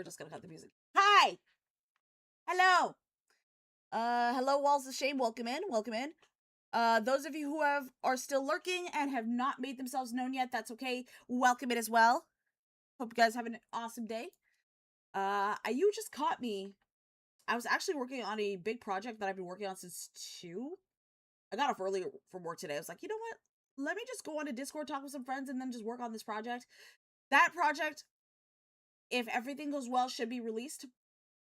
just gonna cut the music. Hi! Hello! Hello, Walls of Shame. Welcome in. Welcome in. Those of you who are still lurking and have not made themselves known yet, that's okay. Welcome in as well. Hope you guys have an awesome day. You just caught me. I was actually working on a big project that I've been working on since 2. I got off early from work today. I was like, you know what? Let me just go on to Discord, talk with some friends, and then just work on this project. That project, if everything goes well, should be released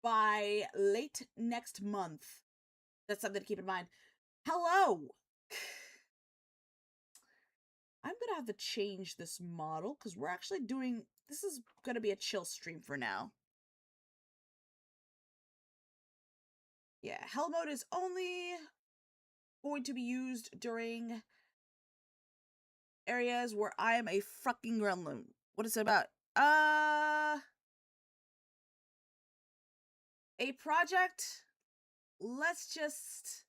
by late next month. That's something to keep in mind. Hello! I'm gonna have to change this model, because we're actually doing... This is gonna be a chill stream for now. Yeah, hell mode is only going to be used during areas where I am a fucking gremlin. What is it about? A project. Let's just...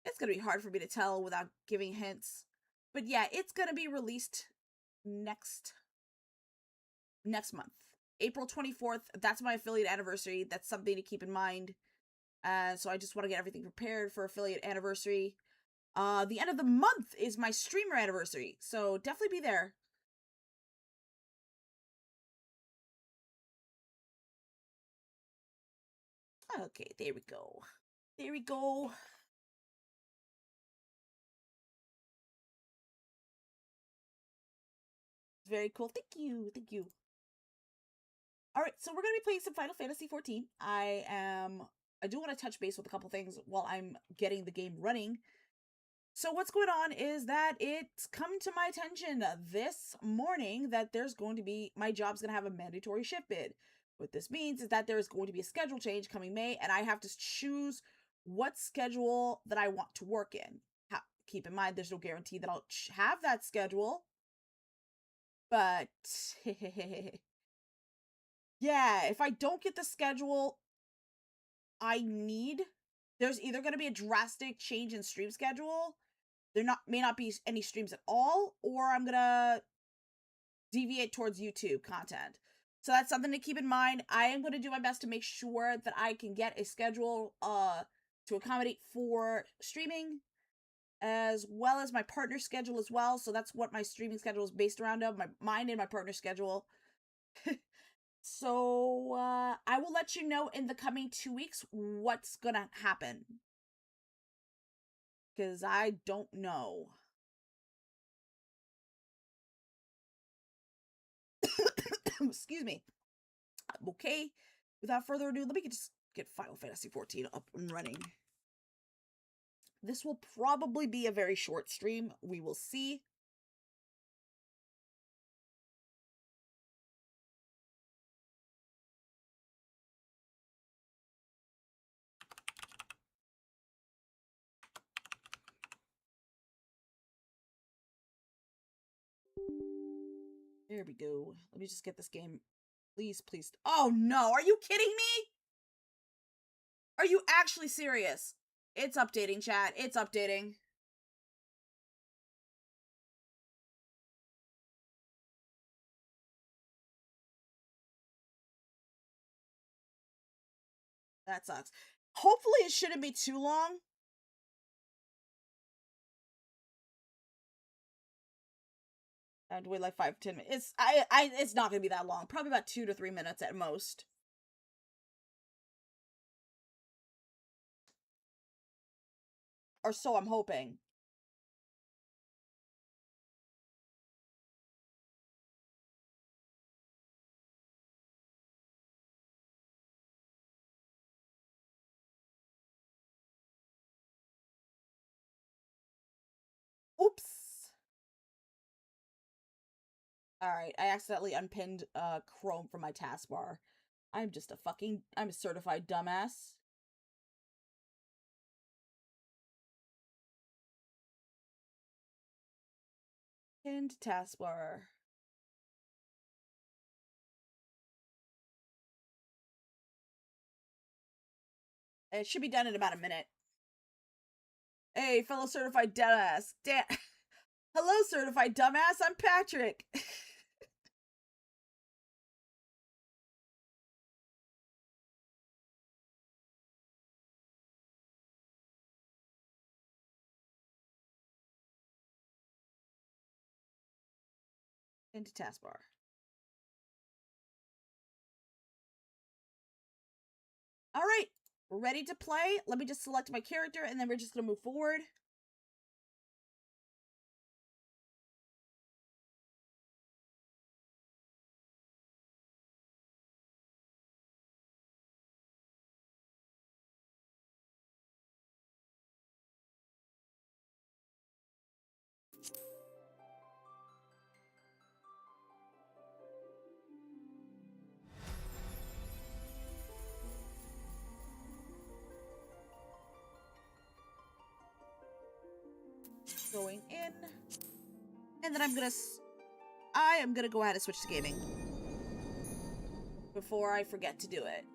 It's gonna be hard for me to tell without giving hints. But yeah, it's gonna be released next month. April 24th. That's my affiliate anniversary. That's something to keep in mind. So I just want to get everything prepared for affiliate anniversary. The end of the month is my streamer anniversary. So definitely be there. Okay, there we go. There we go. Very cool. Thank you. Thank you. Alright, so we're going to be playing some Final Fantasy XIV. I do want to touch base with a couple things while I'm getting the game running. So what's going on is that it's come to my attention this morning that there's going to be... My job's going to have a mandatory shift bid. What this means is that there's going to be a schedule change coming May, and I have to choose what schedule that I want to work in. Keep in mind, there's no guarantee that I'll have that schedule. But... yeah, if I don't get the schedule I need, there's either going to be a drastic change in stream schedule, may not be any streams at all, or I'm going to deviate towards YouTube content. So that's something to keep in mind. I am going to do my best to make sure that I can get a schedule to accommodate for streaming, as well as my partner's schedule as well. So that's what my streaming schedule is based around of, mine and my partner's schedule. So, I will let you know in the coming 2 weeks what's gonna happen. Because I don't know. Excuse me. Okay. Without further ado, let me just get Final Fantasy XIV up and running. This will probably be a very short stream. We will see. There we go. Let me just get this game. Please, please. Oh no, are you kidding me? Are you actually serious? It's updating, chat. It's updating. That sucks. Hopefully it shouldn't be too long. I have to wait like 5-10 minutes. It's not gonna be that long. Probably about 2 to 3 minutes at most. Or so I'm hoping. Oops. Alright, I accidentally unpinned Chrome from my taskbar. I'm a certified dumbass. Pinned taskbar. It should be done in about a minute. Hey, fellow certified dumbass. Hello, certified dumbass. I'm Patrick. Into taskbar. All right, we're ready to play. Let me just select my character, and then we're just gonna move forward. Going in, and then I am gonna go ahead and switch to gaming before I forget to do it.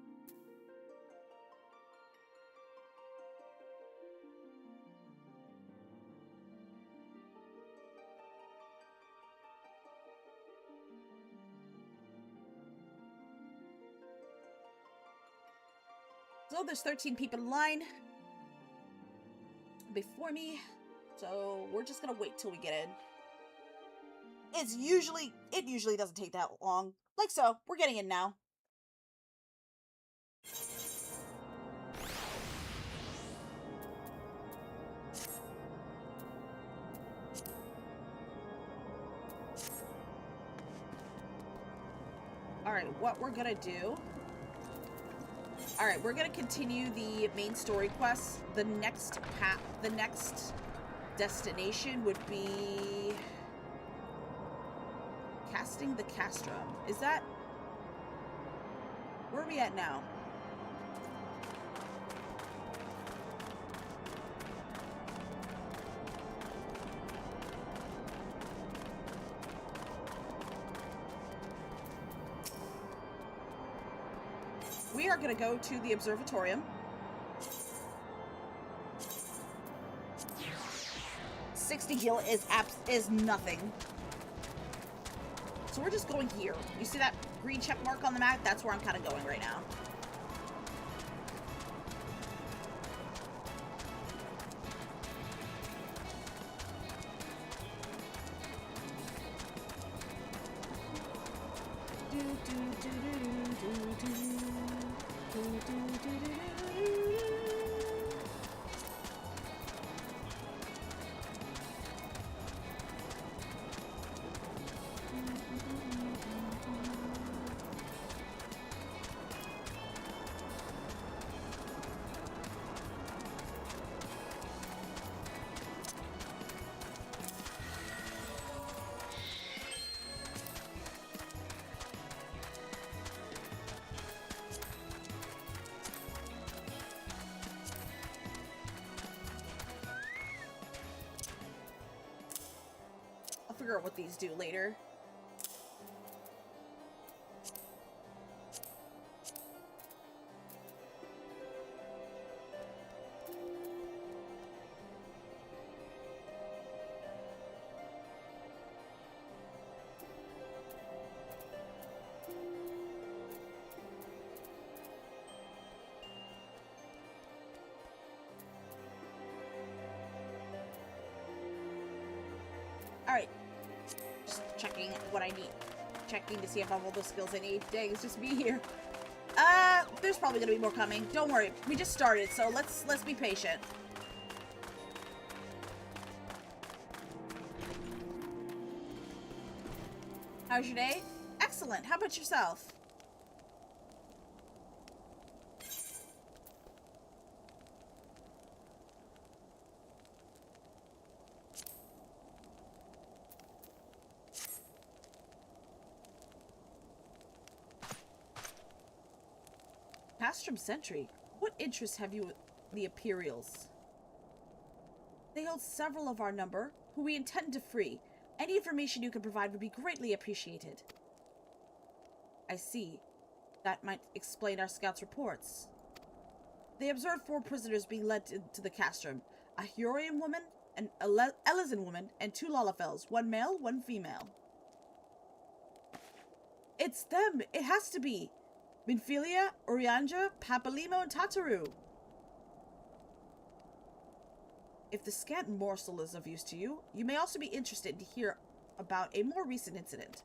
So there's 13 people in line before me, so we're just gonna wait till we get in. It usually doesn't take that long. Like so, we're getting in now. Alright, what we're gonna do... Alright, we're gonna continue the main story quests. The next destination would be... casting the castrum. Is that... where are we at now? We are going to go to the observatorium. 60 gil is nothing. So we're just going here. You see that green check mark on the map? That's where I'm kind of going right now. Figure out what these do later. All right. Checking what I need. Checking to see if I have all the skills I need. Dang, it's just me here. There's probably gonna be more coming. Don't worry. We just started, so let's be patient. How's your day? Excellent. How about yourself? Castrum Sentry. What interest have you with the Imperials? They hold several of our number, who we intend to free. Any information you can provide would be greatly appreciated. I see. That might explain our scouts' reports. They observed 4 prisoners being led to the castrum. A Hurian woman, an Elysian woman, and 2 Lalafels. 1 male, 1 female. It's them! It has to be! Minfilia, Orianja, Papalimo, and Tataru. If the scant morsel is of use to you, you may also be interested to hear about a more recent incident.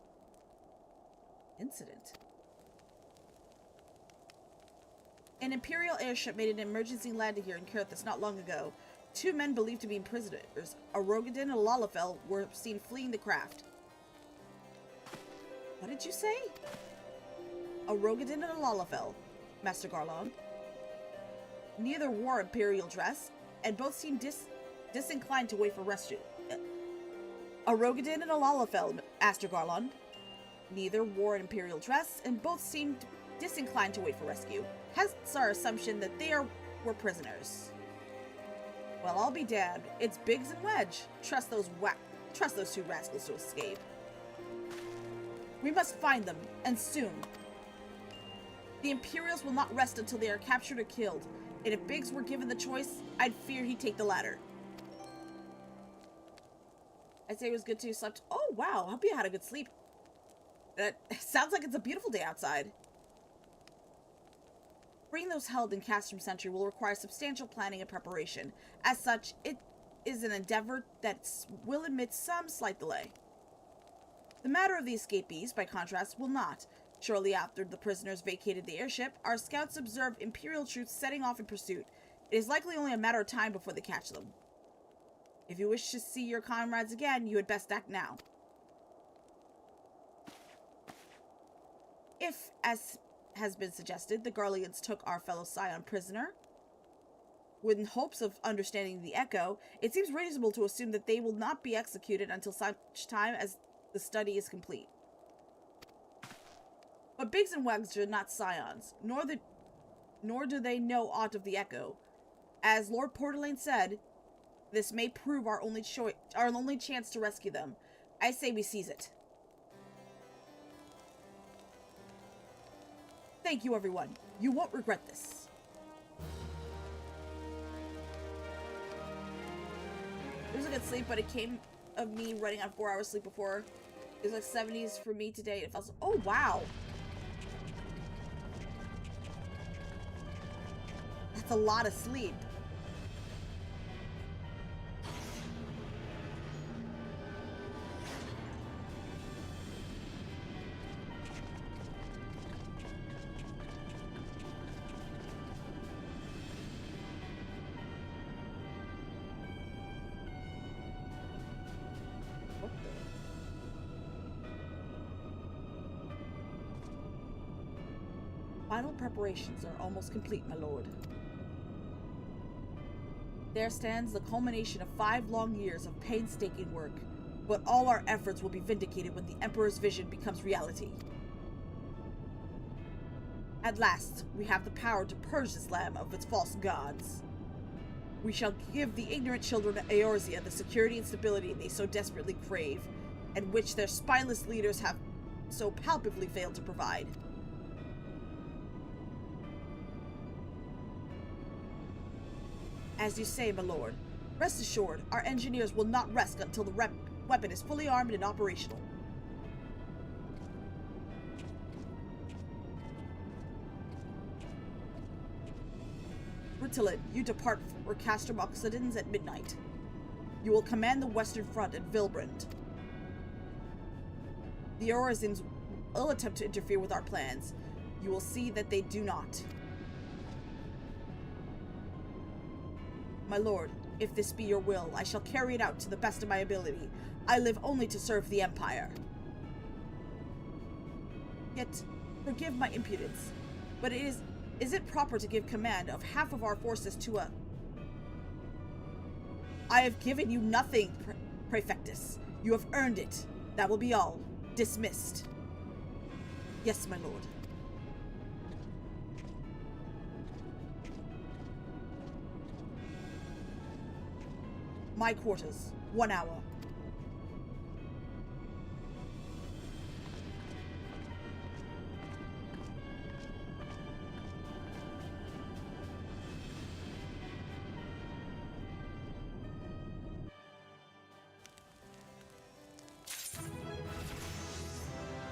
An Imperial airship made an emergency landing here in Kirithis not long ago. 2 men believed to be prisoners, a Rogadin and a Lalafell, were seen fleeing the craft. What did you say? A Rogadin and a Lalafell, Master Garlon. Neither wore Imperial dress, and both seemed disinclined to wait for rescue. A Rogadin and a Lalafell, Master Garlon. Neither wore an Imperial dress, and both seemed disinclined to wait for rescue. Hence our assumption that they were prisoners. Well, I'll be damned. It's Biggs and Wedge. Trust those 2 rascals to escape. We must find them, and soon. The Imperials will not rest until they are captured or killed, and if Biggs were given the choice, I'd fear he'd take the latter. I'd say it was good too. Slept. Oh, wow. Hope you had a good sleep. That sounds like it's a beautiful day outside. Freeing those held in Castrum Sentry will require substantial planning and preparation. As such, it is an endeavor that will admit some slight delay. The matter of the escapees, by contrast, will not. Shortly after the prisoners vacated the airship, our scouts observed Imperial troops setting off in pursuit. It is likely only a matter of time before they catch them. If you wish to see your comrades again, you had best act now. If, as has been suggested, the Garleans took our fellow scion prisoner, with hopes of understanding the echo, it seems reasonable to assume that they will not be executed until such time as the study is complete. But Biggs and Wags are not scions, nor do they know aught of the echo. As Lord Portelaine said, this may prove our only chance to rescue them. I say we seize it. Thank you, everyone. You won't regret this. It was a good sleep, but it came of me running on 4 hours sleep before. It was like 70s for me today. It felt so— oh, wow. That's a lot of sleep. Final preparations are almost complete, my lord. There stands the culmination of 5 long years of painstaking work, but all our efforts will be vindicated when the Emperor's vision becomes reality. At last, we have the power to purge this land of its false gods. We shall give the ignorant children of Eorzea the security and stability they so desperately crave, and which their spineless leaders have so palpably failed to provide. As you say, my lord, rest assured, our engineers will not rest until the weapon is fully armed and operational. Bertillon, you depart for Castrum Oxidens at midnight. You will command the Western Front at Vilbrand. The Orazins will attempt to interfere with our plans. You will see that they do not. My lord, if this be your will, I shall carry it out to the best of my ability. I live only to serve the Empire. Yet, forgive my impudence, but is it proper to give command of half of our forces to a— I have given you nothing, Praefectus. You have earned it. That will be all. Dismissed. Yes, my lord. My quarters. 1 hour.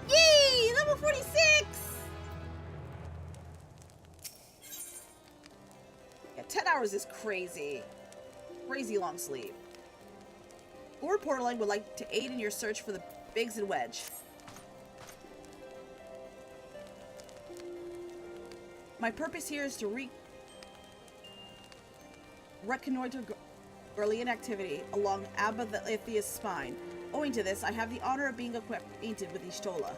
Yay! Level 46! Yeah, 10 hours is crazy. Crazy long sleep. Lord Portelaine would like to aid in your search for the Biggs and Wedge. My purpose here is to reconnoiter Garlean activity along Abathia's spine. Owing to this, I have the honor of being acquainted with Y'shtola.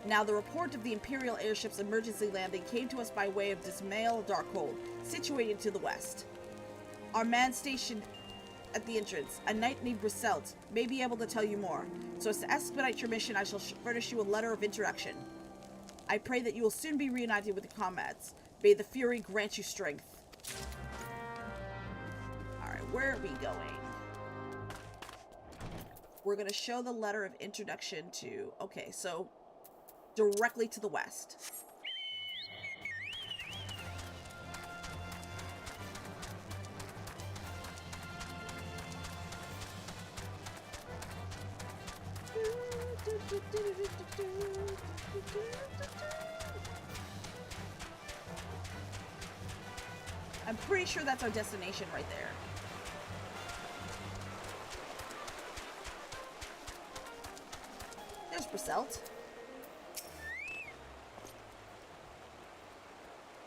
Now, the report of the Imperial airship's emergency landing came to us by way of Dismail Darkhold, situated to the west. Our man stationed at the entrance, a knight named Briselt, may be able to tell you more. So as to expedite your mission, I shall furnish you a letter of introduction. I pray that you will soon be reunited with your comrades. May the Fury grant you strength. Alright, where are we going? We're going to show the letter of introduction to... Okay, so directly to the west. I'm pretty sure that's our destination right there. There's Briselt.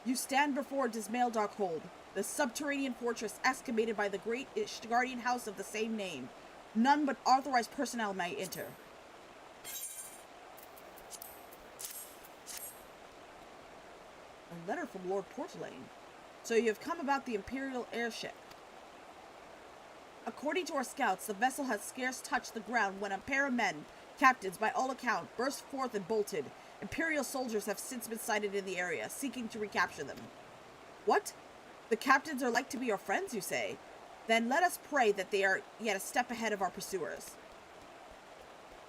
You stand before Dismail Darkhold, the subterranean fortress excavated by the great Guardian house of the same name. None but authorized personnel may enter. A letter from Lord Portelaine. So you have come about the Imperial airship. According to our scouts, the vessel has scarce touched the ground when a pair of men, captains by all account, burst forth and bolted. Imperial soldiers have since been sighted in the area, seeking to recapture them. What? The captains are like to be our friends, you say? Then let us pray that they are yet a step ahead of our pursuers.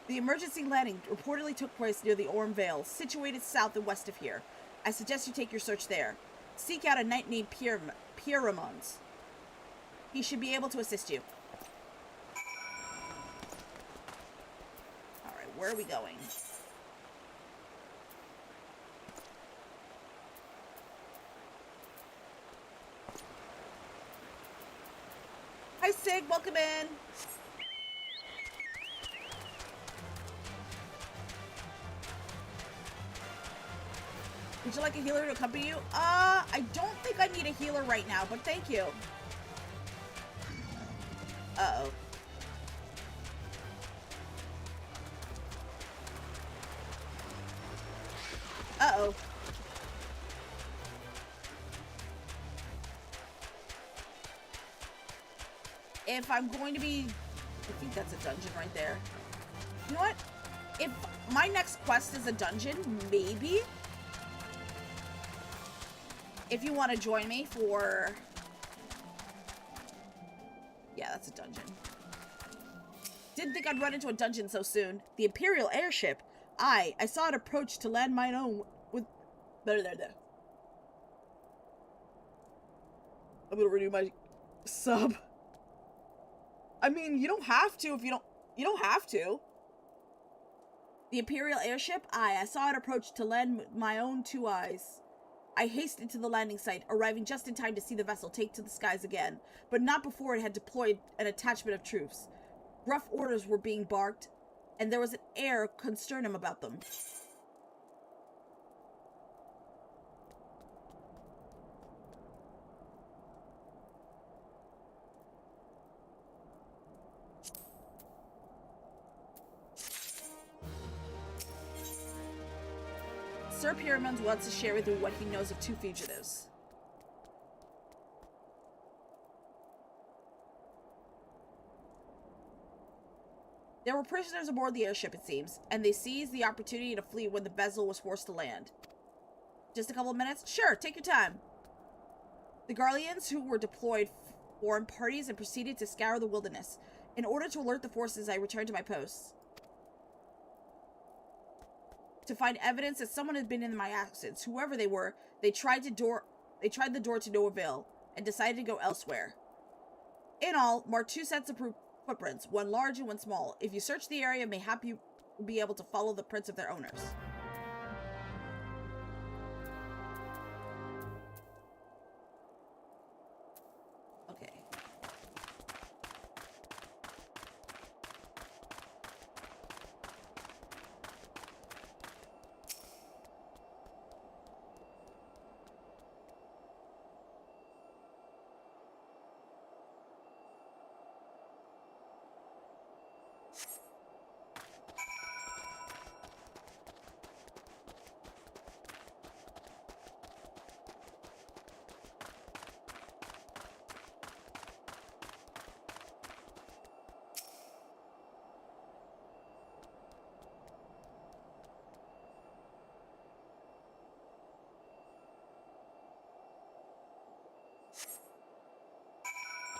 The emergency landing reportedly took place near the Orm Vale, situated south and west of here. I suggest you take your search there. Seek out a knight named Pieramons. He should be able to assist you. Alright, where are we going? Hi Sig, welcome in! Would you like a healer to accompany you? I don't think I need a healer right now, but thank you. Uh-oh. Uh-oh. If I'm going to be... I think that's a dungeon right there. You know what? If my next quest is a dungeon, maybe... If you want to join me for... Yeah, that's a dungeon. Didn't think I'd run into a dungeon so soon. The Imperial airship. I saw it approach to land mine own with... There. I'm gonna renew my sub. I mean, you don't have to if you don't... You don't have to. The Imperial airship. I saw it approach to land my own two eyes. I hastened to the landing site, arriving just in time to see the vessel take to the skies again, but not before it had deployed an attachment of troops. Rough orders were being barked, and there was an air of concern about them. Sir Pieramons wants to share with you what he knows of two fugitives. There were prisoners aboard the airship, it seems, and they seized the opportunity to flee when the vessel was forced to land. Just a couple of minutes? Sure, take your time. The Garleans, who were deployed, formed parties and proceeded to scour the wilderness. In order to alert the forces, I returned to my posts. To find evidence that someone had been in my absence, whoever they were, they tried the door to no avail, and decided to go elsewhere. In all, marked two sets of footprints, one large and one small. If you search the area, mayhap you will be able to follow the prints of their owners. Okay.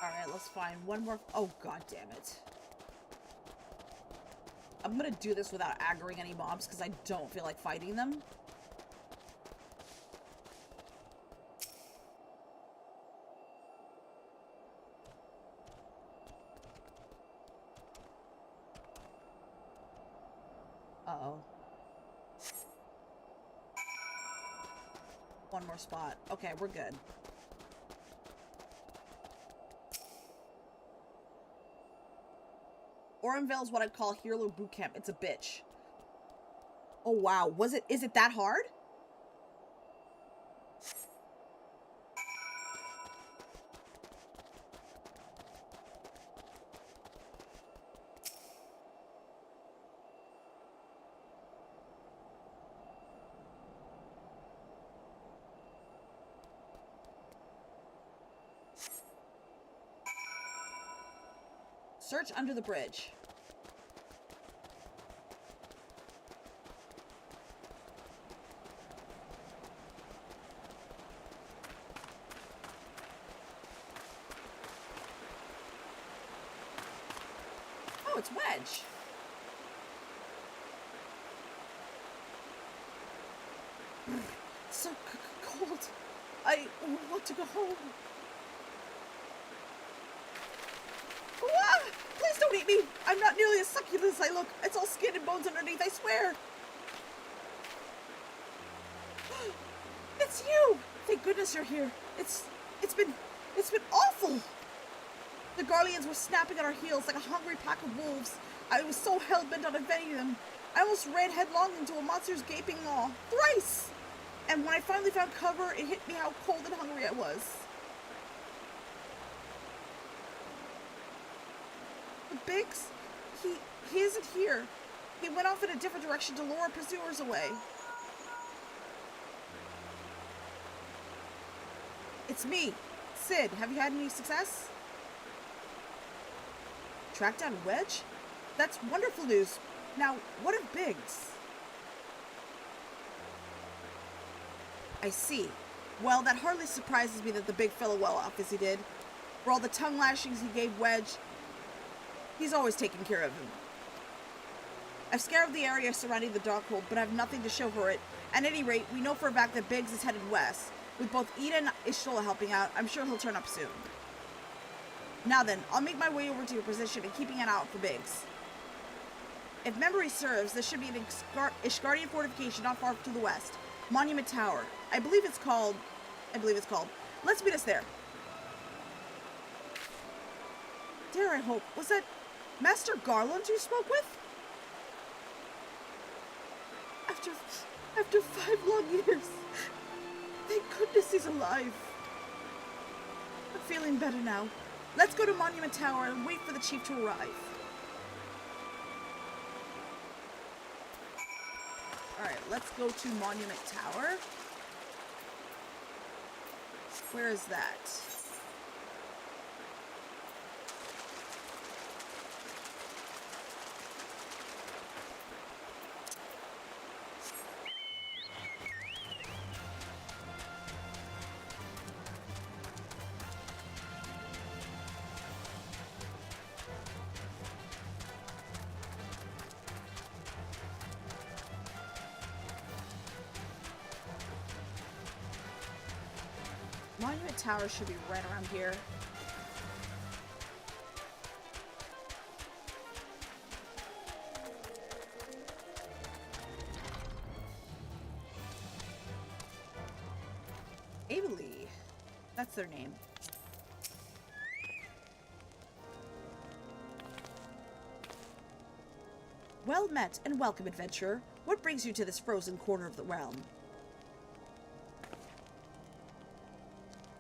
Alright, let's find one more. Oh, god damn it. I'm gonna do this without aggroing any mobs because I don't feel like fighting them. Uh-oh. One more spot. Okay, we're good. Orenvale is what I'd call Hero Boot Camp. It's a bitch. Oh, wow. Is it that hard? Search under the bridge. Oh, it's Wedge. It's so cold. I want to go home. Ah! Please don't eat me! I'm not nearly as succulent as I look. It's all skin and bones underneath, I swear. It's you! Thank goodness you're here. It's been awful. The Garleans were snapping at our heels like a hungry pack of wolves. I was so hell-bent on avenging them. I almost ran headlong into a monster's gaping maw. Thrice! And when I finally found cover, it hit me how cold and hungry I was. But Biggs, he isn't here. He went off in a different direction to lure our pursuers away. It's me, Sid. Have you had any success? Track down Wedge? That's wonderful news. Now, what of Biggs? I see. Well, that hardly surprises me that the big fellow well off as he did. For all the tongue lashings he gave Wedge, he's always taken care of him. I've scoured the area surrounding the Darkhold, but I have nothing to show for it. At any rate, we know for a fact that Biggs is headed west. With both Ida and Ishtola helping out, I'm sure he'll turn up soon. Now then, I'll make my way over to your position and keeping an eye out for Biggs. If memory serves, there should be an Ishgardian fortification not far to the west. Monument Tower. I believe it's called. Let's meet us there. Dare I hope. Was that Master Garland you spoke with? After 5 long years. Thank goodness he's alive. I'm feeling better now. Let's go to Monument Tower and wait for the chief to arrive. Alright, let's go to Monument Tower. Where is that? Monument Tower should be right around here. Abelie. That's their name. Well met and welcome, adventurer. What brings you to this frozen corner of the realm?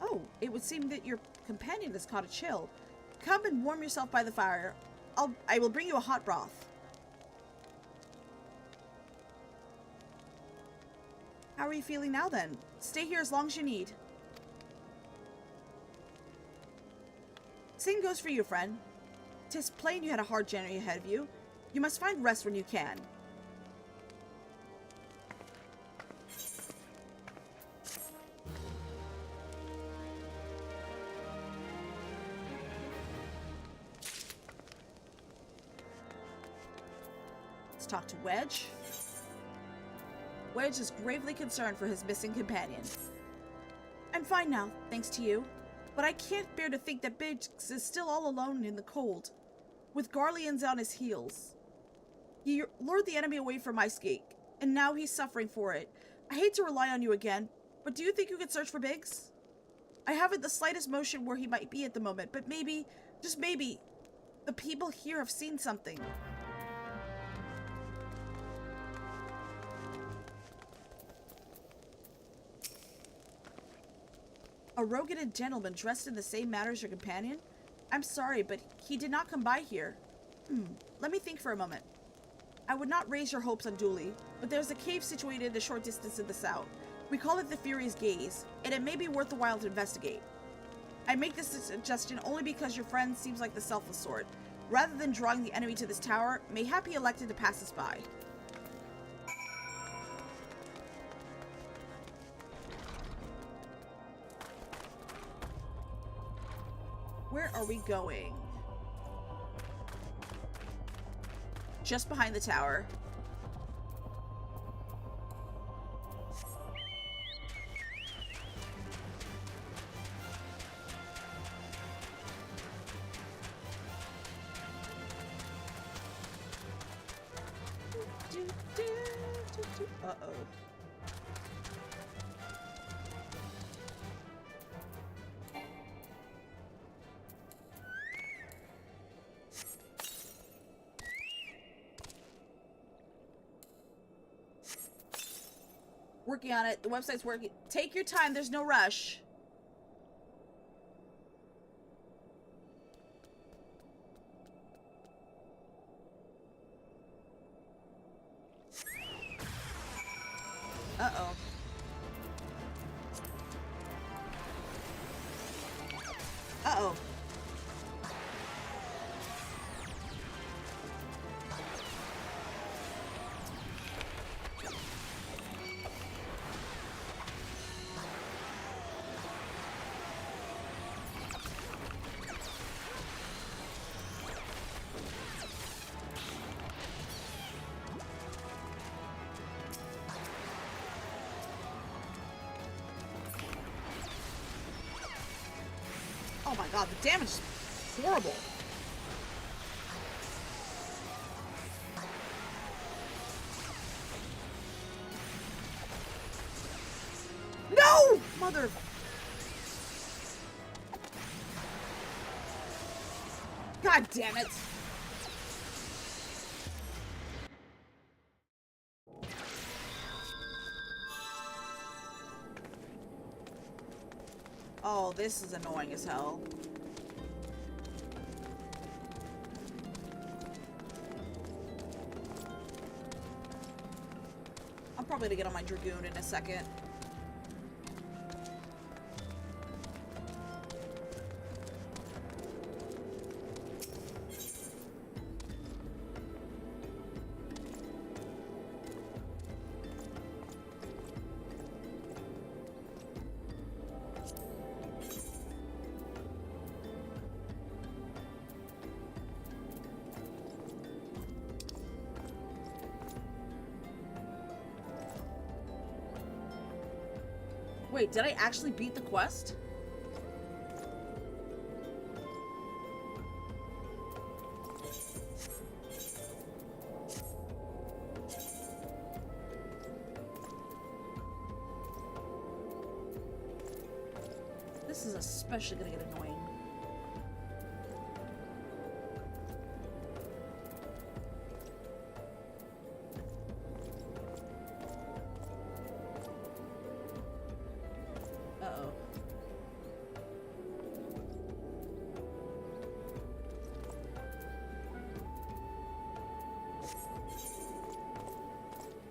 Oh, it would seem that your companion has caught a chill. Come and warm yourself by the fire. I will bring you a hot broth. How are you feeling now then? Stay here as long as you need. Same goes for you, friend. 'Tis plain you had a hard journey ahead of you. You must find rest when you can. Let's talk to Wedge. Wedge is gravely concerned for his missing companion. I'm fine now, thanks to you. But I can't bear to think that Biggs is still all alone in the cold, with Garleans on his heels. He lured the enemy away from Icegate, and now he's suffering for it. I hate to rely on you again, but do you think you could search for Biggs? I haven't the slightest notion where he might be at the moment, but maybe, just maybe, the people here have seen something. A rogated gentleman dressed in the same manner as your companion? I'm sorry, but he did not come by here. Let me think for a moment. I would not raise your hopes unduly, but there's a cave situated a short distance in the south. We call it the Fury's Gaze, and it may be worth the while to investigate. I make this suggestion only because your friend seems like the selfless sort. Rather than drawing the enemy to this tower, mayhap he elected to pass us by. Where are we going? Just behind the tower. Uh-oh. Working on it. The website's working. Take your time. There's no rush. Uh-oh. Uh-oh. Oh my god, the damage is horrible. No! Mother... God damn it. Oh, this is annoying as hell. I'm probably gonna get on my Dragoon in a second. Wait, did I actually beat the quest? This is especially gonna get annoying.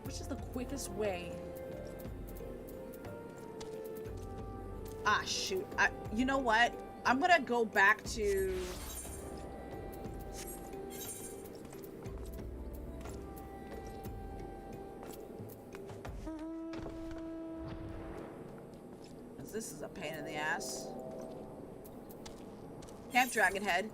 Which is the quickest way? Ah, shoot. You know what? I'm gonna go back to... This is a pain in the ass. Camp Dragonhead.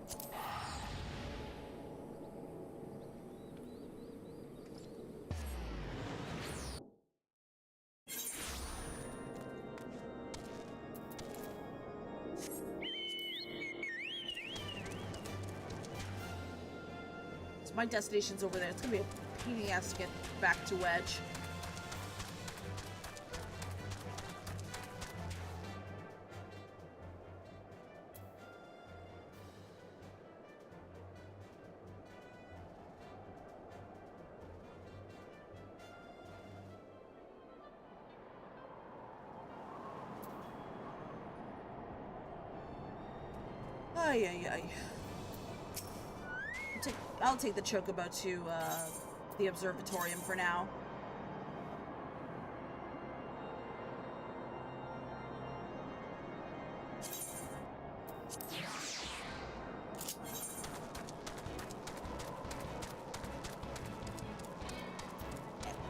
So my destination's over there. It's gonna be a pain in the ass to get back to Wedge. Ay, ay, ay. I'll take the chocobo to the observatorium for now.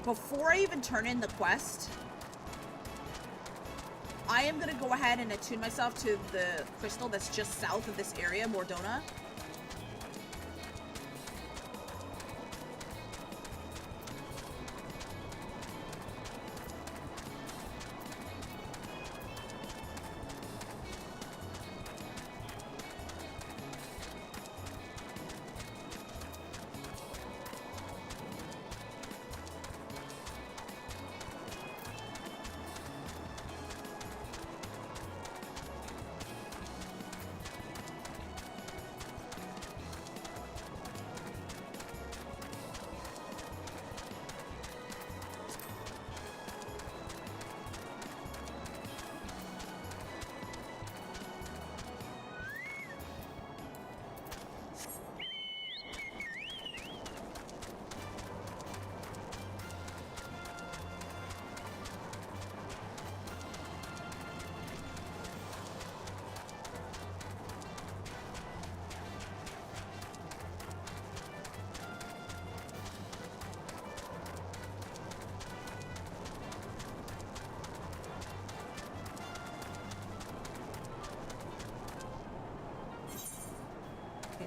Before I even turn in the quest, I am going to go ahead and attune myself to the crystal that's just south of this area, Mordona.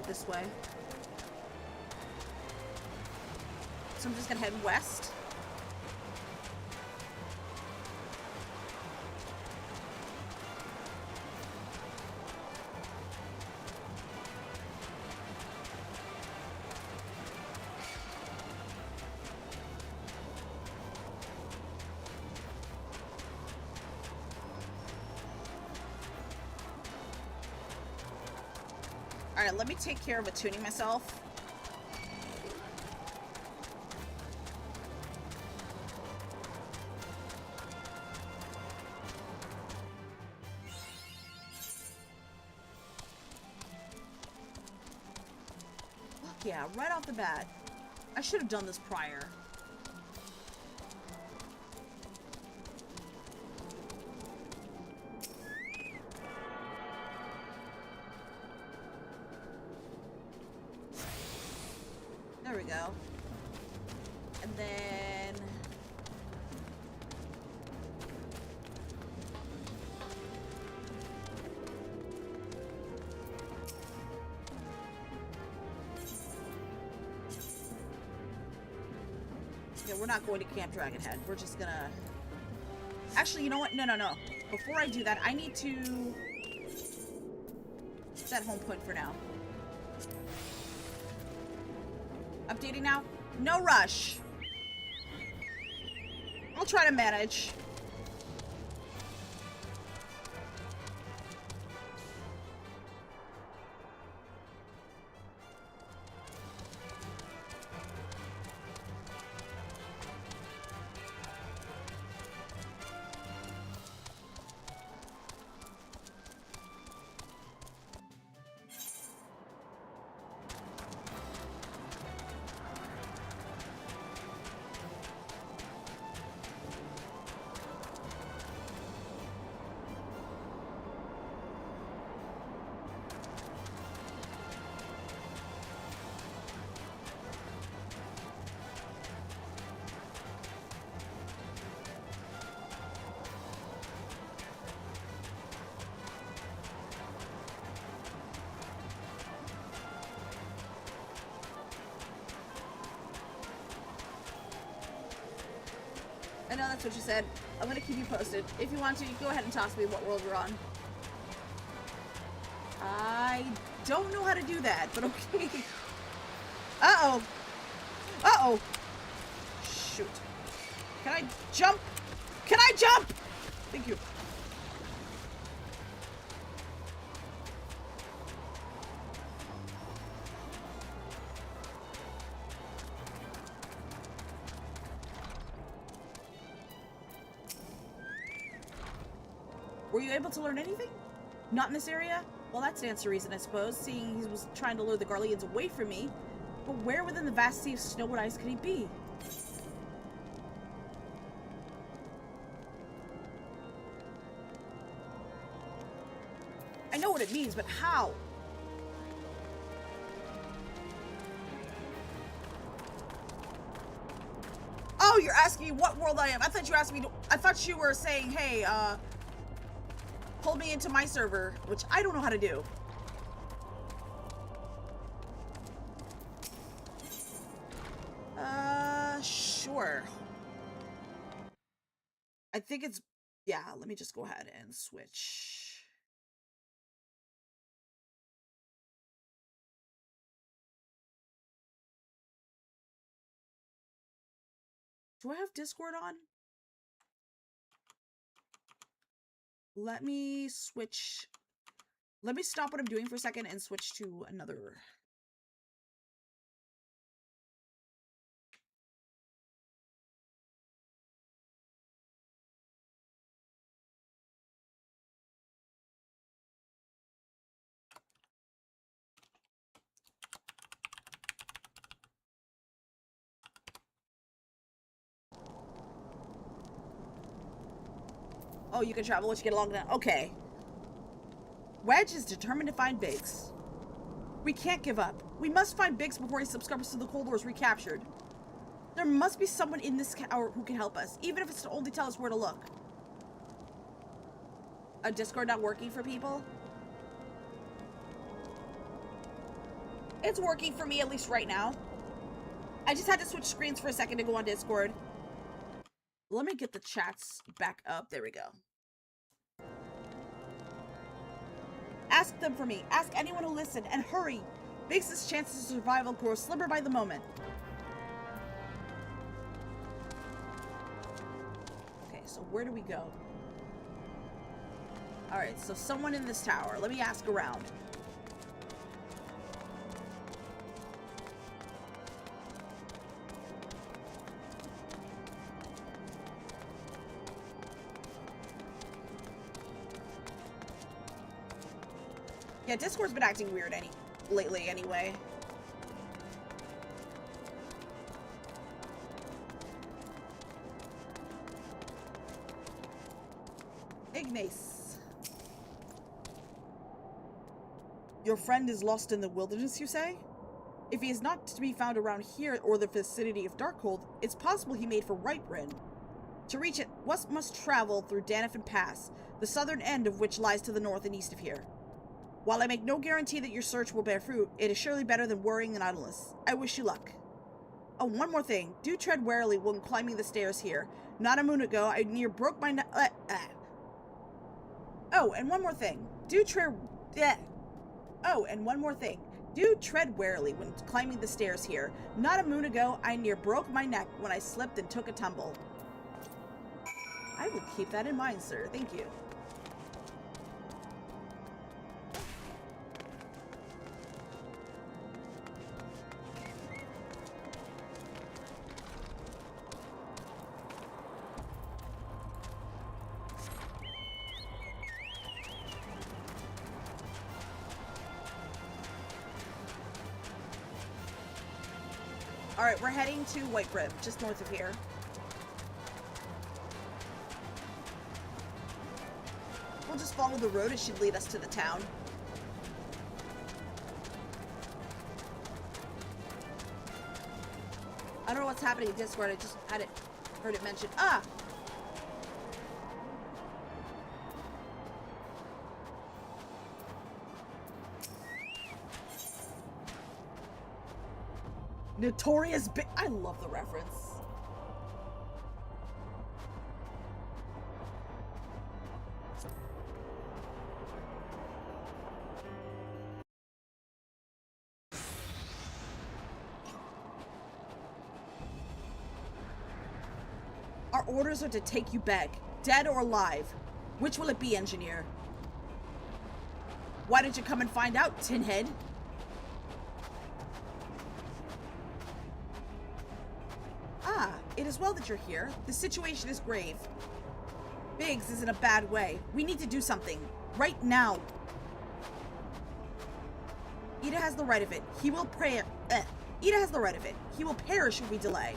This way. So I'm just gonna head west. Alright, let me take care of attuning myself. Fuck yeah, right off the bat. I should have done this prior. There we go. And then... yeah, we're not going to Camp Dragonhead. We're just gonna... Actually, you know what? No, no, no. Before I do that, I need to... set home point for now. Updating now? No rush. I'll try to manage. I know that's what you said. I'm gonna keep you posted. If you want to, you go ahead and toss me what world we're on. I don't know how to do that, but okay. Uh-oh. Uh-oh. Shoot. Can I jump? Can I jump? Thank you. Were you able to learn anything? Not in this area? Well, that stands to reason, I suppose, seeing he was trying to lure the Garleans away from me. But where within the vast sea of snow and ice could he be? I know what it means, but how? Oh, you're asking me what world I am. I thought you asked me to, I thought you were saying, hey, pull me into my server, which I don't know how to do. Sure. I think it's, yeah, let me just go ahead and switch. Do I have Discord on? Let me switch. Let me stop what I'm doing for a second and switch to another. Oh, you can travel once you get along now. Okay. Wedge is determined to find Biggs. We can't give up. We must find Biggs before he subscribes to the Cold War is recaptured. There must be someone in this tower who can help us, even if it's to only tell us where to look. A Discord not working for people? It's working for me, at least right now. I just had to switch screens for a second to go on Discord. Let me get the chats back up. There we go. Ask them for me. Ask anyone who listen. And hurry. Biggs' chances of survival grow slimmer by the moment. Okay, so where do we go? Alright, so someone in this tower. Let me ask around. Yeah, Discord's been acting weird lately anyway. Ignace. Your friend is lost in the wilderness, you say? If he is not to be found around here or the vicinity of Darkhold, it's possible he made for Whitebryn. To reach it, one must travel through Danifin Pass, the southern end of which lies to the north and east of here. While I make no guarantee that your search will bear fruit, it is surely better than worrying in idleness. I wish you luck. Oh, one more thing. Do tread warily when climbing the stairs here. Not a moon ago, I near broke my neck. Oh, and one more thing. Do tread warily when climbing the stairs here. Not a moon ago, I near broke my neck when I slipped and took a tumble. I will keep that in mind, sir. Thank you. Alright, we're heading to Whitebryn, just north of here. We'll just follow the road. It should lead us to the town. I don't know what's happening in Discord. I just heard it mentioned. Ah! Notorious I love the reference. Our orders are to take you back, dead or alive. Which will it be, engineer? Why didn't you come and find out, tinhead? Ah, it is well that you're here. The situation is grave. Biggs is in a bad way. We need to do something. Right now. Ida has the right of it. He will Ida has the right of it. He will perish if we delay.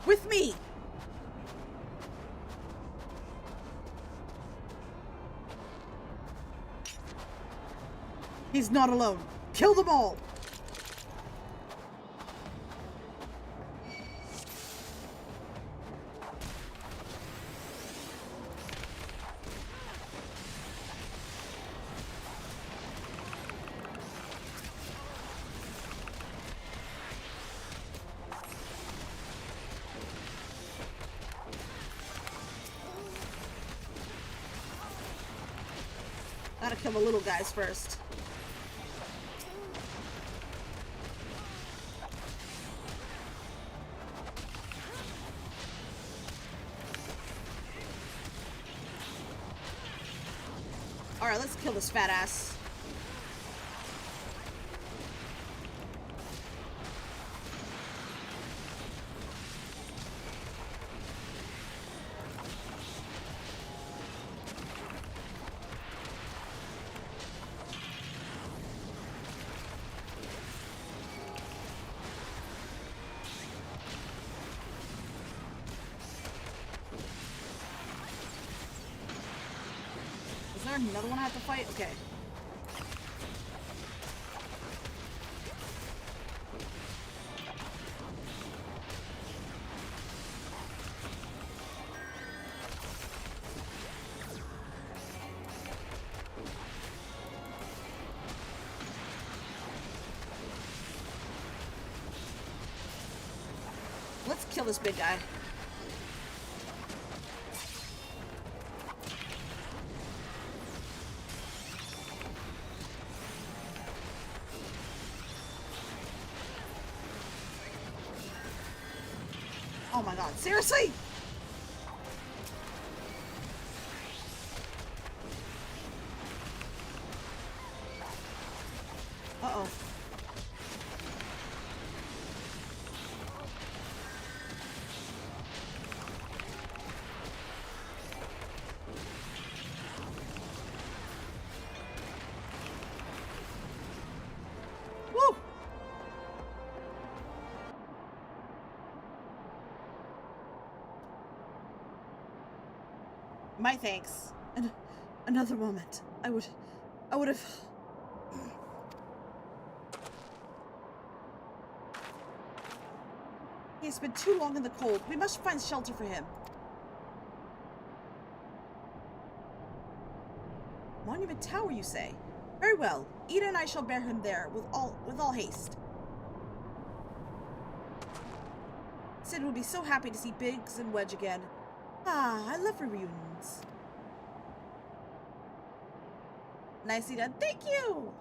With me! He's not alone. Kill them all! Gotta kill the little guys first. Alright, let's kill this fat ass. Is there another one I have to fight? Okay. Let's kill this big guy. Oh my god, seriously? Uh-oh. Woo! My thanks. And another moment. I would have... He has been too long in the cold. We must find shelter for him. Monument Tower, you say? Very well. Ida and I shall bear him there with all haste. Sid will be so happy to see Biggs and Wedge again. Ah, I love reunions. Nicely done. Thank you!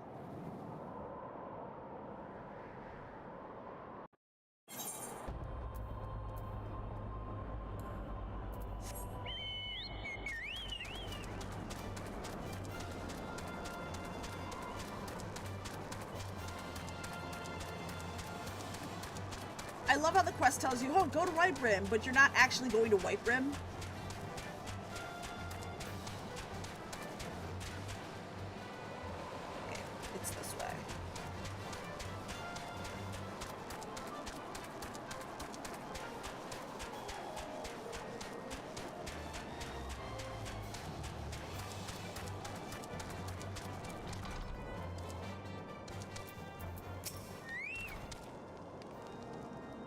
I love how the quest tells you, oh, go to White Rim, but you're not actually going to White Rim. Okay, it's this way.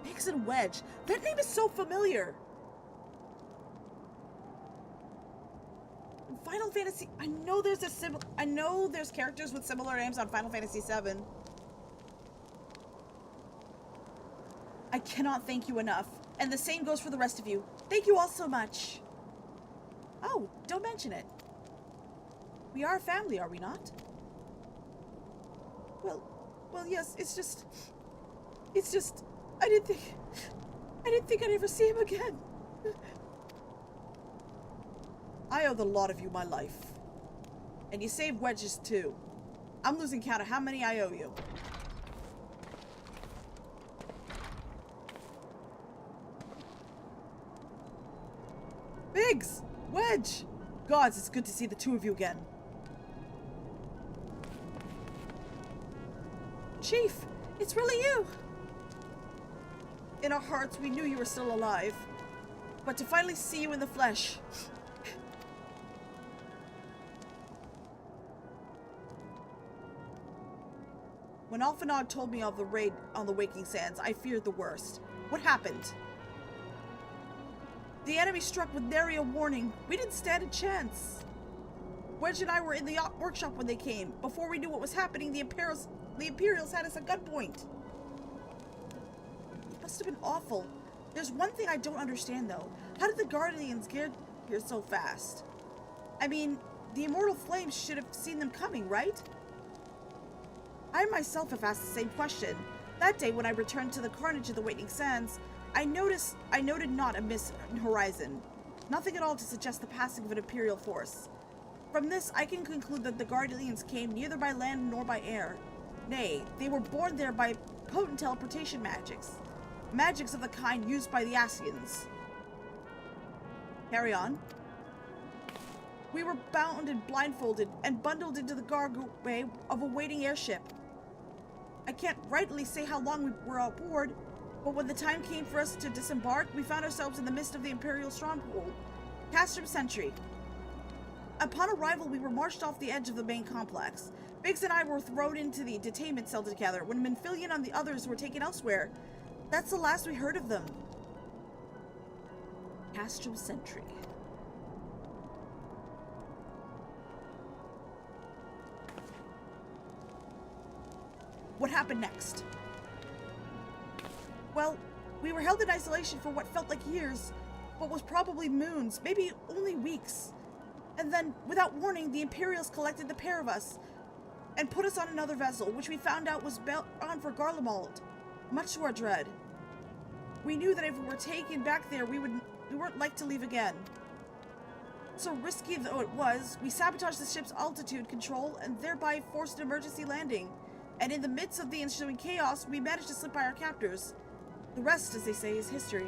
Biggs and Wedge. That name is so familiar. In Final Fantasy, I know there's characters with similar names on Final Fantasy VII. I cannot thank you enough. And the same goes for the rest of you. Thank you all so much. Oh, don't mention it. We are a family, are we not? Well, yes, it's just, I didn't think I'd ever see him again. I owe the lot of you my life. And you saved Wedge's too. I'm losing count of how many I owe you. Biggs! Wedge! Gods, it's good to see the two of you again. Chief, it's really you! In our hearts, we knew you were still alive. But to finally see you in the flesh... When Alphanog told me of the raid on the Waking Sands, I feared the worst. What happened? The enemy struck with nary a warning. We didn't stand a chance. Wedge and I were in the workshop when they came. Before we knew what was happening, the Imperials had us at gunpoint. It must have been awful. There's one thing I don't understand, though. How did the Guardians get here so fast? I mean, the Immortal Flames should have seen them coming, right? I myself have asked the same question. That day when I returned to the carnage of the Waking Sands, I noted not a mist in horizon. Nothing at all to suggest the passing of an Imperial force. From this, I can conclude that the Guardians came neither by land nor by air. Nay, they were born there by potent teleportation magics. Magics of the kind used by the Asians. Carry on. We were bound and blindfolded and bundled into the cargo-way of a waiting airship. I can't rightly say how long we were aboard, but when the time came for us to disembark, we found ourselves in the midst of the Imperial stronghold, Castrum Sentry. Upon arrival, we were marched off the edge of the main complex. Biggs and I were thrown into the detainment cell together when Minfilian and the others were taken elsewhere. That's the last we heard of them. Castrum Sentry. What happened next? Well, we were held in isolation for what felt like years, but was probably moons, maybe only weeks. And then, without warning, the Imperials collected the pair of us and put us on another vessel, which we found out was bound for Garlemald, much to our dread. We knew that if we were taken back there, we weren't like to leave again. So risky though it was, we sabotaged the ship's altitude control and thereby forced an emergency landing. And in the midst of the ensuing chaos, we managed to slip by our captors. The rest, as they say, is history.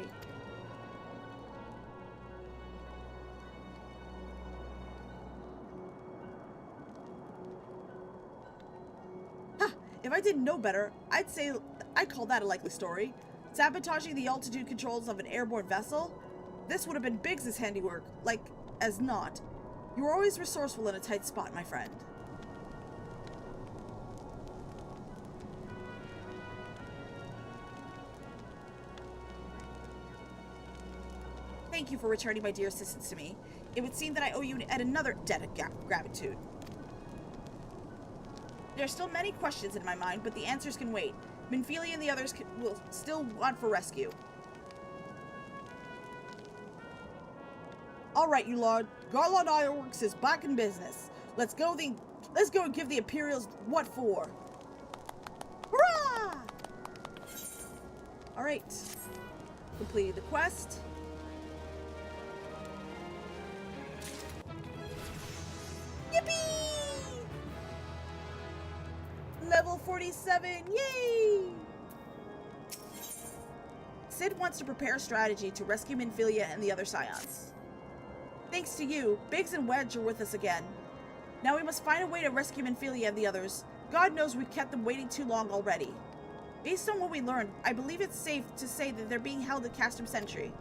Ha! If I didn't know better, I'd call that a likely story. Sabotaging the altitude controls of an airborne vessel? This would have been Biggs' handiwork, like as not. You were always resourceful in a tight spot, my friend. Thank you for returning my dear assistance to me. It would seem that I owe you yet another debt of gratitude. There are still many questions in my mind, but the answers can wait. Minfilia and the others will still want for rescue. All right, you lord. Garland Ironworks is back in business. Let's go and give the Imperials what for. Hurrah! All right. Completed the quest. Yippee! Level 47, yay! Sid wants to prepare a strategy to rescue Minfilia and the other Scions. Thanks to you, Biggs and Wedge are with us again. Now we must find a way to rescue Minfilia and the others. God knows we've kept them waiting too long already. Based on what we learned, I believe it's safe to say that they're being held at Castrum Sentry.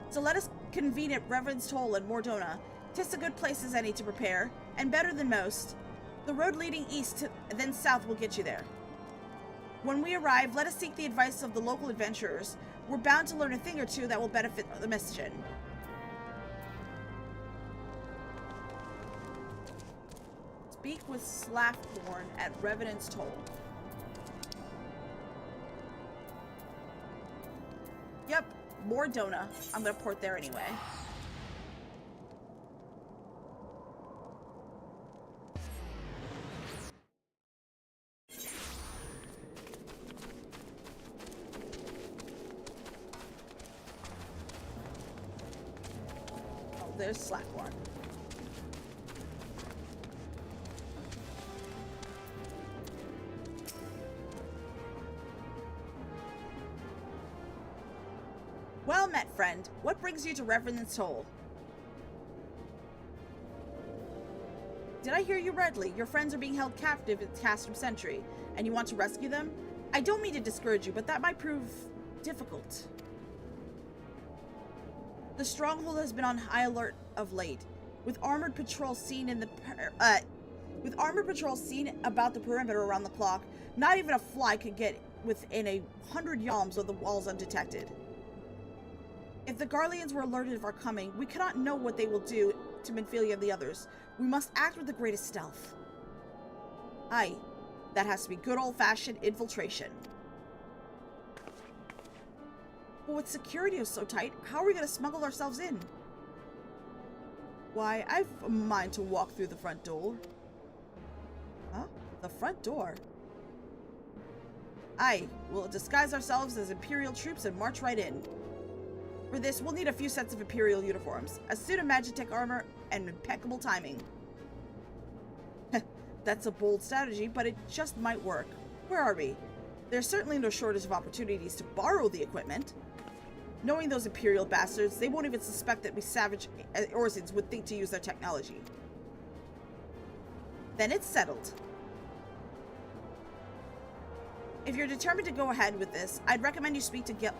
So let us convene at Reverend's Toll in Mordona. 'Tis a good place as any to prepare, and better than most. The road leading east then south will get you there. When we arrive, let us seek the advice of the local adventurers. We're bound to learn a thing or two that will benefit the mission. Speak with Slaftborn at Revenant's Toll. Yep, Mordona. I'm gonna port there anyway. there's Slackborn. Well met, friend. What brings you to Reverend's Toll? Did I hear you rightly? Your friends are being held captive in Castrum Sentry, and you want to rescue them? I don't mean to discourage you, but that might prove difficult. The stronghold has been on high alert of late, with armored patrols seen about the perimeter around the clock. Not even a fly could get within 100 yalms of the walls undetected. If the Garleans were alerted of our coming, we cannot know what they will do to Minfilia and the others. We must act with the greatest stealth. Aye, that has to be good old-fashioned infiltration. But with security so tight, how are we going to smuggle ourselves in? Why, I've a mind to walk through the front door. Huh? The front door? Aye, we'll disguise ourselves as Imperial troops and march right in. For this, we'll need a few sets of Imperial uniforms, a suit of Magitech armor, and impeccable timing. That's a bold strategy, but it just might work. Where are we? There's certainly no shortage of opportunities to borrow the equipment. Knowing those Imperial bastards, they won't even suspect that we savage Orzins would think to use their technology. Then it's settled. If you're determined to go ahead with this, I'd recommend you speak to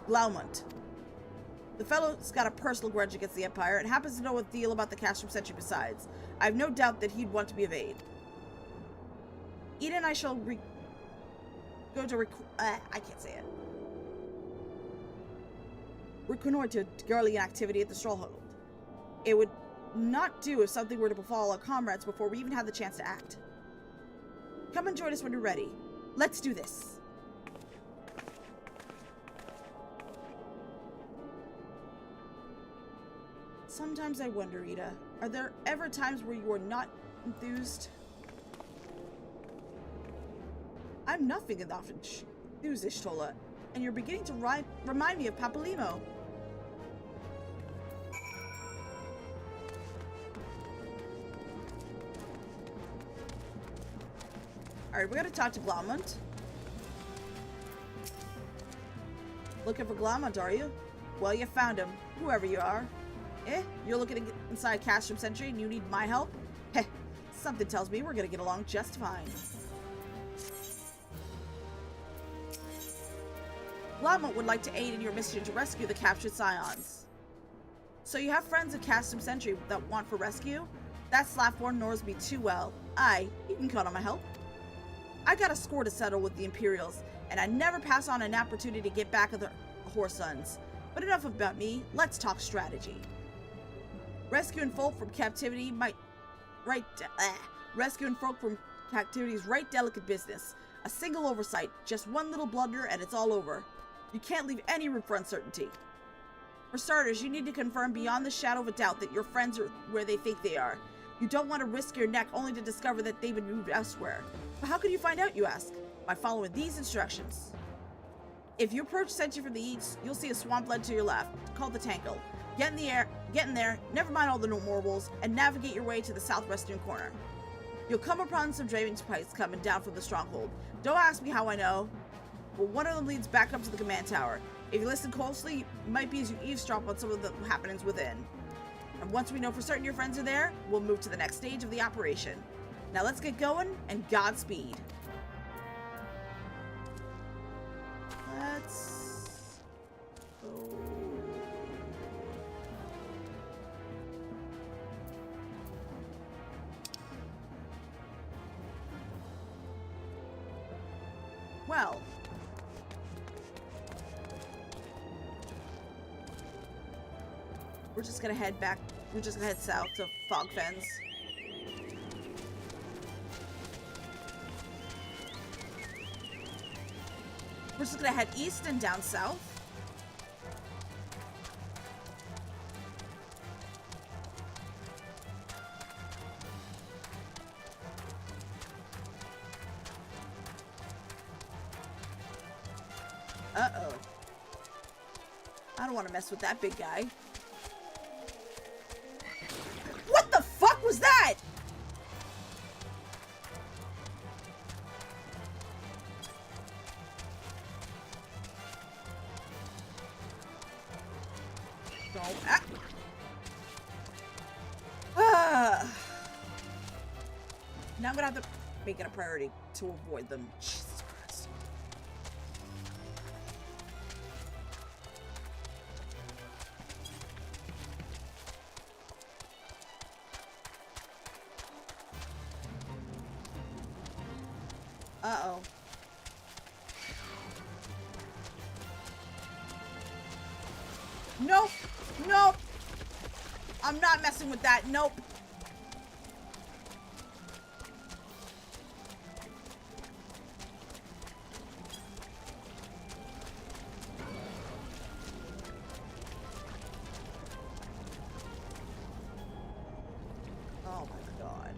Glaumont. The fellow's got a personal grudge against the Empire and happens to know a deal about the Castrum Sentry besides. I have no doubt that he'd want to be of aid. Eden and I shall reconnoiter Garlean activity at the Stronghold. It would not do if something were to befall our comrades before we even had the chance to act. Come and join us when you're ready. Let's do this. Sometimes I wonder, Ida, are there ever times where you are not enthused? I'm nothing enthused, Ishtola, and you're beginning to remind me of Papalymo. Alright, we're gonna talk to Glaumont. Looking for Glaumont, are you? Well, you found him, whoever you are. You're looking inside Castrum Sentry and you need my help? Heh, something tells me we're gonna get along just fine. Glaumont would like to aid in your mission to rescue the captured Scions. So you have friends at Castrum Sentry that want for rescue? That Slackborn knows me too well. Aye, you can count on my help. I got a score to settle with the Imperials, and I never pass on an opportunity to get back at the Horse Sons. But enough about me, let's talk strategy. Rescuing folk from captivity is right delicate business. A single oversight, just one little blunder, and it's all over. You can't leave any room for uncertainty. For starters, you need to confirm beyond the shadow of a doubt that your friends are where they think they are. You don't want to risk your neck only to discover that they've been moved elsewhere. But how can you find out, you ask? By following these instructions. If you approach Sentry from the east, you'll see a swampland to your left, called the Tankle. Get in there, never mind all the morbals, and navigate your way to the southwestern corner. You'll come upon some drainage pipes coming down from the stronghold. Don't ask me how I know, but one of them leads back up to the command tower. If you listen closely, it might be as you eavesdrop on some of the happenings within. And once we know for certain your friends are there, we'll move to the next stage of the operation. Now let's get going, and Godspeed. Let's go. Well, we're just gonna head back. We're just gonna head south to Fogfens. We're just gonna head east and down south. Uh-oh. I don't want to mess with that big guy. was that? No. Now I'm gonna have to make it a priority to avoid them. Jesus Christ. Uh-oh. Nope. Nope. I'm not messing with that. Nope. Oh my God.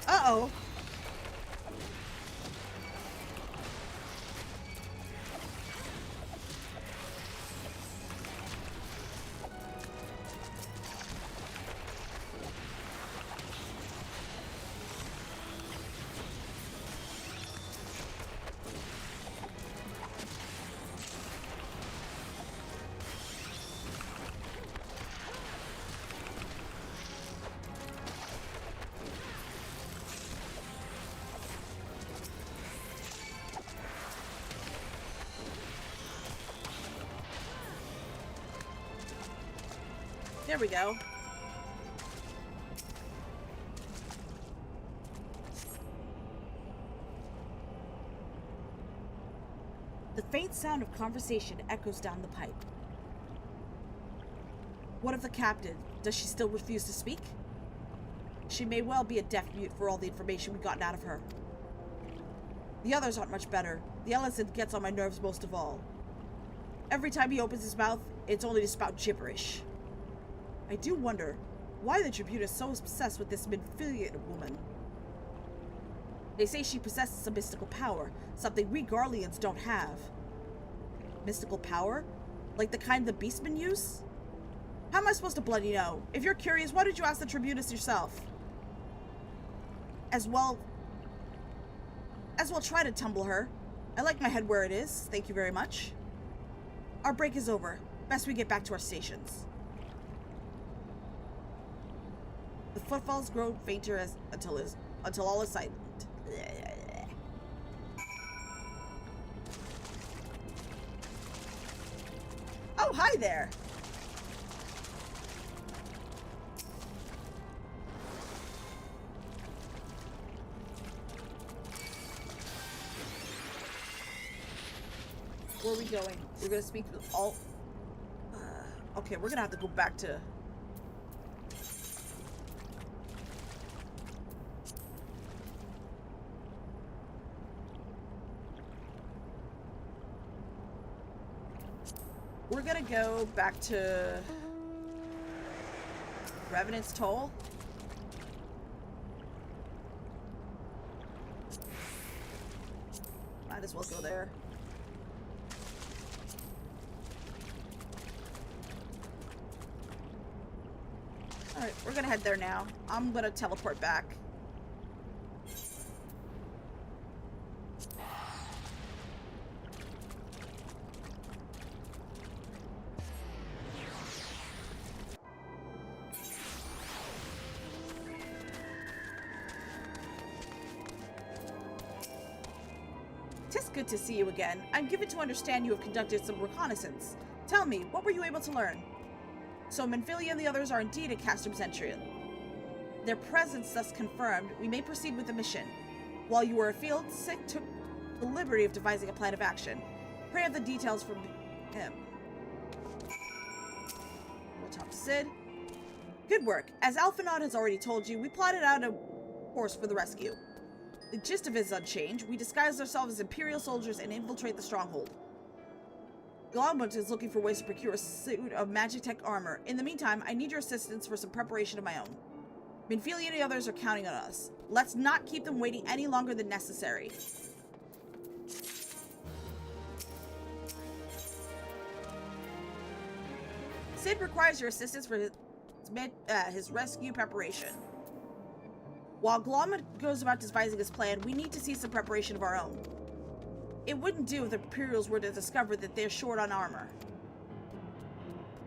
Uh-oh. There we go. The faint sound of conversation echoes down the pipe. What of the captain? Does she still refuse to speak? She may well be a deaf mute for all the information we've gotten out of her. The others aren't much better. The Ellison gets on my nerves most of all. Every time he opens his mouth, it's only to spout gibberish. I do wonder why the Tribune is so obsessed with this Minfilian woman. They say she possesses a mystical power, something we Garleans don't have. Mystical power? Like the kind the beastmen use? How am I supposed to bloody know? If you're curious, why did you ask the Tribunus yourself? As well try to tumble her. I like my head where it is, thank you very much. Our break is over. Best we get back to our stations. The footfalls grow fainter until all is silent. Oh, hi there. Where are we going? We're gonna speak with all... okay, we're gonna have to go back to... We're gonna go back to... Revenant's Toll. Might as well go there. Alright, we're gonna head there now. I'm gonna teleport back. good to see you again. I'm given to understand you have conducted some reconnaissance. Tell me, what were you able to learn? So Menphilia and the others are indeed at Castrum Centurion. Their presence thus confirmed, we may proceed with the mission. While you were afield, Sick took the liberty of devising a plan of action. Pray have the details from him. We'll talk to Sid. Good work. As Alphinaud has already told you, we plotted out a course for the rescue. The gist of it is unchanged. We disguise ourselves as Imperial soldiers and infiltrate the stronghold. Glomont is looking for ways to procure a suit of Magitech armor. In the meantime, I need your assistance for some preparation of my own. Menphilia and the others are counting on us. Let's not keep them waiting any longer than necessary. Sid requires your assistance for his rescue preparation. While Glomont goes about devising his plan, we need to see some preparation of our own. It wouldn't do if the Imperials were to discover that they're short on armor.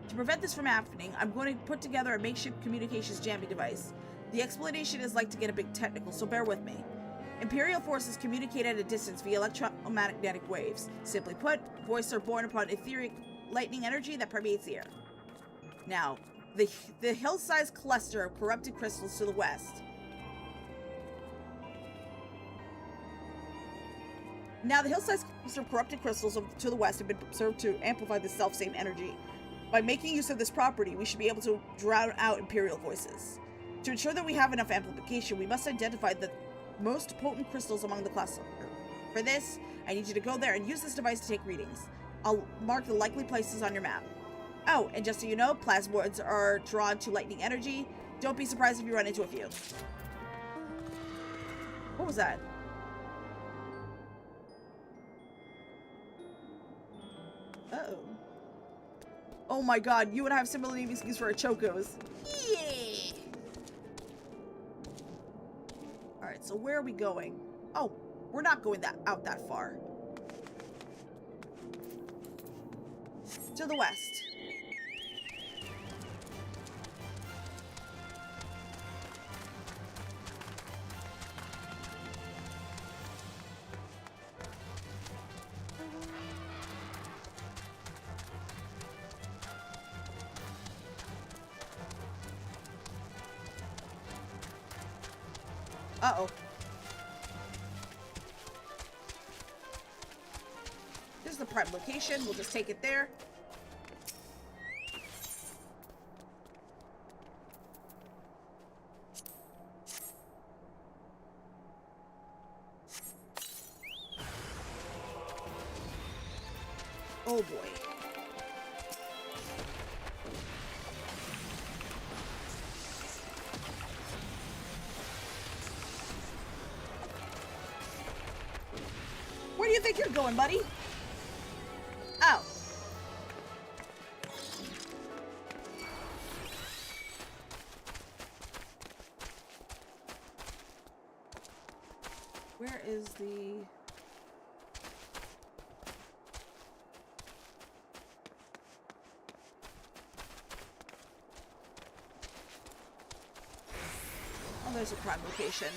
To prevent this from happening, I'm going to put together a makeshift communications jamming device. The explanation is like to get a bit technical, so bear with me. Imperial forces communicate at a distance via electromagnetic waves. Simply put, voices are born upon etheric lightning energy that permeates the air. Now, the hill-sized cluster of corrupted crystals to the west. Now, the hill-sized cluster of corrupted crystals to the west have been observed to amplify the self-same energy. By making use of this property, we should be able to drown out Imperial voices. To ensure that we have enough amplification, we must identify the most potent crystals among the cluster. For this, I need you to go there and use this device to take readings. I'll mark the likely places on your map. Oh, and just so you know, plasmoids are drawn to lightning energy. Don't be surprised if you run into a few. What was that? Uh-oh. Oh my god, you and I have similar naming schemes for our chocos. Yeah! Alright, so where are we going? Oh, we're not going out that far. To the west. Uh-oh. This is the prime location. We'll just take it there. Oh boy. Where do you think you're going, buddy? Oh. Where is the... Oh, there's a prime location.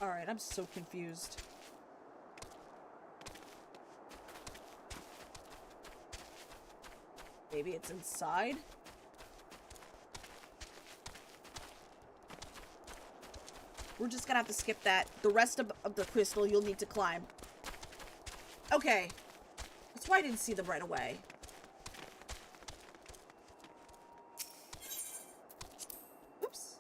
Alright, I'm so confused. Maybe it's inside? We're just gonna have to skip that. The rest of the crystal you'll need to climb. Okay. That's why I didn't see them right away. Oops.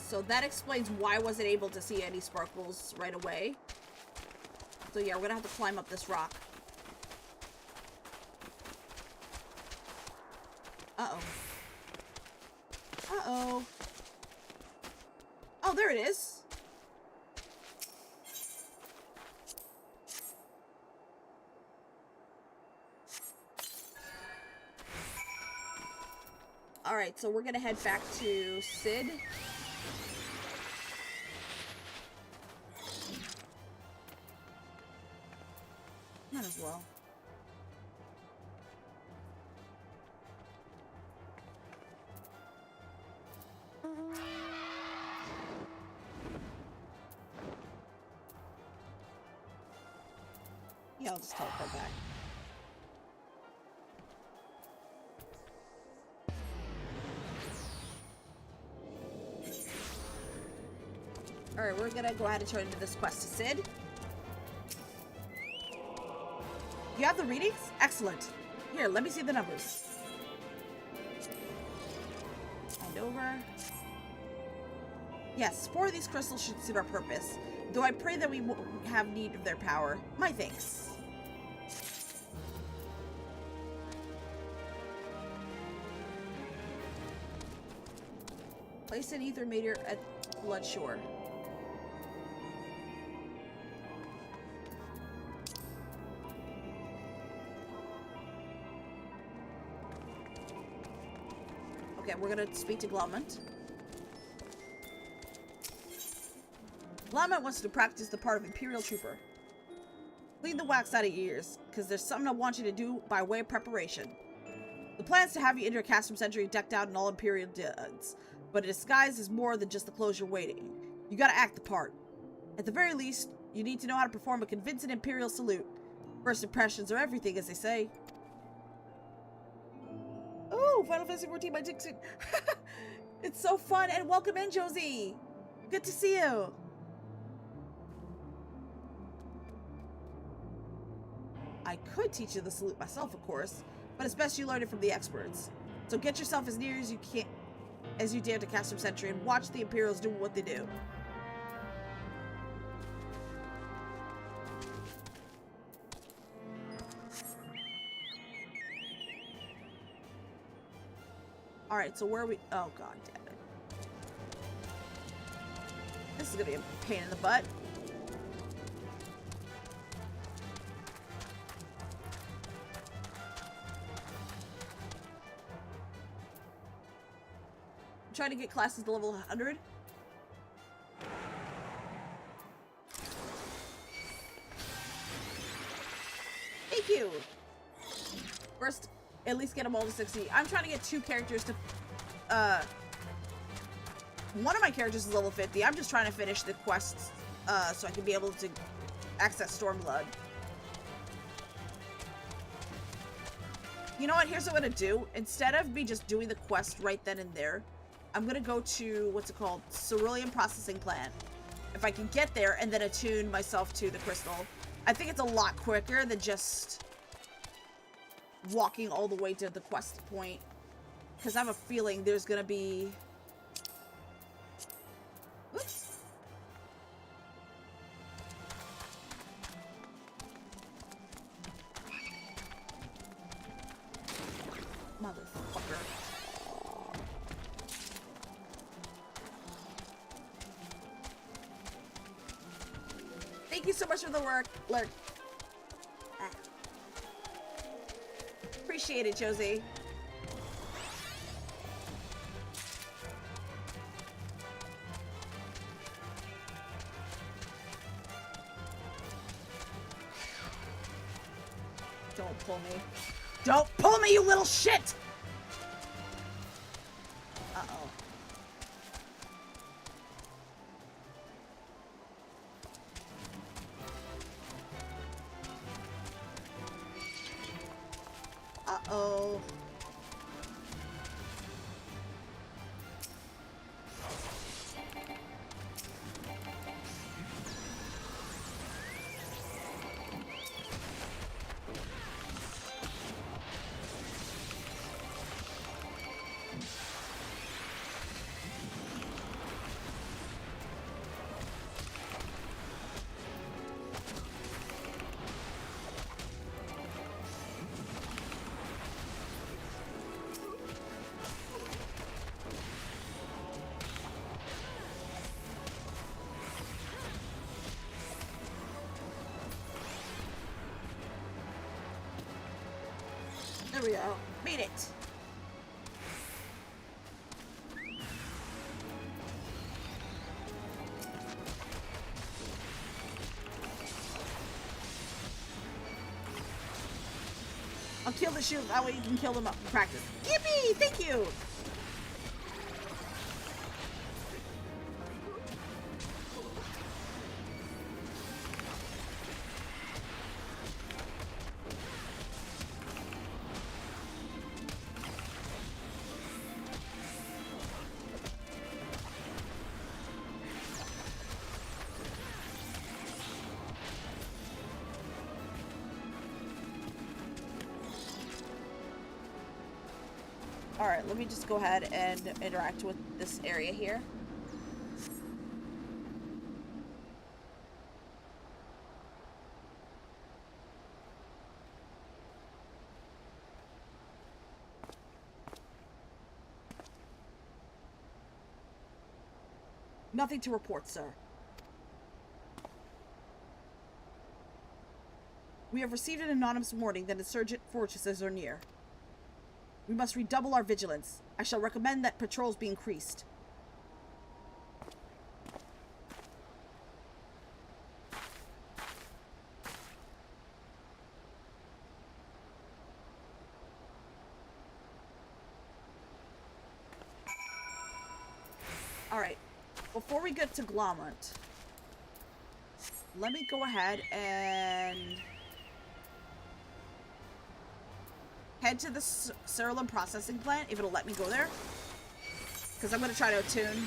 So that explains why I wasn't able to see any sparkles right away. So yeah, we're gonna have to climb up this rock. Uh-oh. Uh-oh. Oh, there it is. Alright, so we're gonna head back to Sid. Might as well. Yeah, I'll just teleport back. Alright, we're gonna go ahead and turn into this quest to Sid. You have the readings? Excellent. Here, let me see the numbers. And over. Yes, 4 of these crystals should suit our purpose, though I pray that we won't have need of their power. My thanks. Place an ether meter at Bloodshore. Okay, we're gonna speak to Glomment. Glomment wants to practice the part of Imperial Trooper. Clean the wax out of your ears, because there's something I want you to do by way of preparation. The plan's to have you enter a Castrum Century decked out in all Imperial duds, but a disguise is more than just the clothes you're waiting. You gotta act the part. At the very least, you need to know how to perform a convincing Imperial salute. First impressions are everything, as they say. Oh, Final Fantasy XIV by Dixon. It's so fun, and welcome in, Josie. Good to see you. I could teach you the salute myself, of course, but it's best you learn it from the experts. So get yourself as near as you can, as you dare to Castrum Century, and watch the Imperials do what they do. Alright, so where are we? Oh, god damn it. This is gonna be a pain in the butt. I'm trying to get classes to level 100. Thank you! First, at least get them all to 60. I'm trying to get 2 characters to, one of my characters is level 50. I'm just trying to finish the quests, so I can be able to access Stormblood. You know what? Here's what I'm gonna do. Instead of me just doing the quest right then and there, I'm gonna go to, what's it called? Cerulean Processing Plant. If I can get there and then attune myself to the crystal. I think it's a lot quicker than just walking all the way to the quest point. Because I have a feeling there's gonna be... Oops. Motherfucker. Thank you so much for the work, Lurk. Ah. Appreciate it, Josie. Don't pull me. Don't pull me, you little shit! Uh-oh. Uh-oh. There we go. Made it. I'll kill the shield. That way you can kill them up in practice. Yippee! Thank you! Alright, let me just go ahead and interact with this area here. Nothing to report, sir. We have received an anonymous warning that insurgent fortresses are near. We must redouble our vigilance. I shall recommend that patrols be increased. Alright. Before we get to Glomont, let me go ahead and head to the cerulean processing plant, if it'll let me go there. Because I'm going to try to attune.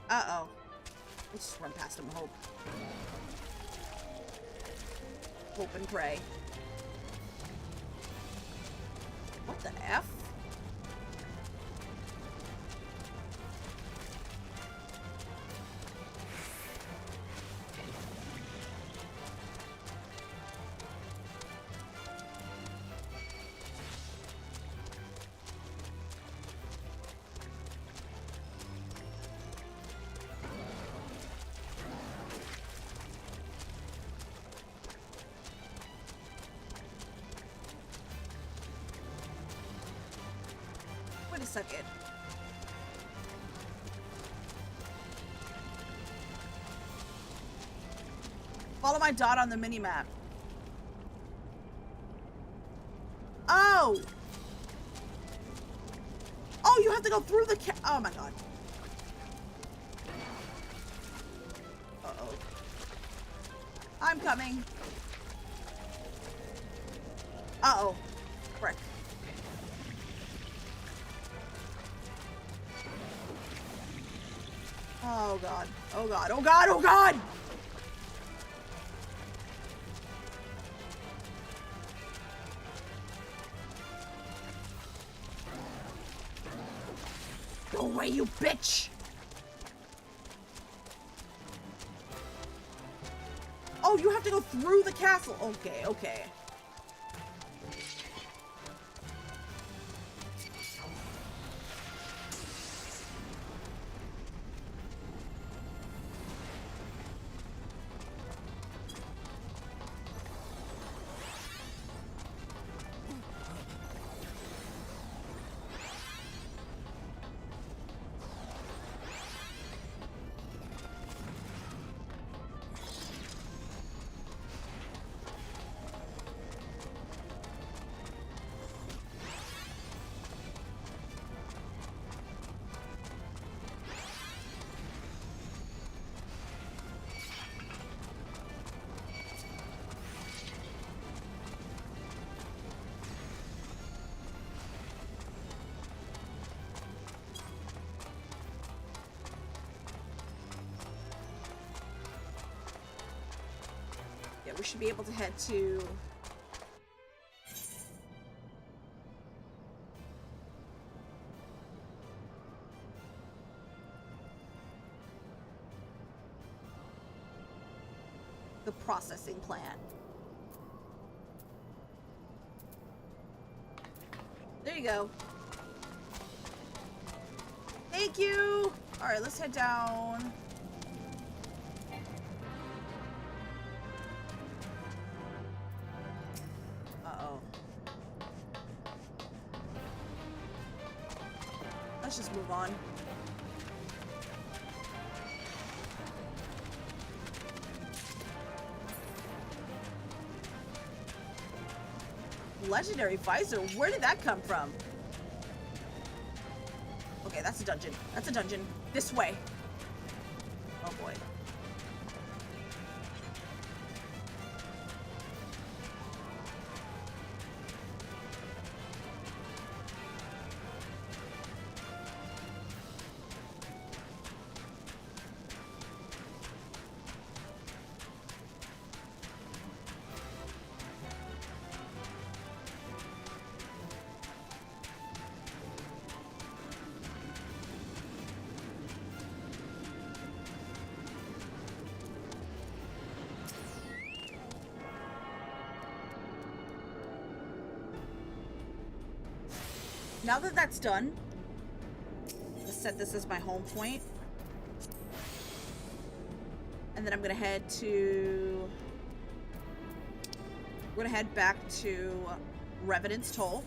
Uh-oh. Let's just run past him, hope. Hope and pray. What the F? Wait a second. Follow my dot on the mini-map. Oh! Oh, you have to go through the oh my god. Uh-oh. I'm coming. Uh-oh. Frick. Oh god. Oh god. Oh god. Oh god! Go away, you bitch! Oh, you have to go through the castle. Okay, okay. We should be able to head to the processing plant. There you go. Thank you. All right, let's head down. Uh-oh. Let's just move on. Legendary visor? Where did that come from? Okay, that's a dungeon. That's a dungeon. This way. Oh boy. Now that that's done, let's set this as my home point. And then I'm gonna head to... We're gonna head back to Revenant's Toll.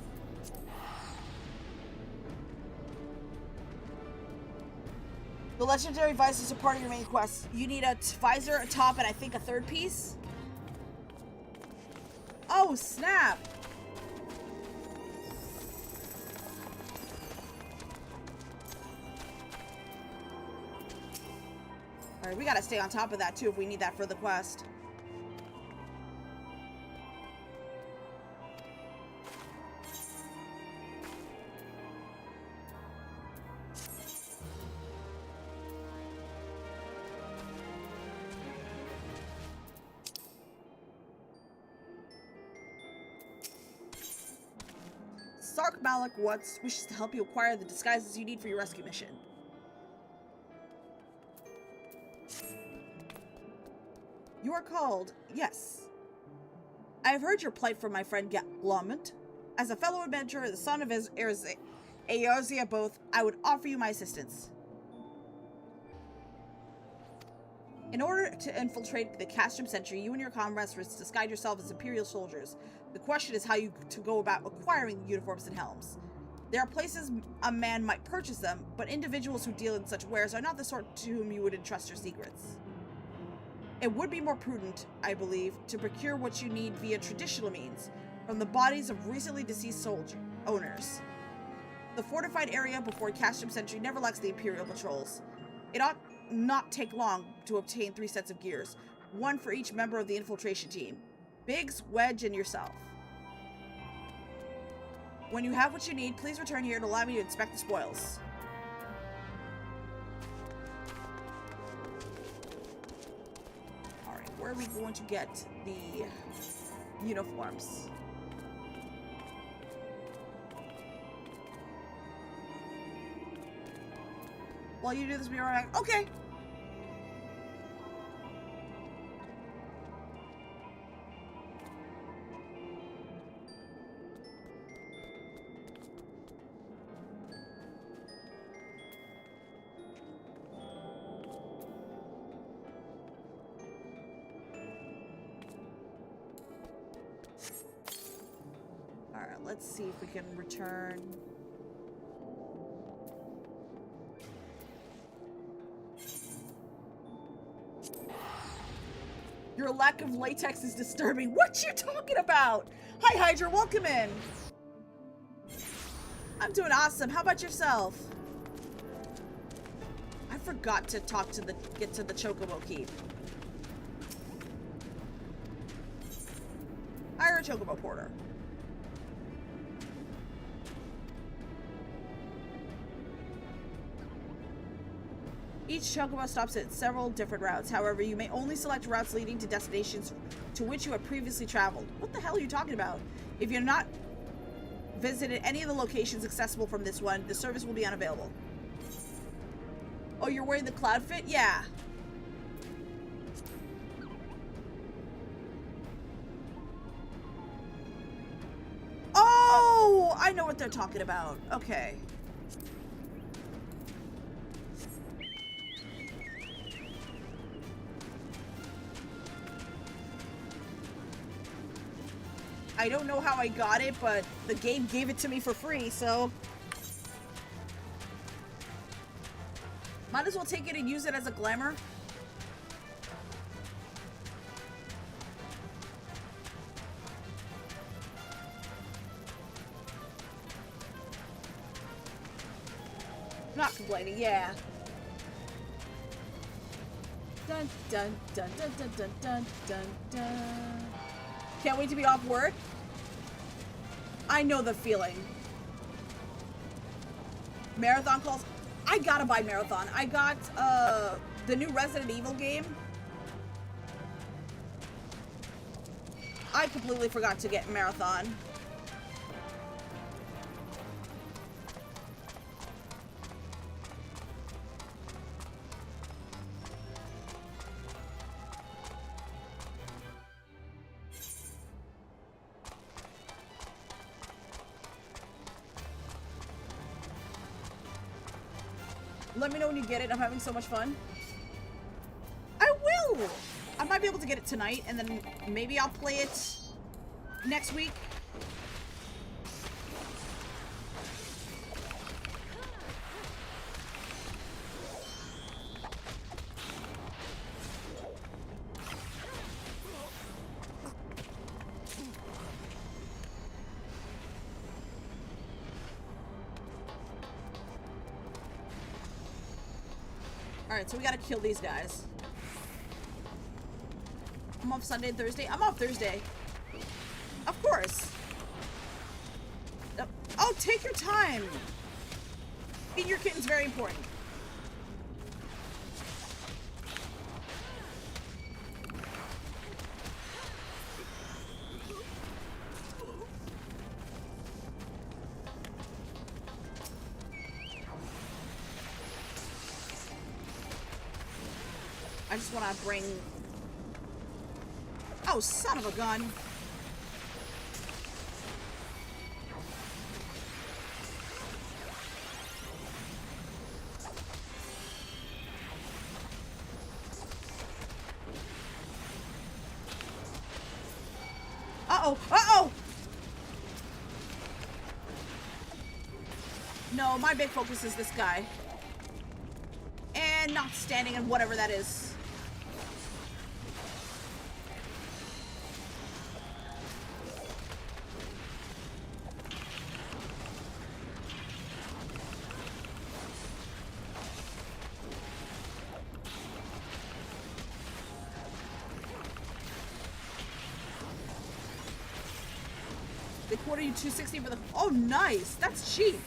The legendary visors are part of your main quest. You need a visor, a top, and I think a third piece. Oh, snap! Alright, we gotta stay on top of that too if we need that for the quest. Sark Malik wishes to help you acquire the disguises you need for your rescue mission. You are called, yes. I have heard your plight from my friend Glomant. As a fellow adventurer, the son of Eorzea both, I would offer you my assistance. In order to infiltrate the Castrum Sentry, you and your comrades must disguise yourself as Imperial soldiers. The question is how you to go about acquiring the uniforms and helms. There are places a man might purchase them, but individuals who deal in such wares are not the sort to whom you would entrust your secrets. It would be more prudent, I believe, to procure what you need via traditional means, from the bodies of recently deceased owners. The fortified area before Castrum Sentry never lacks the Imperial patrols. It ought not take long to obtain 3 sets of gears, one for each member of the infiltration team. Biggs, Wedge, and yourself. When you have what you need, please return here to allow me to inspect the spoils. Alright, where are we going to get the uniforms? While you do this, be alright. Okay. Alright, let's see if we can return. Your lack of latex is disturbing. What you talking about? Hi, Hydra. Welcome in. I'm doing awesome. How about yourself? I forgot to get to the Chocobo Keep. Hire a Chocobo Porter. Each Chocobo stops at several different routes. However, you may only select routes leading to destinations to which you have previously traveled. What the hell are you talking about? If you're not visited any of the locations accessible from this one, the service will be unavailable. Oh, you're wearing the cloud fit? Yeah. Oh, I know what they're talking about. Okay. I don't know how I got it, but the game gave it to me for free, so... Might as well take it and use it as a glamour. Not complaining, yeah. Dun dun dun dun dun dun dun dun dun. Can't wait to be off work. I know the feeling. Marathon calls. I gotta buy Marathon. I got the new Resident Evil game. I completely forgot to get Marathon. Let me know when you get it. I'm having so much fun. I will! I might be able to get it tonight, and then maybe I'll play it next week. Alright, so we gotta kill these guys. I'm off Sunday and Thursday. I'm off Thursday. Of course. Oh, take your time. Feeding your kitten's very important. I just want to bring... Oh, son of a gun. Uh-oh! Uh-oh! No, my big focus is this guy. And not standing in whatever that is. They quoted you $260 for the... Oh, nice! That's cheap!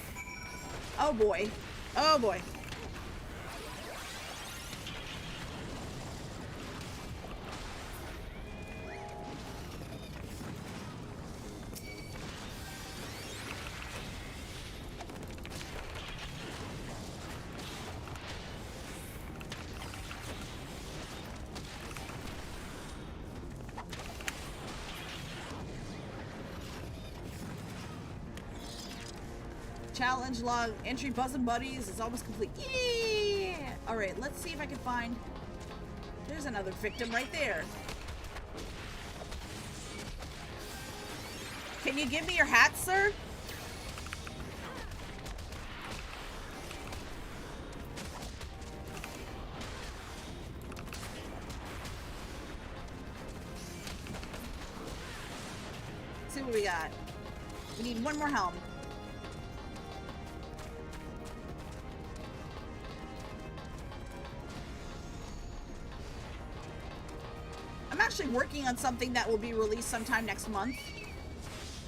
Oh, boy. Oh, boy. Challenge log entry buzzing buddies is almost complete. Yeah! Alright, let's see if I can find... There's another victim right there. Can you give me your hat, sir? Let's see what we got. We need one more helm. Actually working on something that will be released sometime next month.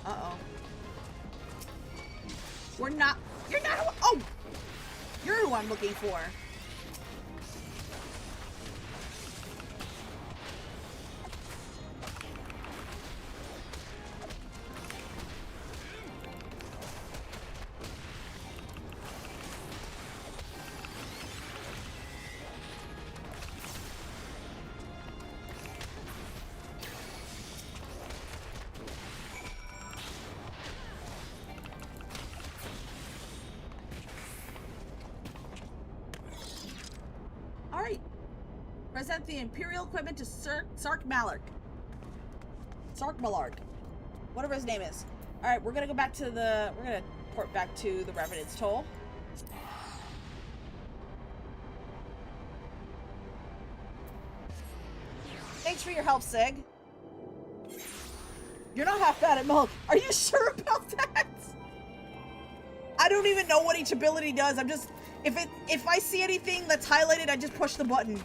Uh-oh. We're not... You're not... Oh! You're who I'm looking for. Present the Imperial equipment to Sark Malark. Sark Malark. Whatever his name is. Alright, we're gonna go back to the... We're gonna port back to the Revenant's Toll. Thanks for your help, Sig. You're not half bad at milk. Are you sure about that? I don't even know what each ability does. I'm just... If I see anything that's highlighted, I just push the button.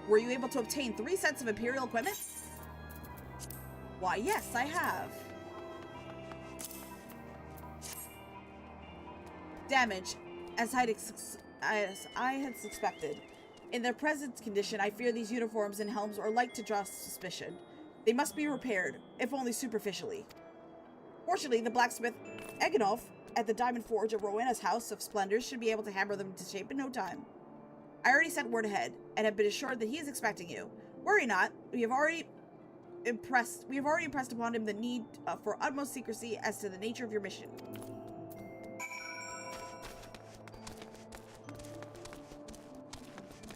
Were you able to obtain 3 sets of Imperial equipment? Why, yes, I have. Damage, as I had suspected. In their present condition, I fear these uniforms and helms are like to draw suspicion. They must be repaired, if only superficially. Fortunately, the blacksmith Eganolf at the Diamond Forge of Rowena's House of Splendors should be able to hammer them into shape in no time. I already sent word ahead, and have been assured that he is expecting you. Worry not, we have already impressed upon him the need for utmost secrecy as to the nature of your mission.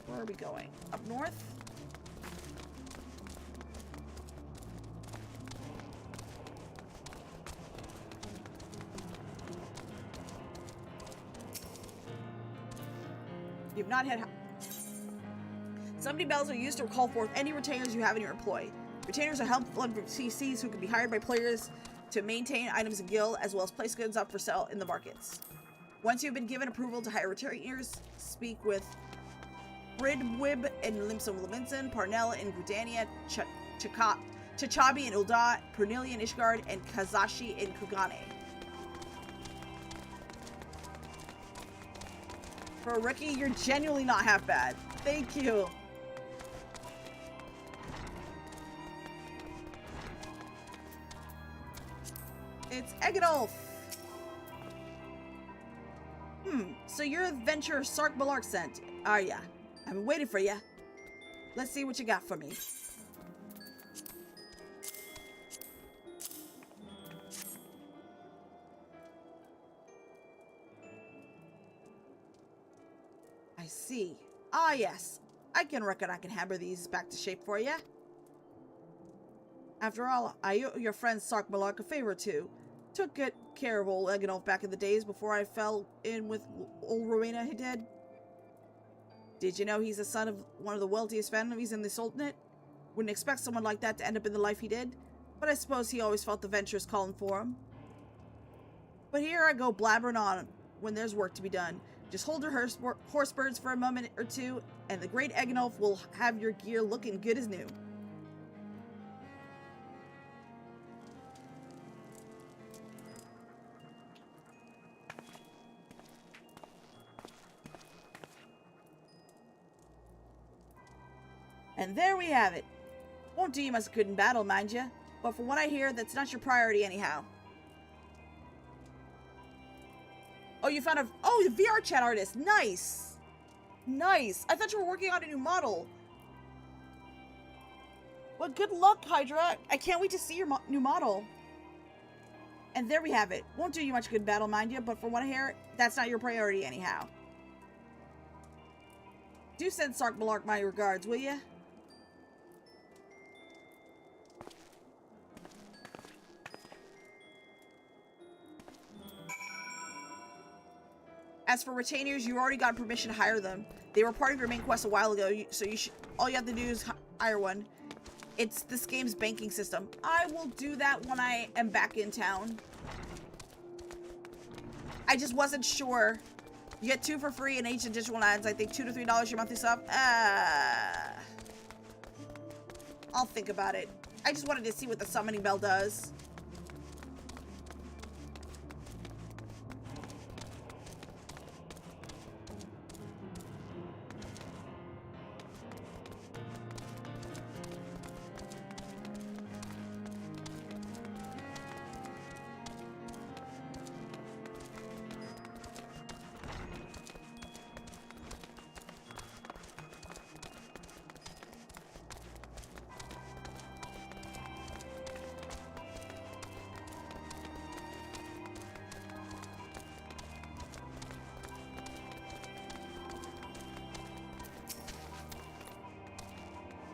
Where are we going? Up north? You've not had... Summoning bells are used to call forth any retainers you have in your employ. Retainers are helpful NPCs who can be hired by players to maintain items in guild, as well as place goods up for sale in the markets. Once you've been given approval to hire retainers, speak with Bridwib and Limsom Levinson, Parnell and Gudania, Chachabi and Ulda, Pernili and Ishgard, and Kazashi and Kugane. For a rookie, you're genuinely not half bad. Thank you. It's Eganolf. So you're the adventurer Sark Malark sent, are ya? I've been waiting for ya. Let's see what you got for me. I see. Ah, yes. I reckon I can hammer these back to shape for ya. After all, I owe your friend Sark Malark a favor too. Took good care of old Eganolf back in the days before I fell in with old Rowena he did. Did you know he's the son of one of the wealthiest families in the Sultanate? Wouldn't expect someone like that to end up in the life he did, but I suppose he always felt the venture's calling for him. But here I go blabbering on when there's work to be done. Just hold your horse birds for a moment or two, and the great Eganolf will have your gear looking good as new. And there we have it. Won't do you much good in battle, mind you, but from what I hear, that's not your priority anyhow. Oh, you found oh, the VR chat artist. Nice. Nice. I thought you were working on a new model. Well, good luck, Hydra. I can't wait to see your new model. And there we have it. Won't do you much good in battle, mind you, but from what I hear, that's not your priority anyhow. Do send Sark Malark my regards, will ya? As for retainers, you already got permission to hire them. They were part of your main quest a while ago, so all you have to do is hire one. It's this game's banking system. I will do that when I am back in town. I just wasn't sure. You get 2 for free and each additional ads. I think $2 to $3 your monthly sub. I'll think about it. I just wanted to see what the summoning bell does.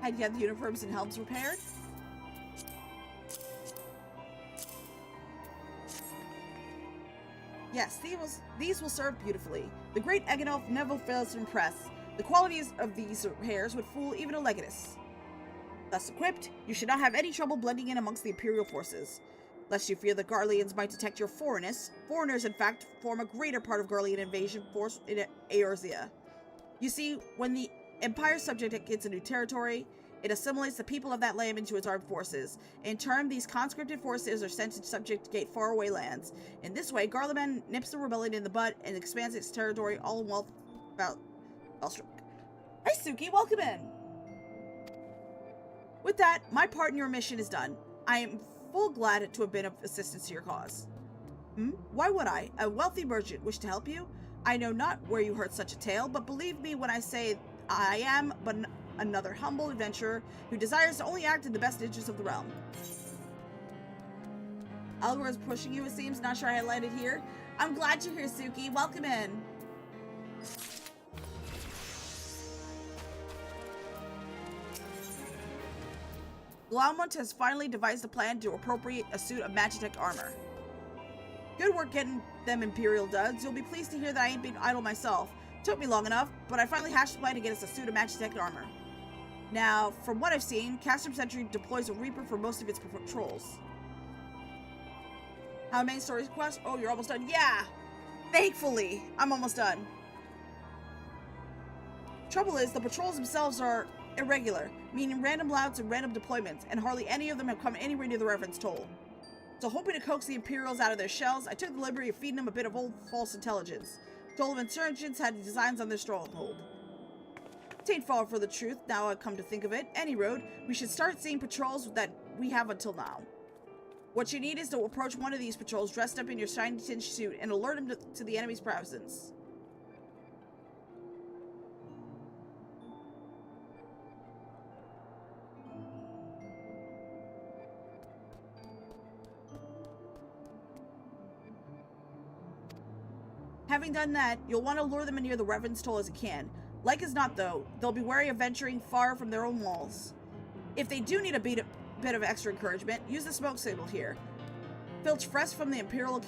Had you had the uniforms and helms repaired? Yes, these will serve beautifully. The great Eganolf never fails to impress. The qualities of these hairs would fool even a Legatus. Thus equipped, you should not have any trouble blending in amongst the Imperial forces. Lest you fear the Garleans might detect your foreignness, foreigners in fact form a greater part of Garlean invasion force in Eorzea. You see, when the Empire subjugates a new territory, it assimilates the people of that land into its armed forces. In turn, these conscripted forces are sent to subjugate faraway lands. In this way, Garleman nips the rebellion in the bud and expands its territory all in Wellstruck. Hey Suki, welcome in! With that, my part in your mission is done. I am full glad to have been of assistance to your cause. Why would I? A wealthy merchant wish to help you? I know not where you heard such a tale, but believe me when I say I am but another humble adventurer who desires to only act in the best interest of the realm. Algor is pushing you, it seems. Not sure I highlighted here. I'm glad you're here, Suki. Welcome in. Glaumont has finally devised a plan to appropriate a suit of Magitech armor. Good work getting them Imperial duds. You'll be pleased to hear that I ain't been idle myself. Took me long enough, but I finally hatched a plan to get us a suit of Magitech armor. Now, from what I've seen, Castrum Sentry deploys a Reaper for most of its patrols. How main story quest? Oh, you're almost done? Yeah! Thankfully, I'm almost done. Trouble is, the patrols themselves are irregular, meaning random louts and random deployments, and hardly any of them have come anywhere near the reference toll. So hoping to coax the Imperials out of their shells, I took the liberty of feeding them a bit of old false intelligence. Told them insurgents had designs on their stronghold. Tain't far for the truth, now I come to think of it. Any road, we should start seeing patrols that we have until now. What you need is to approach one of these patrols dressed up in your shiny tin suit and alert them to the enemy's presence. Having done that, you'll want to lure them near the reverend's toll as you can. Like as not, though, they'll be wary of venturing far from their own walls. If they do need a bit of extra encouragement, use the smoke signal here. Filch fresh from an Imperial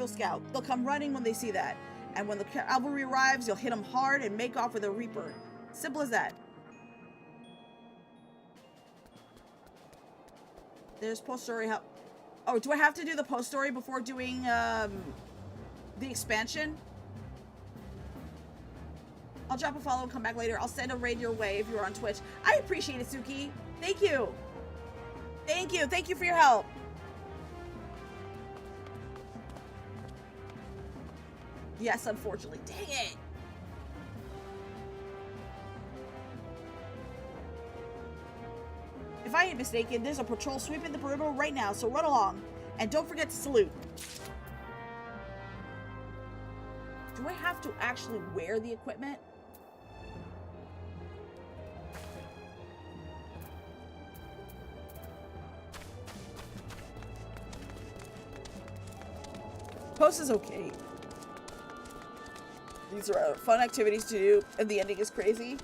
scout. They'll come running when they see that. And when the cavalry arrives, you'll hit them hard and make off with a Reaper. Simple as that. There's post story help. Oh, do I have to do the post story before doing the expansion? I'll drop a follow and come back later. I'll send a raid your way if you're on Twitch. I appreciate it, Suki. Thank you. Thank you. Thank you for your help. Yes, unfortunately. Dang it. If I ain't mistaken, there's a patrol sweeping the perimeter right now, so run along. And don't forget to salute. Do I have to actually wear the equipment? Post is okay. These are fun activities to do, and the ending is crazy.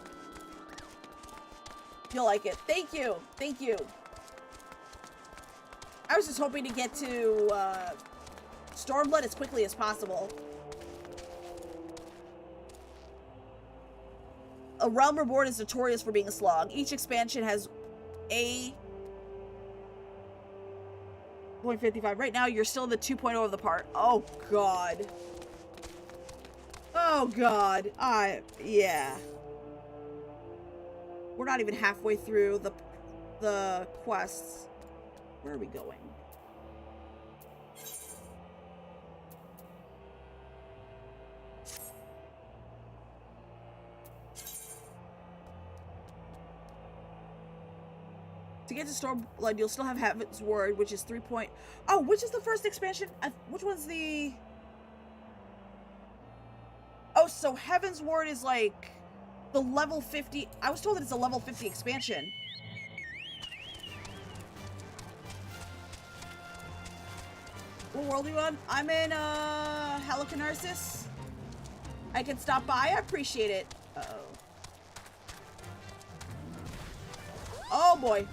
You'll like it. Thank you. Thank you. I was just hoping to get to Stormblood as quickly as possible. A Realm Reborn is notorious for being a slog. Each expansion has a 0.55. Right now, you're still in the 2.0 of the part. Oh, God. Oh, God. Yeah. We're not even halfway through the quests. Where are we going? To get to Stormblood, you'll still have Heaven's Word, which is 3. Oh, which is the first expansion? Which one's the... Oh, so Heaven's Word is like the level 50... I was told that it's a level 50 expansion. What world are you on? I'm in, Helicanarsis. I can stop by. I appreciate it. Uh-oh. Oh boy.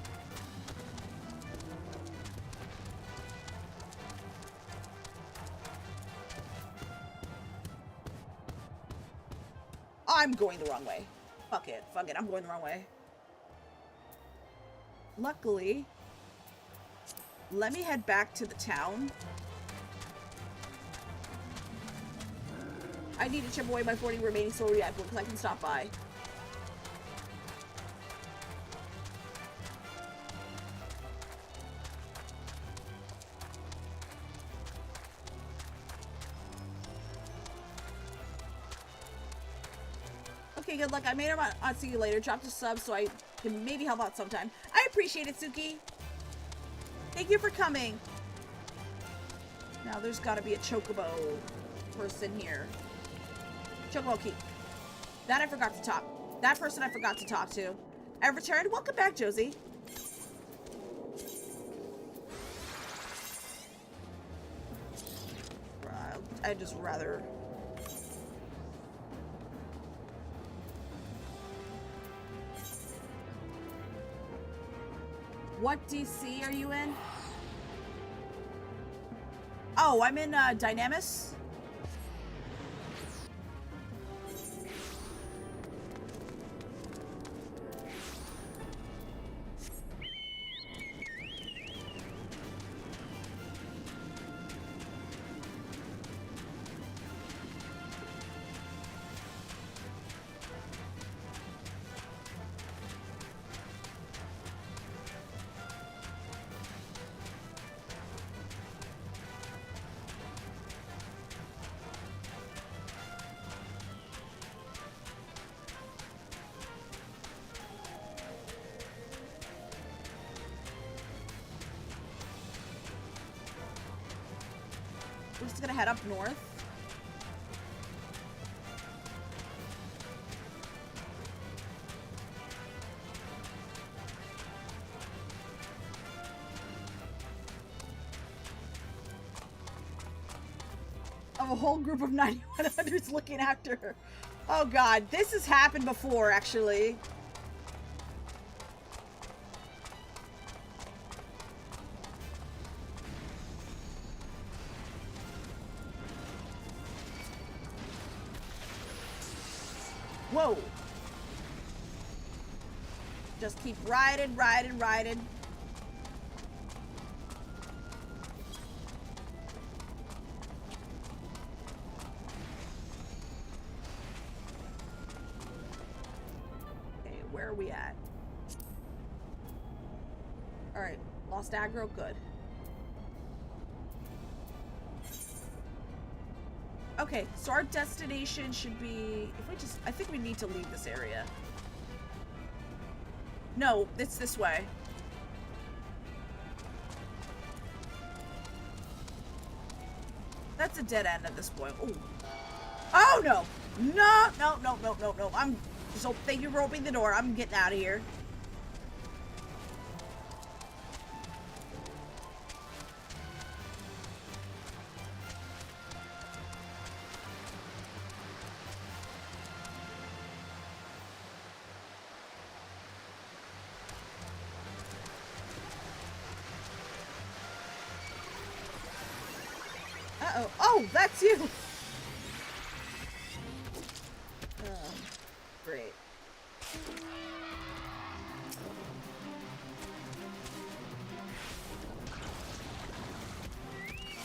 I'm going the wrong way. Fuck it. Fuck it. I'm going the wrong way. Luckily, let me head back to the town. I need to chip away my 40 remaining soul reactor because I can stop by. Okay, good luck. I made her on see you later. Dropped a sub so I can maybe help out sometime. I appreciate it, Suki. Thank you for coming. Now there's got to be a chocobo person here. Chocobo key. That I forgot to talk. That person I forgot to talk to. I've returned. Welcome back, Josie. I'd just rather... What DC are you in? Oh, I'm in Dynamis. We're just gonna head up north. Of a whole group of 9100s looking after her. Oh god, this has happened before, actually. Whoa. Just keep riding, riding, riding. Okay, where are we at? Alright, lost aggro, good. Okay, so our destination should be... I think we need to leave this area. No, it's this way. That's a dead end at this point. Ooh. Oh, no! No, no, no, no, no, no. So, thank you for opening the door. I'm getting out of here. Uh-oh. Oh, that's you! Great.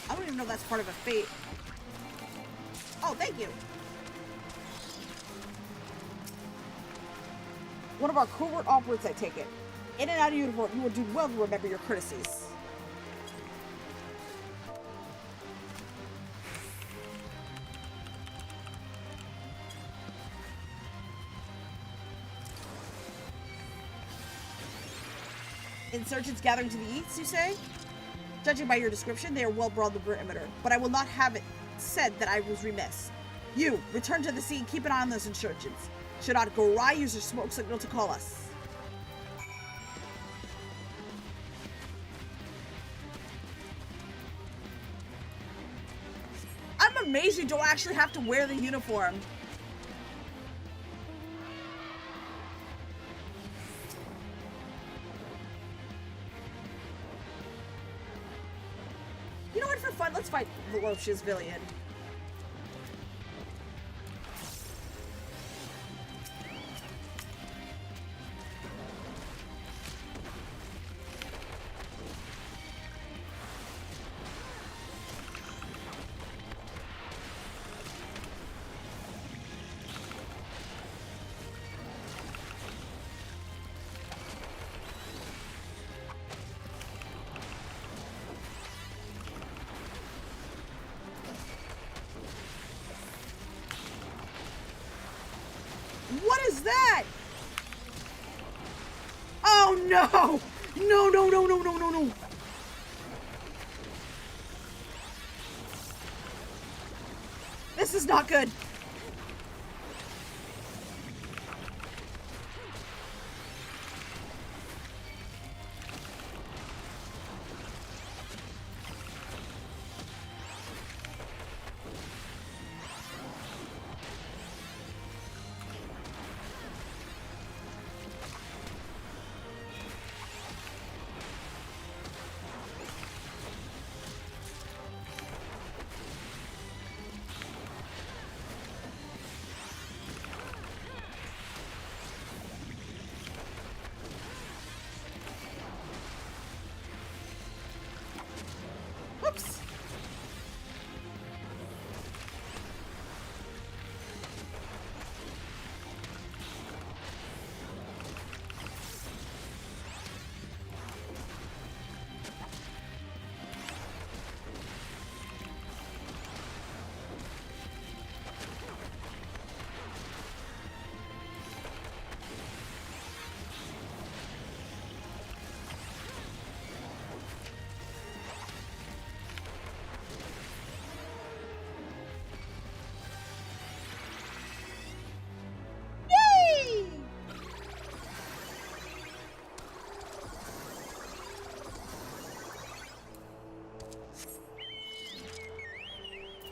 I don't even know that's part of a fate. Oh, thank you! One of our covert operatives, I take it. In and out of uniform, you will do well to remember your courtesies. Insurgents gathering to the east, you say? Judging by your description, they are well beyond the perimeter, but I will not have it said that I was remiss. You, return to the scene, keep an eye on those insurgents. Should not go awry, use your smoke signal to call us. I'm amazed you don't actually have to wear the uniform. let's fight Voluptuous Villian. What is that? Oh no! No, no, no, no, no, no, no. This is not good. Whoops.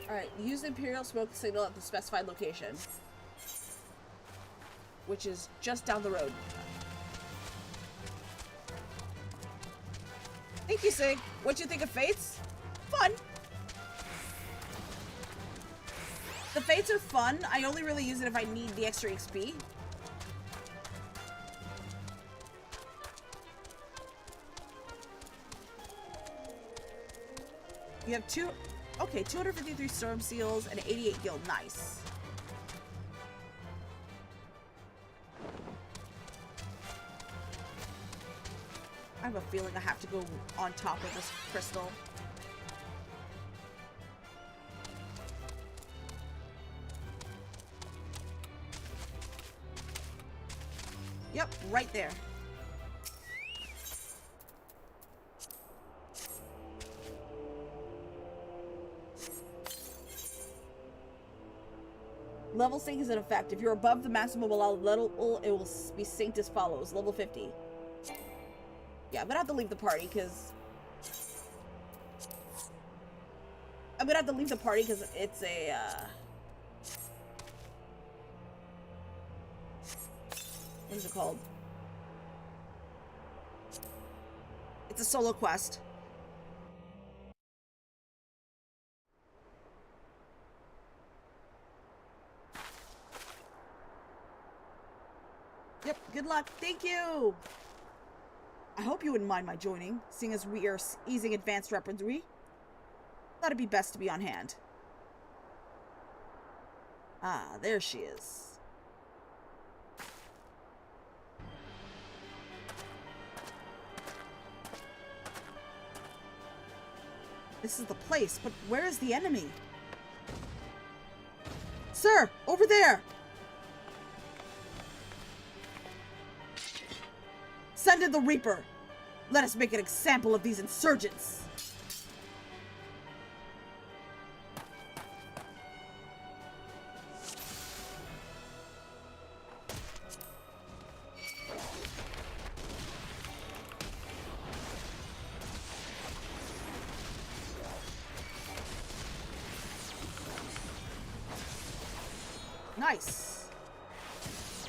Alright, use the Imperial smoke signal at the specified location. Which is just down the road. Thank you, Sig. What'd you think of Fates? Fun! The Fates are fun. I only really use it if I need the extra XP. You have 253 storm seals and 88 gil. Nice. I have a feeling I have to go on top of this crystal. Yep, right there. Level sync is in effect. If you're above the maximum allowed level, it will be synced as follows. Level 50. Yeah, I'm gonna have to leave the party because... it's a, what is it called? It's a solo quest. Yep, good luck. Thank you! I hope you wouldn't mind my joining, seeing as we are easing advanced weaponry. Thought it'd be best to be on hand. Ah, there she is. This is the place, but where is the enemy? Sir, over there! Send in the Reaper! Let us make an example of these insurgents! Nice.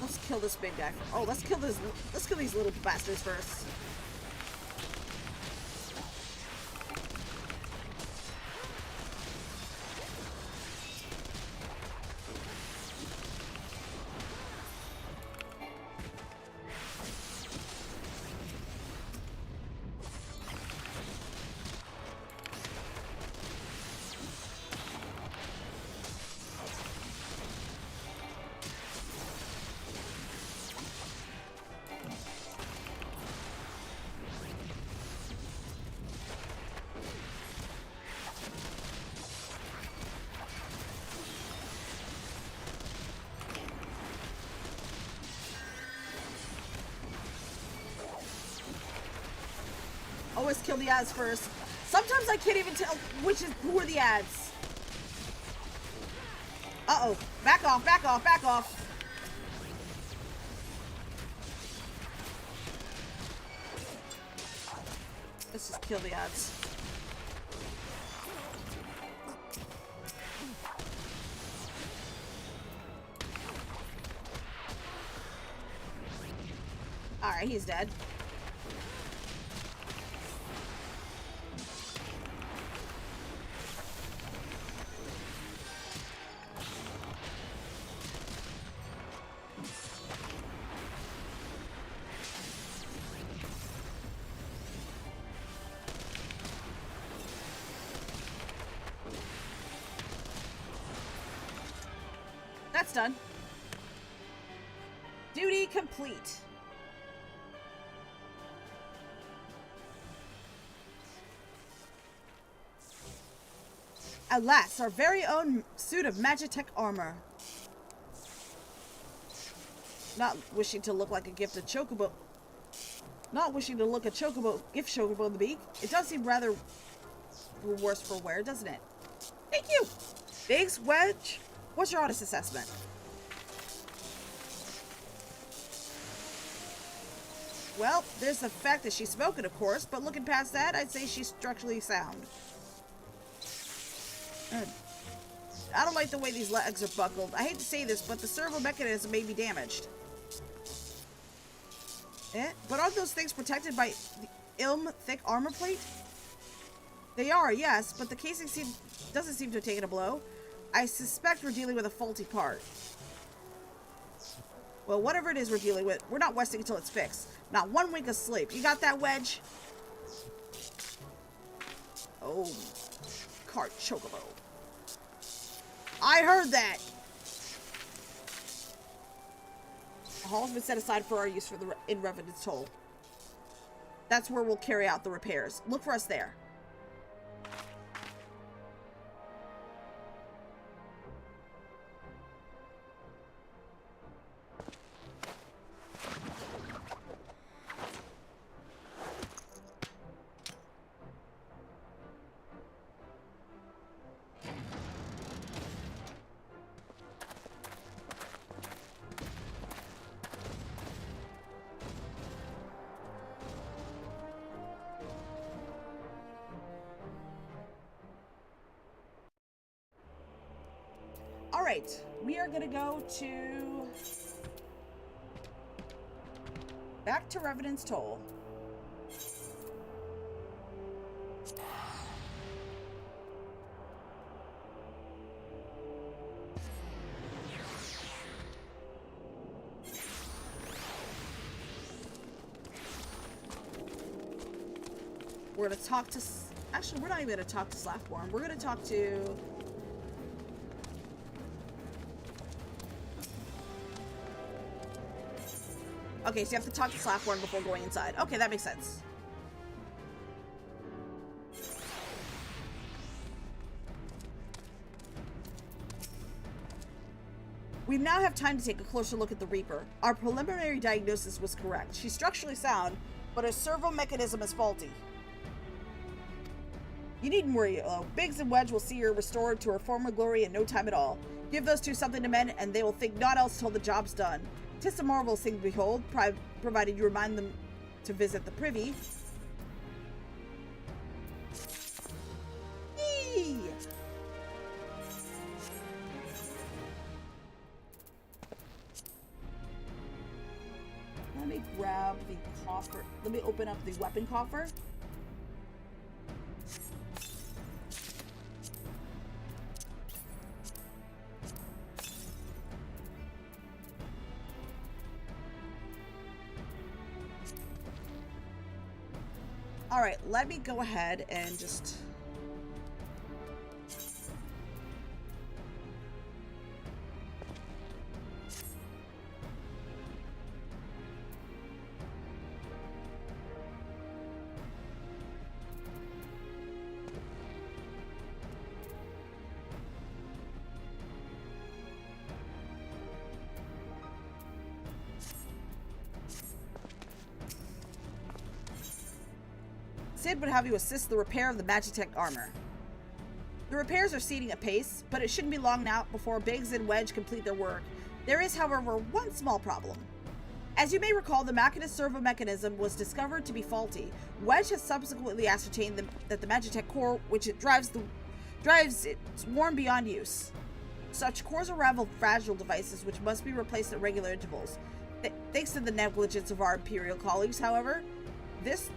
Let's kill this big guy. Oh, let's kill these little bastards first. always kill the ads first. Sometimes I can't even tell who are the ads. Uh-oh. Back off, back off, back off. Let's just kill the ads. Alright, he's dead. That's done. Duty complete. At last, our very own suit of Magitech armor. Not wishing to look like a gifted chocobo. Not wishing to look a chocobo, gift chocobo in the beak. It does seem rather worse for wear, doesn't it? Thank you. Biggs, Wedge, what's your honest assessment? Well, there's the fact that she's smoking, of course, but looking past that, I'd say she's structurally sound. I don't like the way these legs are buckled. I hate to say this, but the servo mechanism may be damaged. But aren't those things protected by the Ilm thick armor plate? They are, yes, but the casing doesn't seem to have taken a blow. I suspect we're dealing with a faulty part. Well, whatever it is we're dealing with, we're not resting until it's fixed. Not one wink of sleep. You got that, Wedge? Oh, cart chocobo. I heard that. A hall's been set aside for our use for in Revenant's Toll. That's where we'll carry out the repairs. Look for us there. Alright, we are gonna go to... back to Revenant's Toll. We're gonna talk to... actually, we're not even gonna talk to Slackborn. We're gonna talk to... okay, so you have to talk to Slackborn before going inside. Okay, that makes sense. We now have time to take a closer look at the Reaper. Our preliminary diagnosis was correct. She's structurally sound, but her servo mechanism is faulty. You needn't worry, Biggs and Wedge will see her restored to her former glory in no time at all. Give those two something to mend, and they will think naught else till the job's done. 'Tis a marvelous thing to behold, provided you remind them to visit the privy. Eee! Let me grab the coffer. Let me open up the weapon coffer. Alright, let me go ahead and just... Sid would have you assist the repair of the Magitech armor. The repairs are proceeding at pace, but it shouldn't be long now before Biggs and Wedge complete their work. There is, however, one small problem. As you may recall, the Machinist servo mechanism was discovered to be faulty. Wedge has subsequently ascertained that the Magitech core, which it drives it's worn beyond use. Such cores are rather fragile devices which must be replaced at regular intervals. Thanks to the negligence of our Imperial colleagues, however,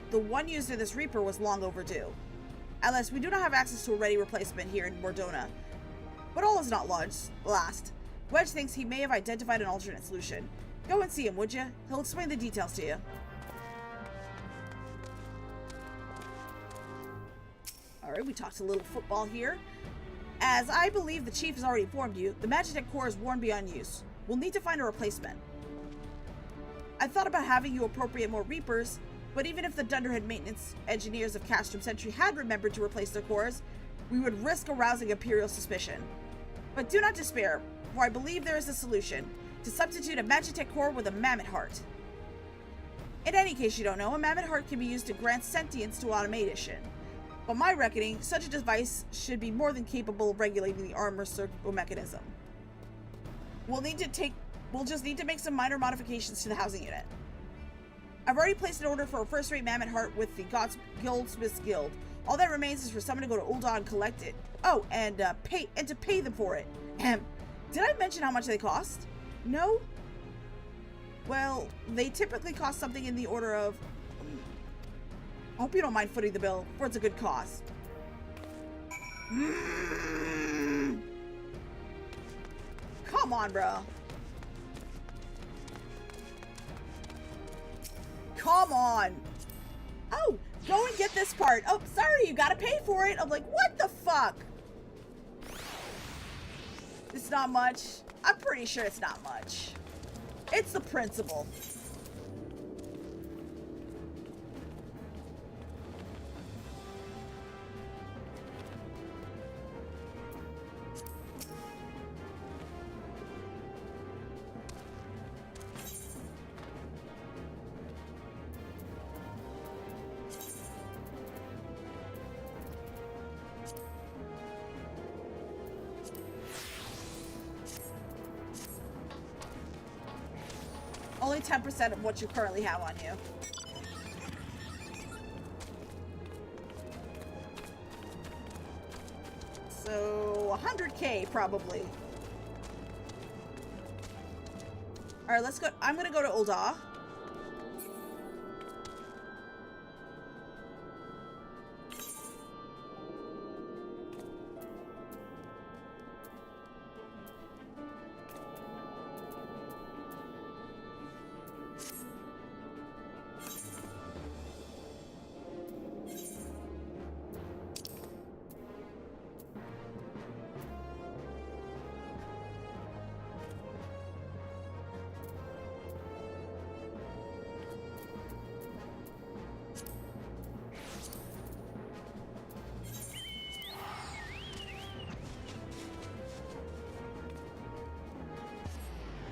the one used in this Reaper was long overdue. Alas, we do not have access to a ready replacement here in Mordona. But all is not last. Wedge thinks he may have identified an alternate solution. Go and see him, would you? He'll explain the details to you. Alright, we talked a little football here. As I believe the chief has already informed you, the Magitech core is worn beyond use. We'll need to find a replacement. I thought about having you appropriate more Reapers, but even if the Dunderhead maintenance engineers of Castrum Sentry had remembered to replace their cores, we would risk arousing Imperial suspicion. But do not despair, for I believe there is a solution: to substitute a Magitech core with a Mammoth Heart. In any case you don't know, a Mammoth Heart can be used to grant sentience to automation. By my reckoning, such a device should be more than capable of regulating the armor servo mechanism. We'll just need to make some minor modifications to the housing unit. I've already placed an order for a first-rate Mammoth Heart with the Goldsmiths Guild. All that remains is for someone to go to Ul'dah and collect it. Oh, and to pay them for it. Did I mention how much they cost? No? Well, they typically cost something in the order of... I hope you don't mind footing the bill, for it's a good cause. Come on, bro. Come on. Oh, go and get this part. Oh, sorry, you gotta pay for it. I'm like, what the fuck? It's not much. I'm pretty sure it's not much. It's the principle. Only 10% of what you currently have on you. So 100K probably. All right, let's go. I'm gonna go to Ul'dah.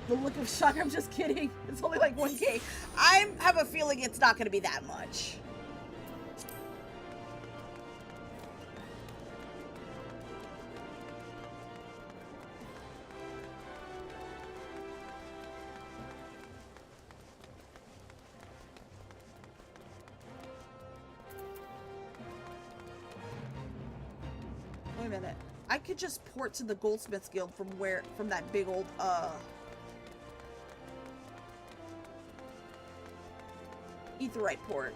The look of shock, I'm just kidding. It's only like 1K. I have a feeling it's not going to be that much. Wait a minute. I could just port to the Goldsmiths Guild from that big old, Aetheryte port.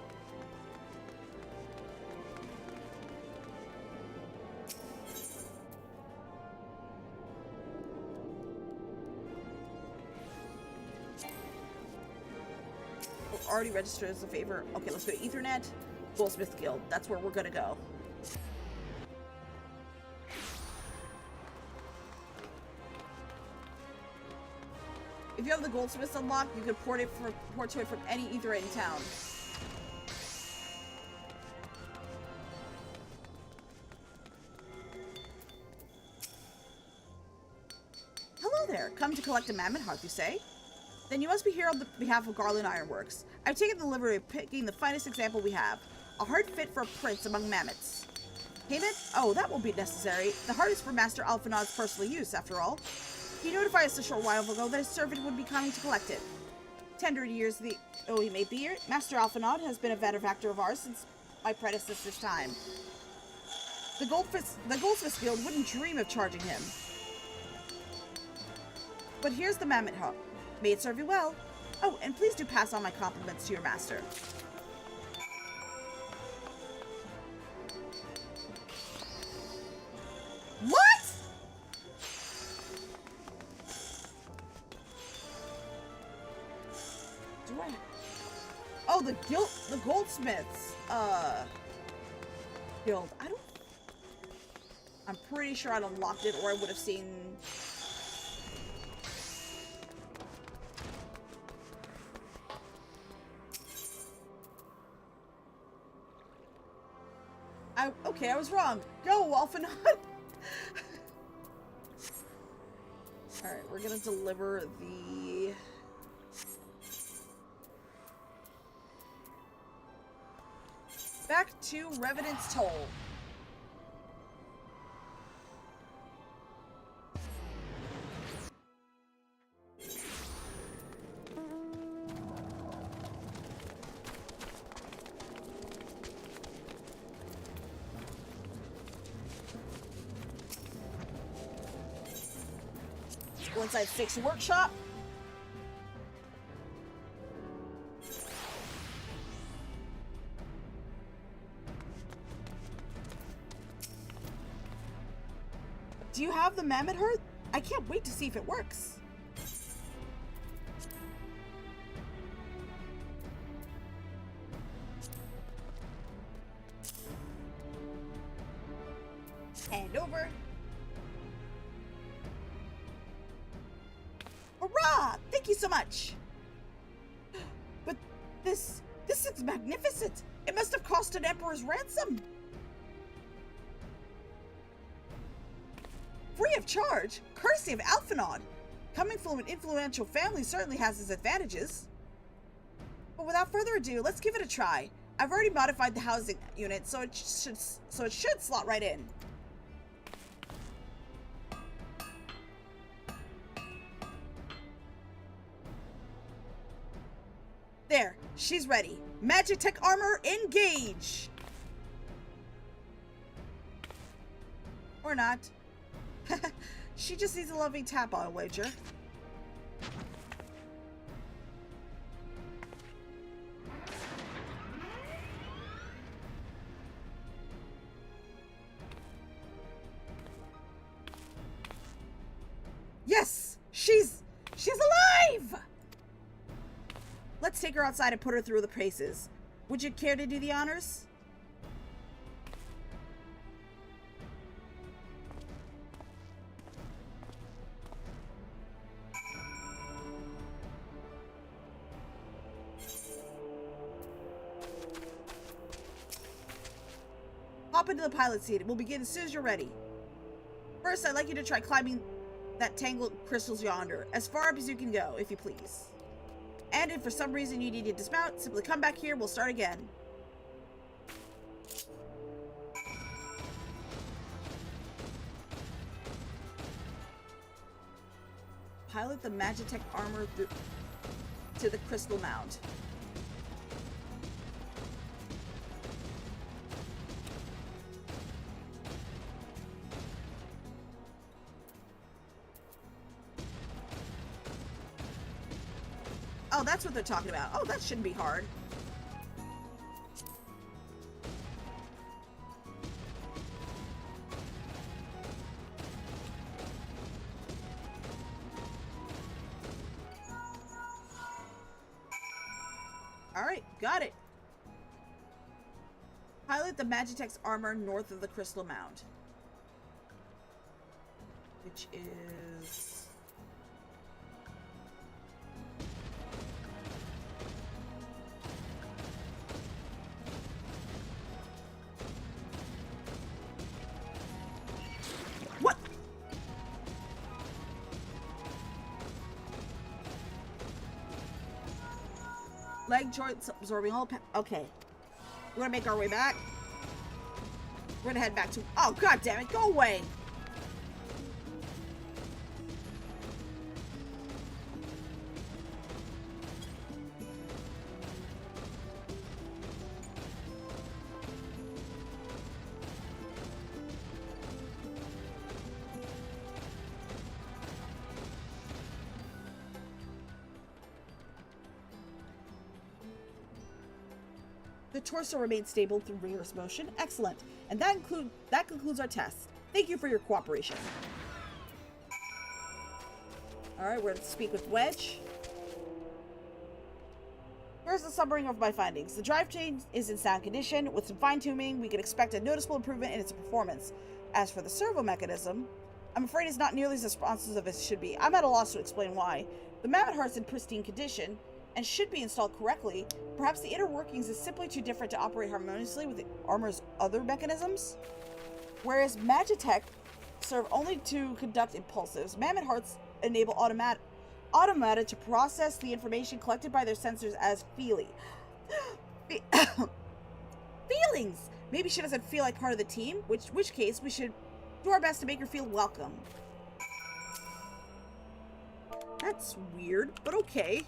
Oh, already registered as a favor. Okay, let's go to Ethernet, Goldsmith Guild. That's where we're gonna go. If you have the Goldsmiths unlocked, you can port to it from any Aetheryte in town. Hello there. Come to collect a Mammoth Heart, you say? Then you must be here on behalf of Garland Ironworks. I've taken the liberty of picking the finest example we have. A heart fit for a prince among mammoths. Payment? Oh, that won't be necessary. The heart is for Master Alphanod's personal use, after all. He notified us a short while ago that his servant would be coming to collect it. 100 years he may be here. Master Alphanod has been a benefactor of ours since my predecessor's time. The Goldsmiths Guild wouldn't dream of charging him. But here's the mammoth heart. May it serve you well. Oh, and please do pass on my compliments to your master. What? Do I? Oh, the Goldsmiths Guild. I'm pretty sure I'd unlocked it, or I would have seen. Okay, I was wrong. Go, Alphanod. Alright, we're gonna deliver the... back to Revenant's Toll. Go inside Six Workshop. Do you have the mammoth heart? I can't wait to see if it works. Hand over. Hurrah! Thank you so much. But this is magnificent. It must have cost an emperor's ransom. Free of charge? Courtesy of Alphanod. Coming from an influential family certainly has its advantages. But without further ado, let's give it a try. I've already modified the housing unit, so it should slot right in. There, she's ready. Magic Tech Armor, engage! Or not. She just needs a loving tap on a wager. Yes! She's alive! Let's take her outside and put her through the paces. Would you care to do the honors? Hop into the pilot seat. We'll begin as soon as you're ready. First, I'd like you to try climbing that tangled crystals yonder, as far up as you can go, if you please. And if for some reason you need to dismount, simply come back here, we'll start again. Pilot the Magitech armor to the crystal mound. Oh, that's what they're talking about. Oh, that shouldn't be hard. Alright, got it. Pilot the Magitech's armor north of the crystal mound. Which is... what? Leg joints absorbing all okay. We're gonna make our way back. We're gonna head back to... Oh, god damn it, go away! The torso remains stable through rigorous motion. Excellent. And that concludes our test. Thank you for your cooperation. Alright, we're going to speak with Wedge. Here's the summary of my findings. The drivetrain is in sound condition. With some fine-tuning, we can expect a noticeable improvement in its performance. As for the servo mechanism, I'm afraid it's not nearly as responsive as it should be. I'm at a loss to explain why. The mammoth heart's in pristine condition and should be installed correctly. Perhaps the inner workings is simply too different to operate harmoniously with the armor's other mechanisms. Whereas Magitech serve only to conduct impulsives, mammoth hearts enable automata to process the information collected by their sensors as feelings. Maybe she doesn't feel like part of the team, which case we should do our best to make her feel welcome. That's weird, but okay.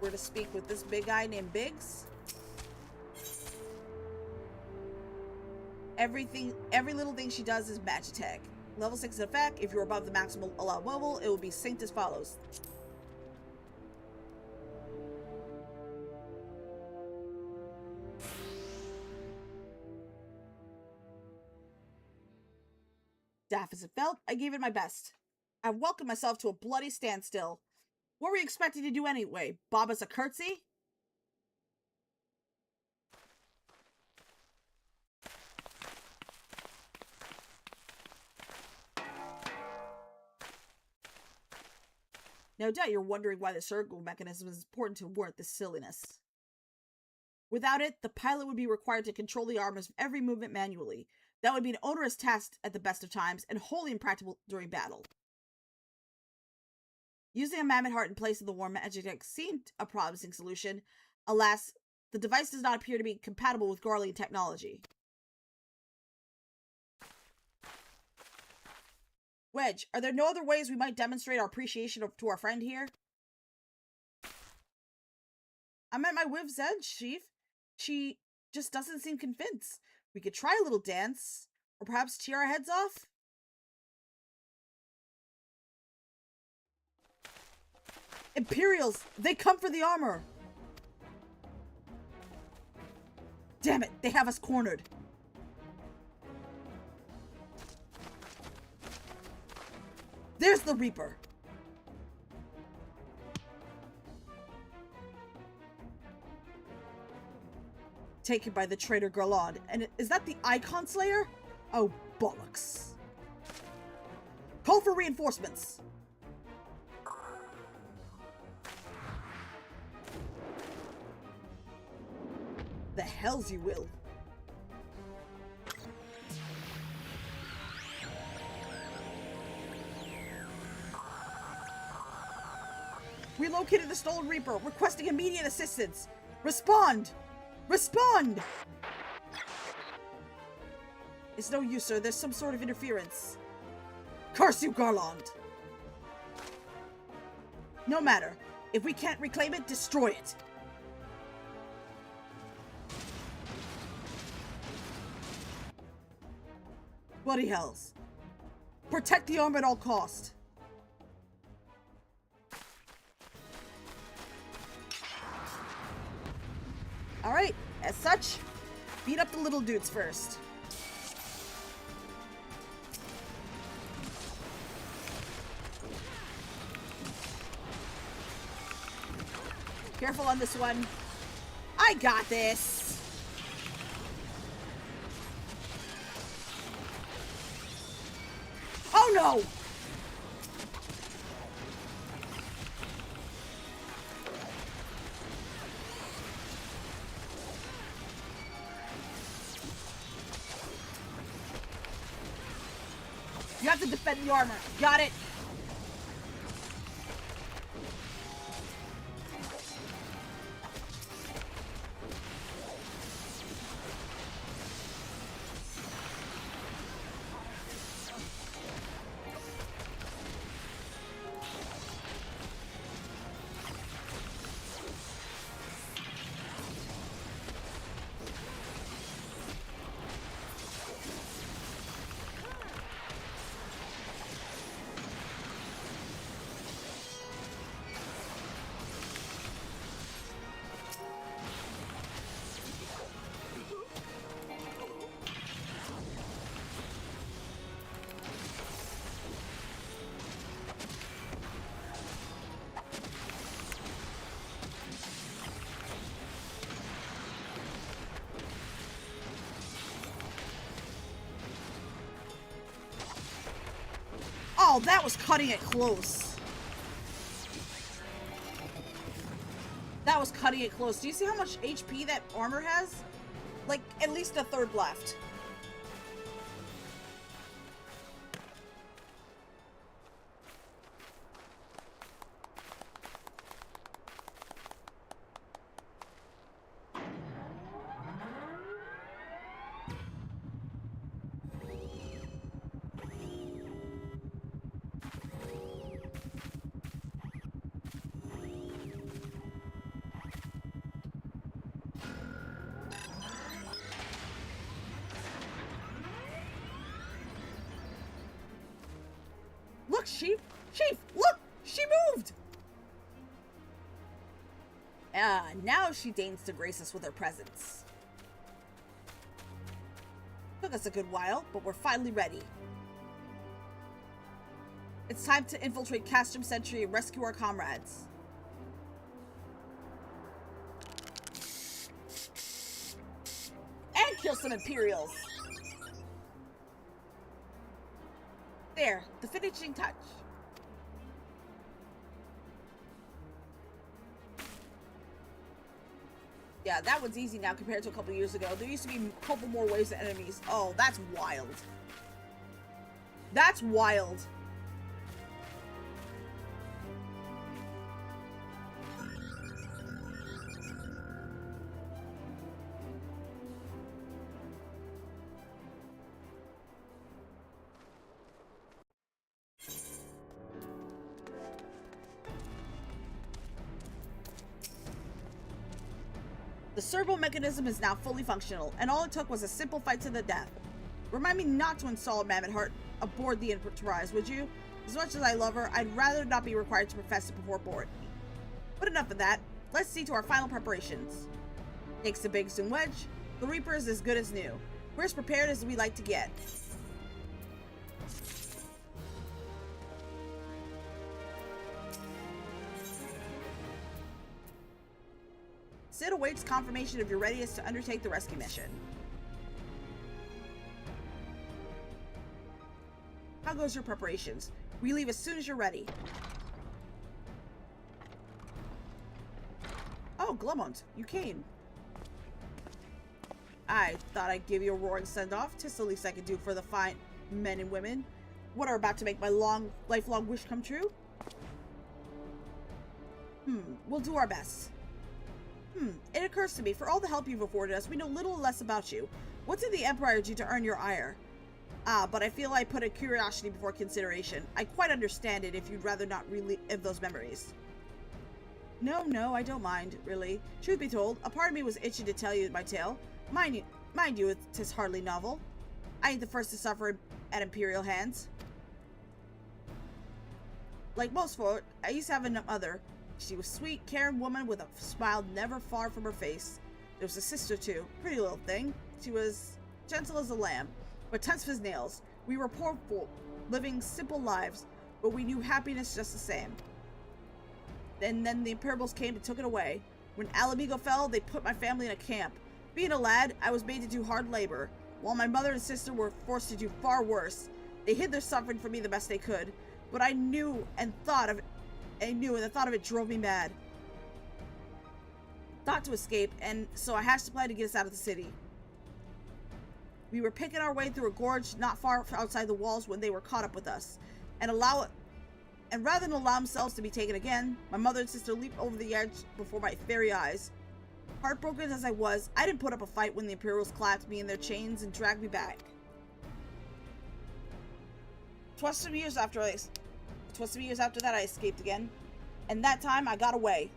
We're to speak with this big guy named Biggs. Every little thing she does is Magitech. Level 6 in effect. If you're above the maximum allowed level, it will be synced as follows. Daff as it felt, I gave it my best. I welcomed myself to a bloody standstill. What were you expecting to do anyway? Bob us a curtsy? No doubt you're wondering why the circle mechanism is important to warrant this silliness. Without it, the pilot would be required to control the armor's every movement manually. That would be an onerous task at the best of times and wholly impractical during battle. Using a mammoth heart in place of the warm Magitech seemed a promising solution. Alas, the device does not appear to be compatible with Garlean technology. Wedge, are there no other ways we might demonstrate our appreciation to our friend here? I'm at my wit's end, Chief. She just doesn't seem convinced. We could try a little dance, or perhaps tear our heads off? Imperials! They come for the armor! Damn it! They have us cornered! There's the Reaper! Taken by the traitor Garland. And is that the Icon Slayer? Oh, bollocks. Call for reinforcements! The hells you will. We located the stolen Reaper, requesting immediate assistance. Respond! Respond! It's no use, sir. There's some sort of interference. Curse you, Garland! No matter. If we can't reclaim it, destroy it. Bloody hells. Protect the arm at all cost. Alright, as such, beat up the little dudes first. Careful on this one. I got this. Oh no! have to defend the armor. Got it. Oh, that was cutting it close. That was cutting it close. Do you see how much HP that armor has? Like, at least a third left. Look, Chief! Chief, look! She moved! Now she deigns to grace us with her presence. Took us a good while, but we're finally ready. It's time to infiltrate Castrum Sentry and rescue our comrades. And kill some Imperials! There, the finishing touch. Yeah, that one's easy now compared to a couple years ago. There used to be a couple more waves to enemies. Oh, that's wild. That's wild. The servo mechanism is now fully functional, and all it took was a simple fight to the death. Remind me not to install Mammoth Heart aboard the Enterprise, would you? As much as I love her, I'd rather not be required to profess it before board. But enough of that. Let's see to our final preparations. Thanks to Biggs and Wedge, the Reaper is as good as new. We're as prepared as we like to get. Sid awaits confirmation of your readiness to undertake the rescue mission. How goes your preparations? We leave as soon as you're ready. Oh, Glumont, you came. I thought I'd give you a roaring send-off. 'Tis the least I could do for the fine men and women what are about to make my lifelong wish come true. We'll do our best. It occurs to me, for all the help you've afforded us, we know little less about you. What did the Empire do to earn your ire? But I feel I put a curiosity before consideration. I quite understand it if you'd rather not relive those memories. No, I don't mind, really. Truth be told, a part of me was itching to tell you my tale. Mind you, 'tis hardly novel. I ain't the first to suffer at Imperial hands. Like most folk, I used to have a mother. She was a sweet, caring woman with a smile never far from her face. There was a sister too, pretty little thing. She was gentle as a lamb, but tough as nails. We were poor folk, living simple lives, but we knew happiness just the same. Then the Imperials came and took it away. When Alamigo fell, they put my family in a camp. Being a lad, I was made to do hard labor, while my mother and sister were forced to do far worse. They hid their suffering from me the best they could, but I knew and the thought of it drove me mad. Thought to escape, and so I hatched a plan to get us out of the city. We were picking our way through a gorge not far outside the walls when they were caught up with us. And rather than allow themselves to be taken again, my mother and sister leaped over the edge before my very eyes. Heartbroken as I was, I didn't put up a fight when the Imperials clapped me in their chains and dragged me back. 'Twas some years after that I escaped again, and that time I got away.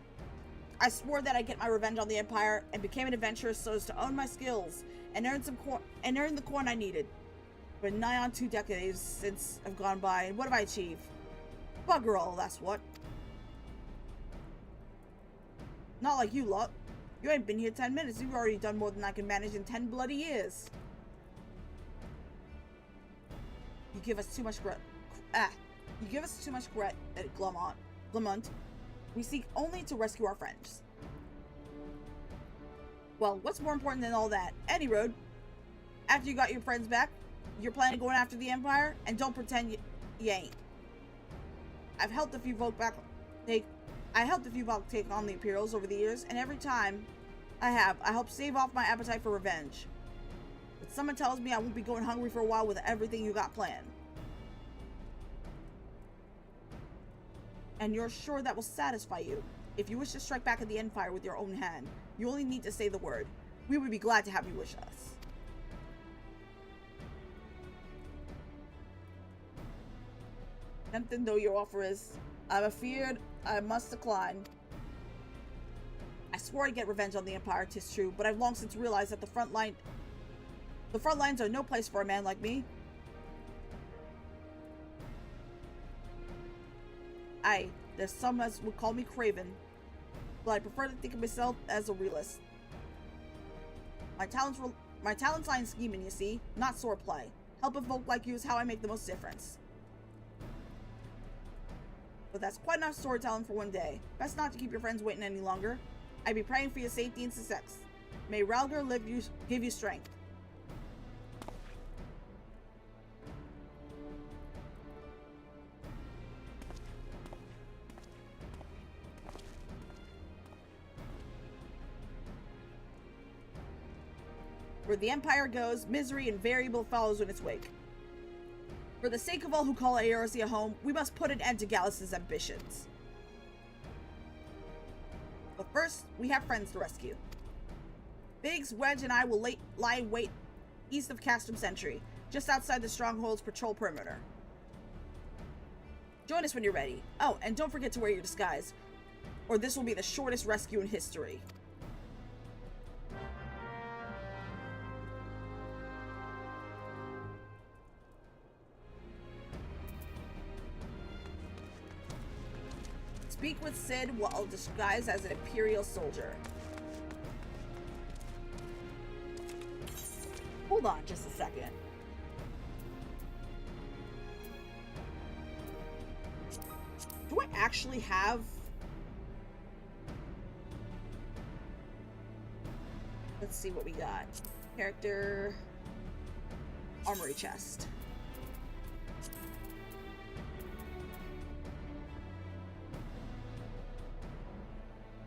I swore that I'd get my revenge on the Empire and became an adventurer so as to own my skills and earn the coin I needed. But nigh on 2 decades since have gone by, and what have I achieved? Bugger all, that's what. Not like you lot. You ain't been here 10 minutes. You've already done more than I can manage in 10 bloody years. You give us too much credit. You give us too much credit, Glamont. We seek only to rescue our friends. Well, what's more important than all that? Any road. After you got your friends back, you're planning on going after the Empire, and don't pretend you ain't. I helped a few folk take on the Imperials over the years, and every time I helped stave off my appetite for revenge. But someone tells me I won't be going hungry for a while with everything you got planned. And you're sure that will satisfy you? If you wish to strike back at the Empire with your own hand, you only need to say the word. We would be glad to have you wish us. Tempting though your offer is, I'm afeard I must decline. I swore I'd get revenge on the Empire, 'tis true, but I've long since realized that the front lines are no place for a man like me. Aye, there's some as would call me craven, but I prefer to think of myself as a realist. My talents lie in scheming, you see, not swordplay. Helping folk like you is how I make the most difference. But that's quite enough storytelling for one day. Best not to keep your friends waiting any longer. I'd be praying for your safety and success. May Ralgar give you strength. Where the Empire goes, misery invariably follows in its wake. For the sake of all who call Eorzea home, we must put an end to Gallus's ambitions. But first, we have friends to rescue. Biggs, Wedge, and I will lie in wait east of Castrum Sentry, just outside the Stronghold's patrol perimeter. Join us when you're ready. Oh, and don't forget to wear your disguise, or this will be the shortest rescue in history. Speak with Sid while disguised as an Imperial soldier. Hold on just a second. Do I actually have... Let's see what we got. Character... Armory chest.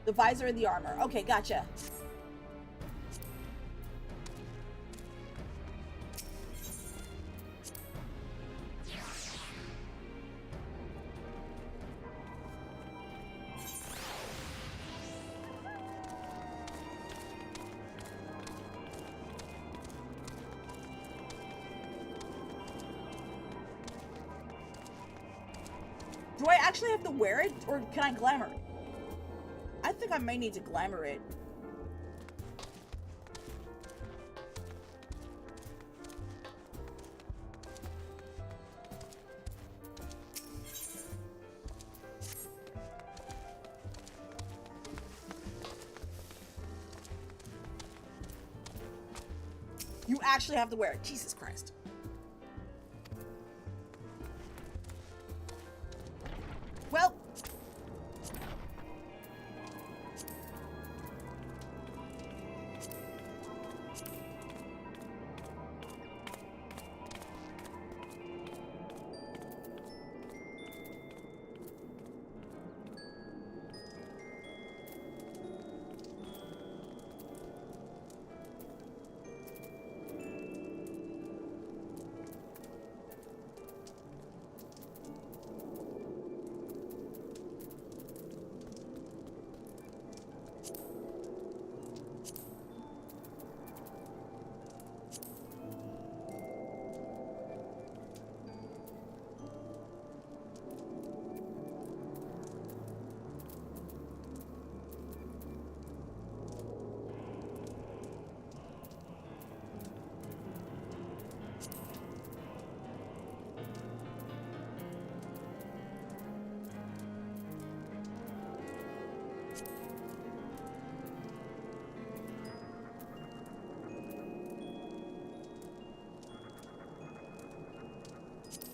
The visor and the armor. Okay, gotcha. Do I actually have to wear it, or can I glamour it? I think I may need to glamour it. You actually have to wear it. Jesus Christ. Well,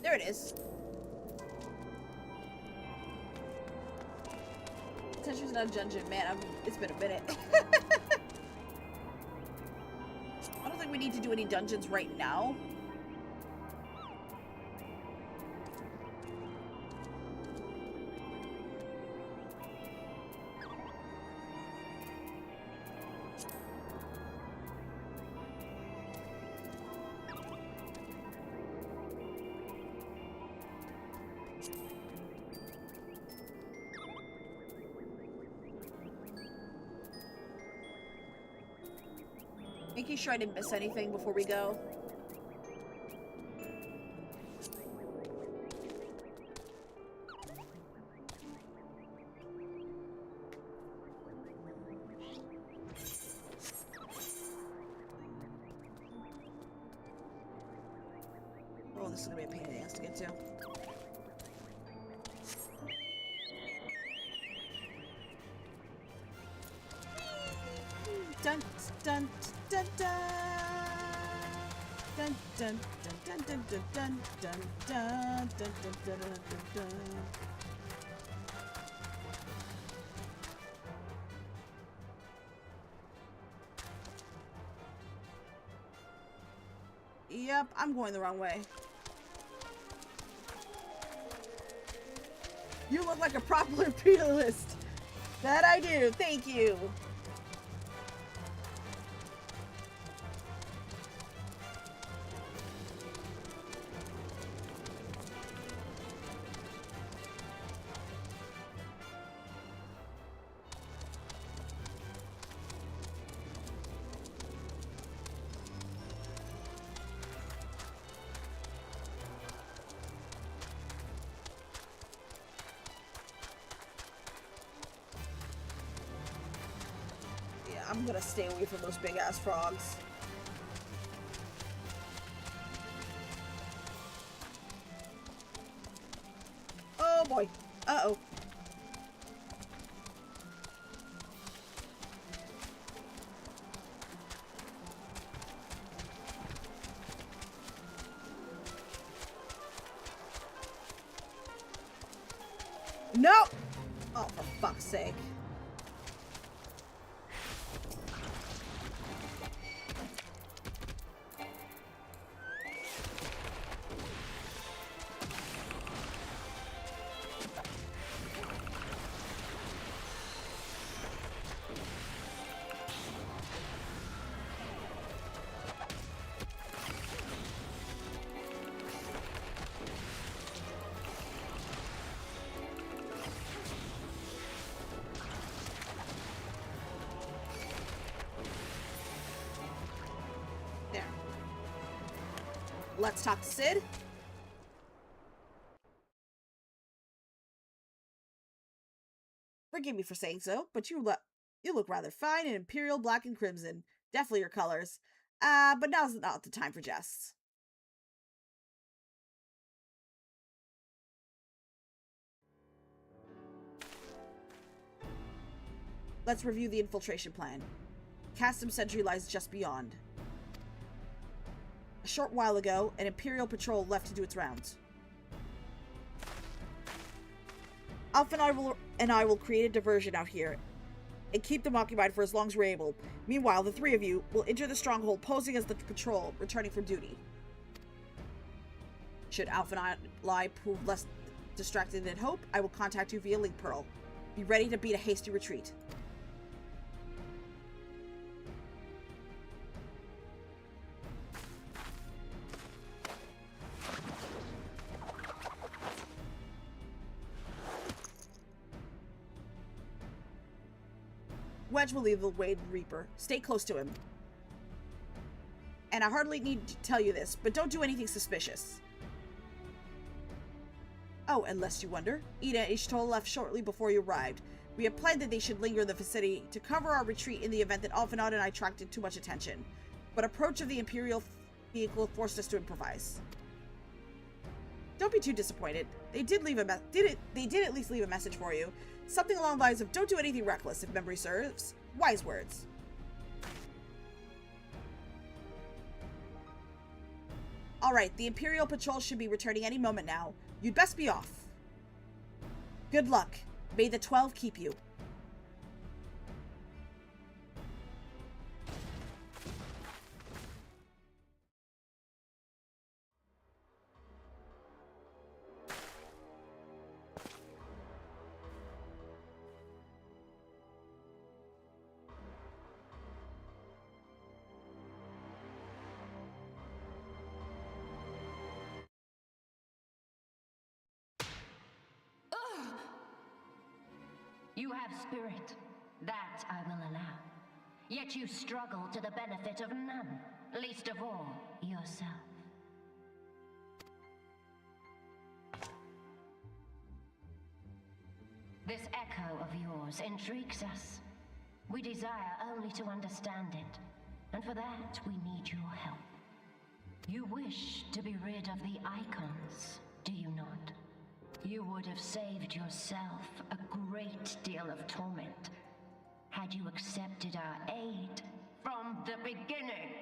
There it is. Tetris not a dungeon, man. It's been a minute. I don't think we need to do any dungeons right now. Making sure I didn't miss anything before we go. Oh, this is gonna be a pain in the ass to get to. Dun dun dun dun dun dun dun dun dun dun dun dun dun dun dun dun. Yep, I'm going the wrong way. You look like a proper imperialist. That I do. Thank you. I'm gonna stay away from those big ass frogs. Oh boy. Uh-oh. No! Oh, for fuck's sake. Let's talk to Sid. Forgive me for saying so, but you look rather fine in imperial black and crimson. Definitely your colors. But now's not the time for jests. Let's review the infiltration plan. Custom sentry lies just beyond. A short while ago, an Imperial patrol left to do its rounds. Alpha and I will create a diversion out here and keep them occupied for as long as we're able. Meanwhile, the three of you will enter the stronghold posing as the patrol, returning from duty. Should Alpha and I prove less distracted than hope, I will contact you via Link Pearl. Be ready to beat a hasty retreat. Wedge will lead the way to Reaper. Stay close to him. And I hardly need to tell you this, but don't do anything suspicious. Oh, and lest you wonder, Ida and Ishtola left shortly before you arrived. We had planned that they should linger in the vicinity to cover our retreat in the event that Alphanod and I attracted too much attention. But approach of the Imperial vehicle forced us to improvise. Don't be too disappointed. They did at least leave a message for you. Something along the lines of, don't do anything reckless, if memory serves. Wise words. Alright, the Imperial Patrol should be returning any moment now. You'd best be off. Good luck. May the 12 keep you. You have spirit, that I will allow. Yet you struggle to the benefit of none, least of all, yourself. This echo of yours intrigues us. We desire only to understand it, and for that we need your help. You wish to be rid of the icons, do you not? You would have saved yourself a great deal of torment had you accepted our aid from the beginning.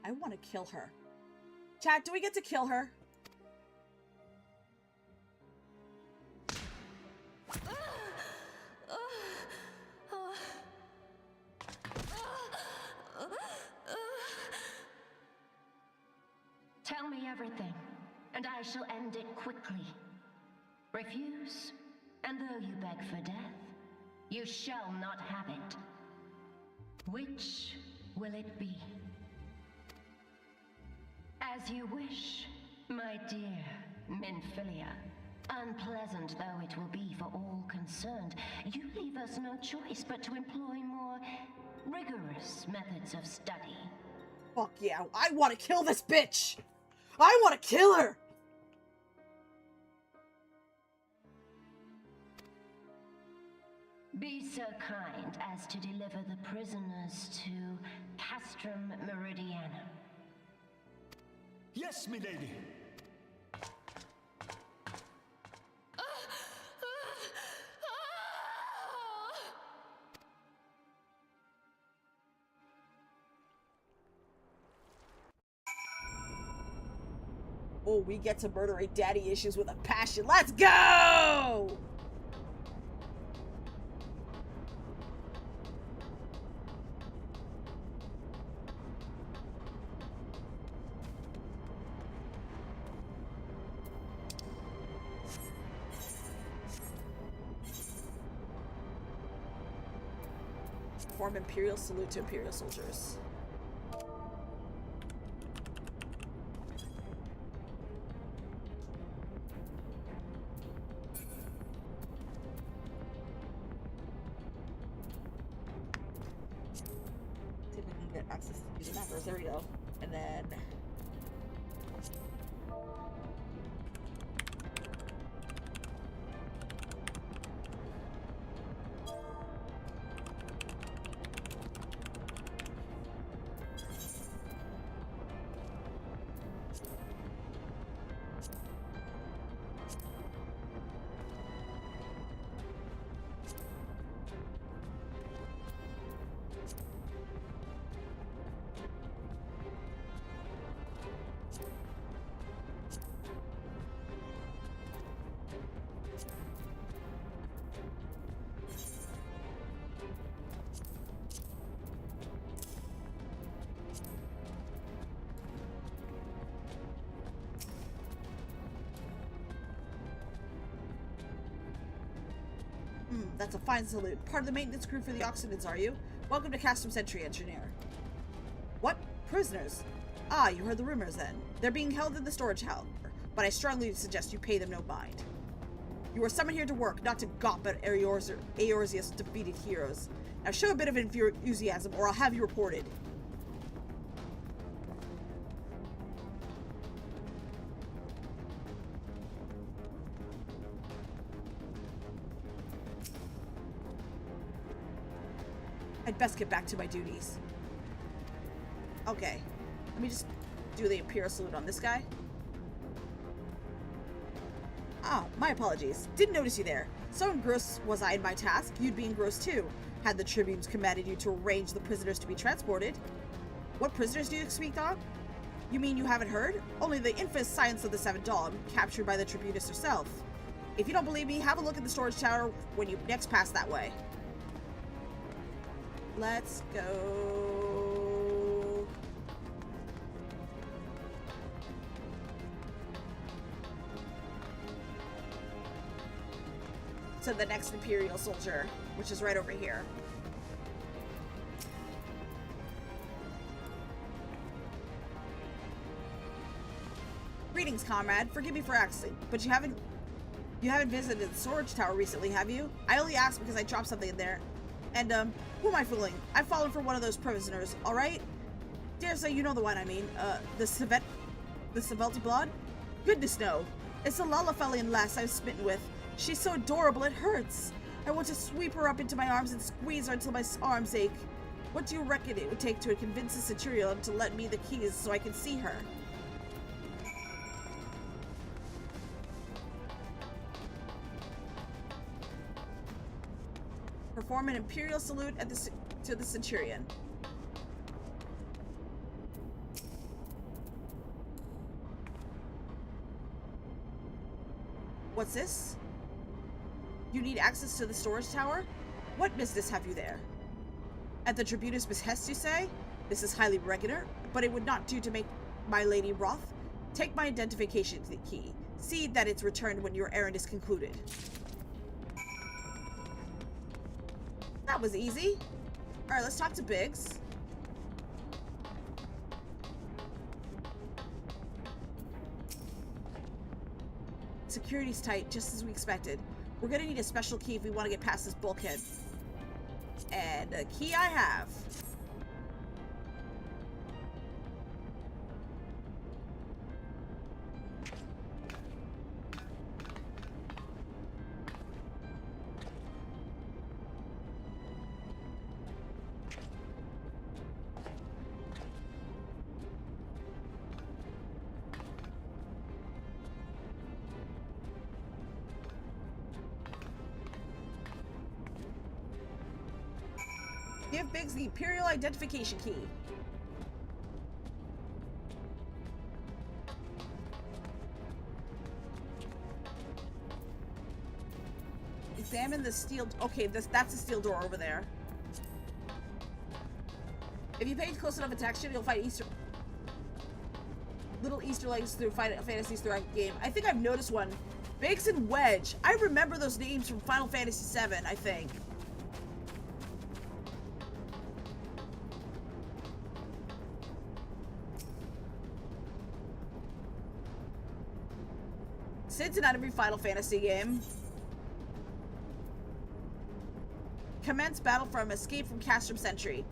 I want to kill her. Chat, do we get to kill her? Tell me everything, and I shall end it quickly. Refuse, and though you beg for death, you shall not have it. Which will it be? As you wish, my dear Minfilia. Unpleasant though it will be for all concerned, you leave us no choice but to employ more rigorous methods of study. Fuck yeah, I want to kill this bitch! I want to kill her! Be so kind as to deliver the prisoners to Castrum Meridianum. Yes, milady. Oh, we get to murder a daddy issues with a passion. Let's go! Perform Imperial salute to Imperial soldiers. See if we can get access to these macros. There we go. And then that's a fine salute. Part of the maintenance crew for the Occidents, are you? Welcome to Castrum Sentry, Engineer. What? Prisoners? Ah, you heard the rumors then. They're being held in the storage house, but I strongly suggest you pay them no mind. You were summoned here to work, not to gawp at Eorzeus' defeated heroes. Now show a bit of enthusiasm, or I'll have you reported. I'd best get back to my duties. Okay. Let me just do the Imperial salute on this guy. Ah, my apologies. Didn't notice you there. So engrossed was I in my task, you'd be engrossed too, had the tribunes commanded you to arrange the prisoners to be transported. What prisoners do you speak on? You mean you haven't heard? Only the infamous Silence of the Seven Dawn, captured by the Tribunus herself. If you don't believe me, have a look at the storage tower when you next pass that way. Let's go. To the next Imperial soldier, which is right over here. Greetings, comrade. Forgive me for asking, but you haven't visited the storage tower recently, have you? I only asked because I dropped something in there. And, who am I fooling? I've fallen for one of those prisoners, alright? Dare say you know the one I mean. The Svelti blood? Goodness no. It's the Lalafelian lass I was smitten with. She's so adorable it hurts. I want to sweep her up into my arms and squeeze her until my arms ache. What do you reckon it would take to convince the Centurion to let me the keys so I can see her? Perform an Imperial salute at to the Centurion. What's this? You need access to the storage tower? What business have you there? At the Tribunus' behest, you say? This is highly regular, but it would not do to make my lady wroth. Take my identification key. See that it's returned when your errand is concluded. That was easy. Alright, let's talk to Biggs. Security's tight, just as we expected. We're gonna need a special key if we want to get past this bulkhead. And the key I have. Give Biggs the Imperial identification key. Examine the steel... Okay, that's a steel door over there. If you pay close enough attention, you'll find little Easter eggs through Final Fantasies throughout the game. I think I've noticed one. Biggs and Wedge. I remember those names from Final Fantasy VII, I think. Since not every Final Fantasy game. Commence battle from escape from Castrum Sentry.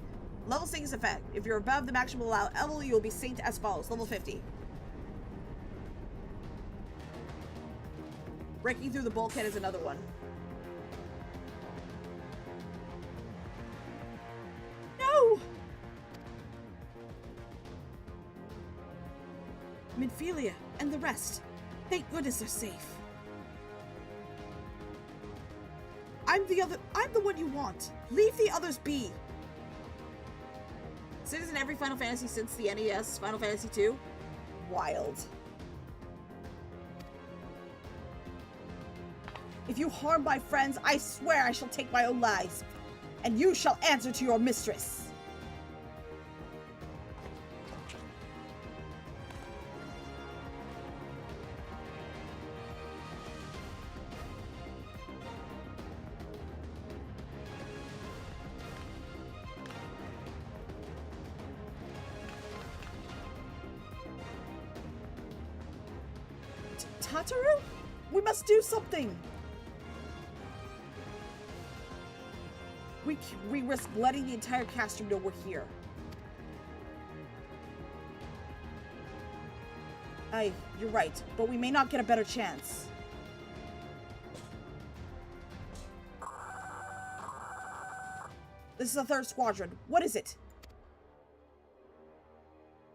Level sync is effect. If you're above the maximum allowed level, you will be synced as follows. Level 50. Breaking through the bulkhead is another one. No! Minfilia and the rest. Thank goodness they're safe. I'm the one you want. Leave the others be. Citizen every Final Fantasy since the NES, Final Fantasy II. Wild. If you harm my friends, I swear I shall take my own lives. And you shall answer to your mistress. Tataru? We must do something! We risk letting the entire castrum know we're here. Aye, you're right, but we may not get a better chance. This is the third squadron. What is it?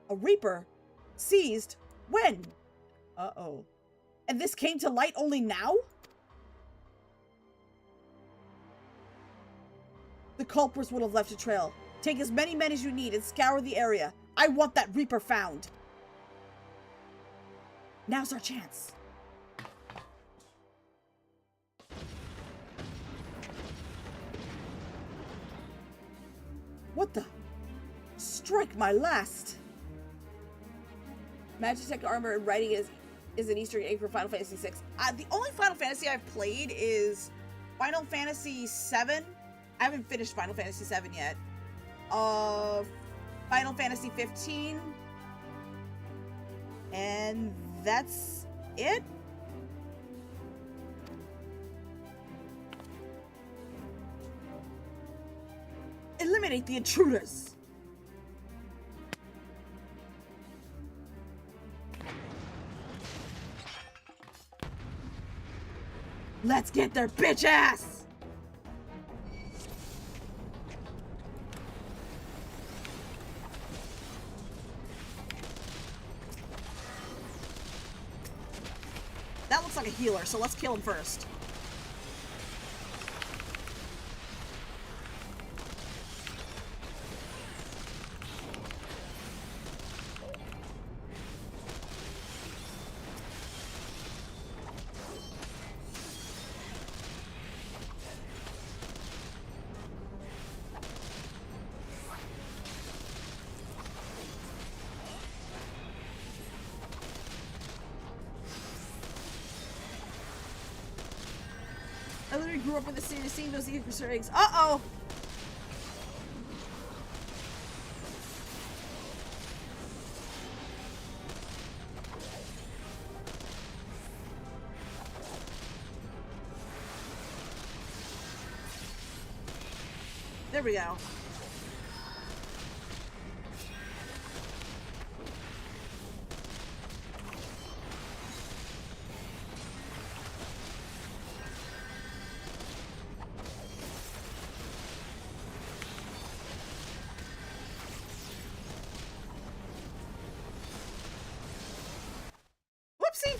A Reaper? Seized? When? Uh-oh. And this came to light only now? The culprits would have left a trail. Take as many men as you need and scour the area. I want that Reaper found. Now's our chance. What the? Strike my last! Magitech armor and writing is an Easter egg for Final Fantasy VI. The only Final Fantasy I've played is Final Fantasy VII. I haven't finished Final Fantasy VII yet. Final Fantasy 15. And that's it? Eliminate the intruders! Let's get their bitch ass! That looks like a healer, so let's kill him first. I literally grew up in the city seeing those Easter eggs. Uh-oh! There we go. Whoopsie!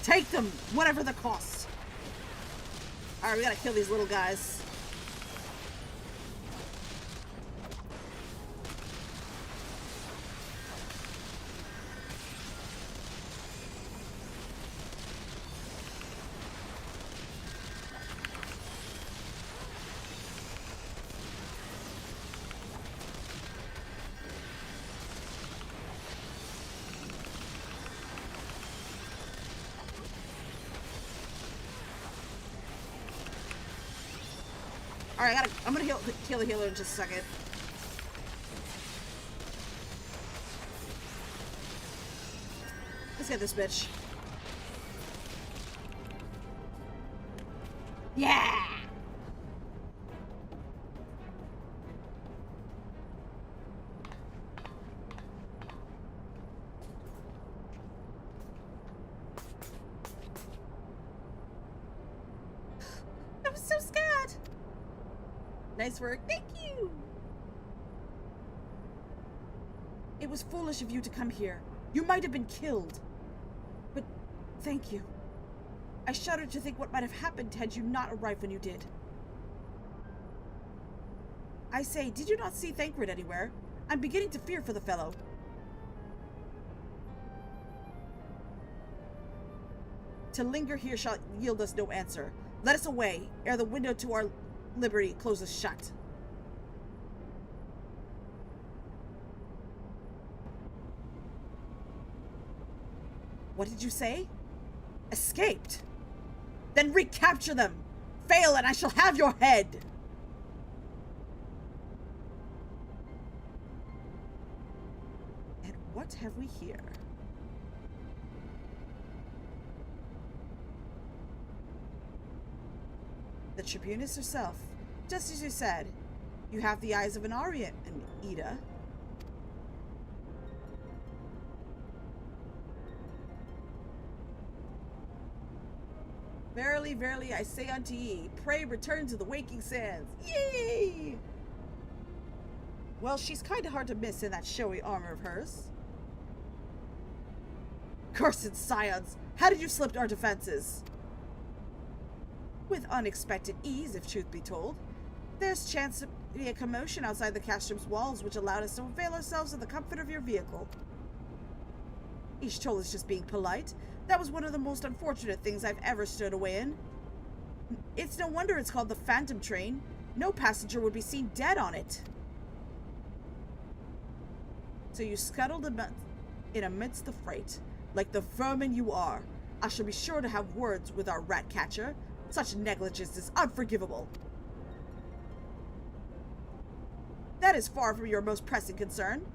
Take them, whatever the cost. Alright, we gotta kill these little guys. Alright, I'm gonna kill the healer in just a second. Let's get this bitch. Yeah! I was so scared! Nice work. Thank you! It was foolish of you to come here. You might have been killed. But thank you. I shudder to think what might have happened had you not arrived when you did. I say, did you not see Thancred anywhere? I'm beginning to fear for the fellow. To linger here shall yield us no answer. Let us away, ere the window to our liberty closes shut. What did you say? Escaped? Then recapture them! Fail and I shall have your head! And what have we here? The Tribunus herself. Just as you said, you have the eyes of an Arielle, Ida. Verily, verily, I say unto ye, pray return to the waking sands. Yay! Well, she's kind of hard to miss in that showy armor of hers. Cursed scions! How did you slip our defenses? With unexpected ease, if truth be told. There's chance to be a commotion outside the castrum's walls, which allowed us to avail ourselves of the comfort of your vehicle. Ishtola is just being polite. That was one of the most unfortunate things I've ever stood away in. It's no wonder it's called the Phantom Train. No passenger would be seen dead on it. So you scuttled in amidst the freight. Like the vermin you are. I shall be sure to have words with our rat catcher. Such negligence is unforgivable. That is far from your most pressing concern.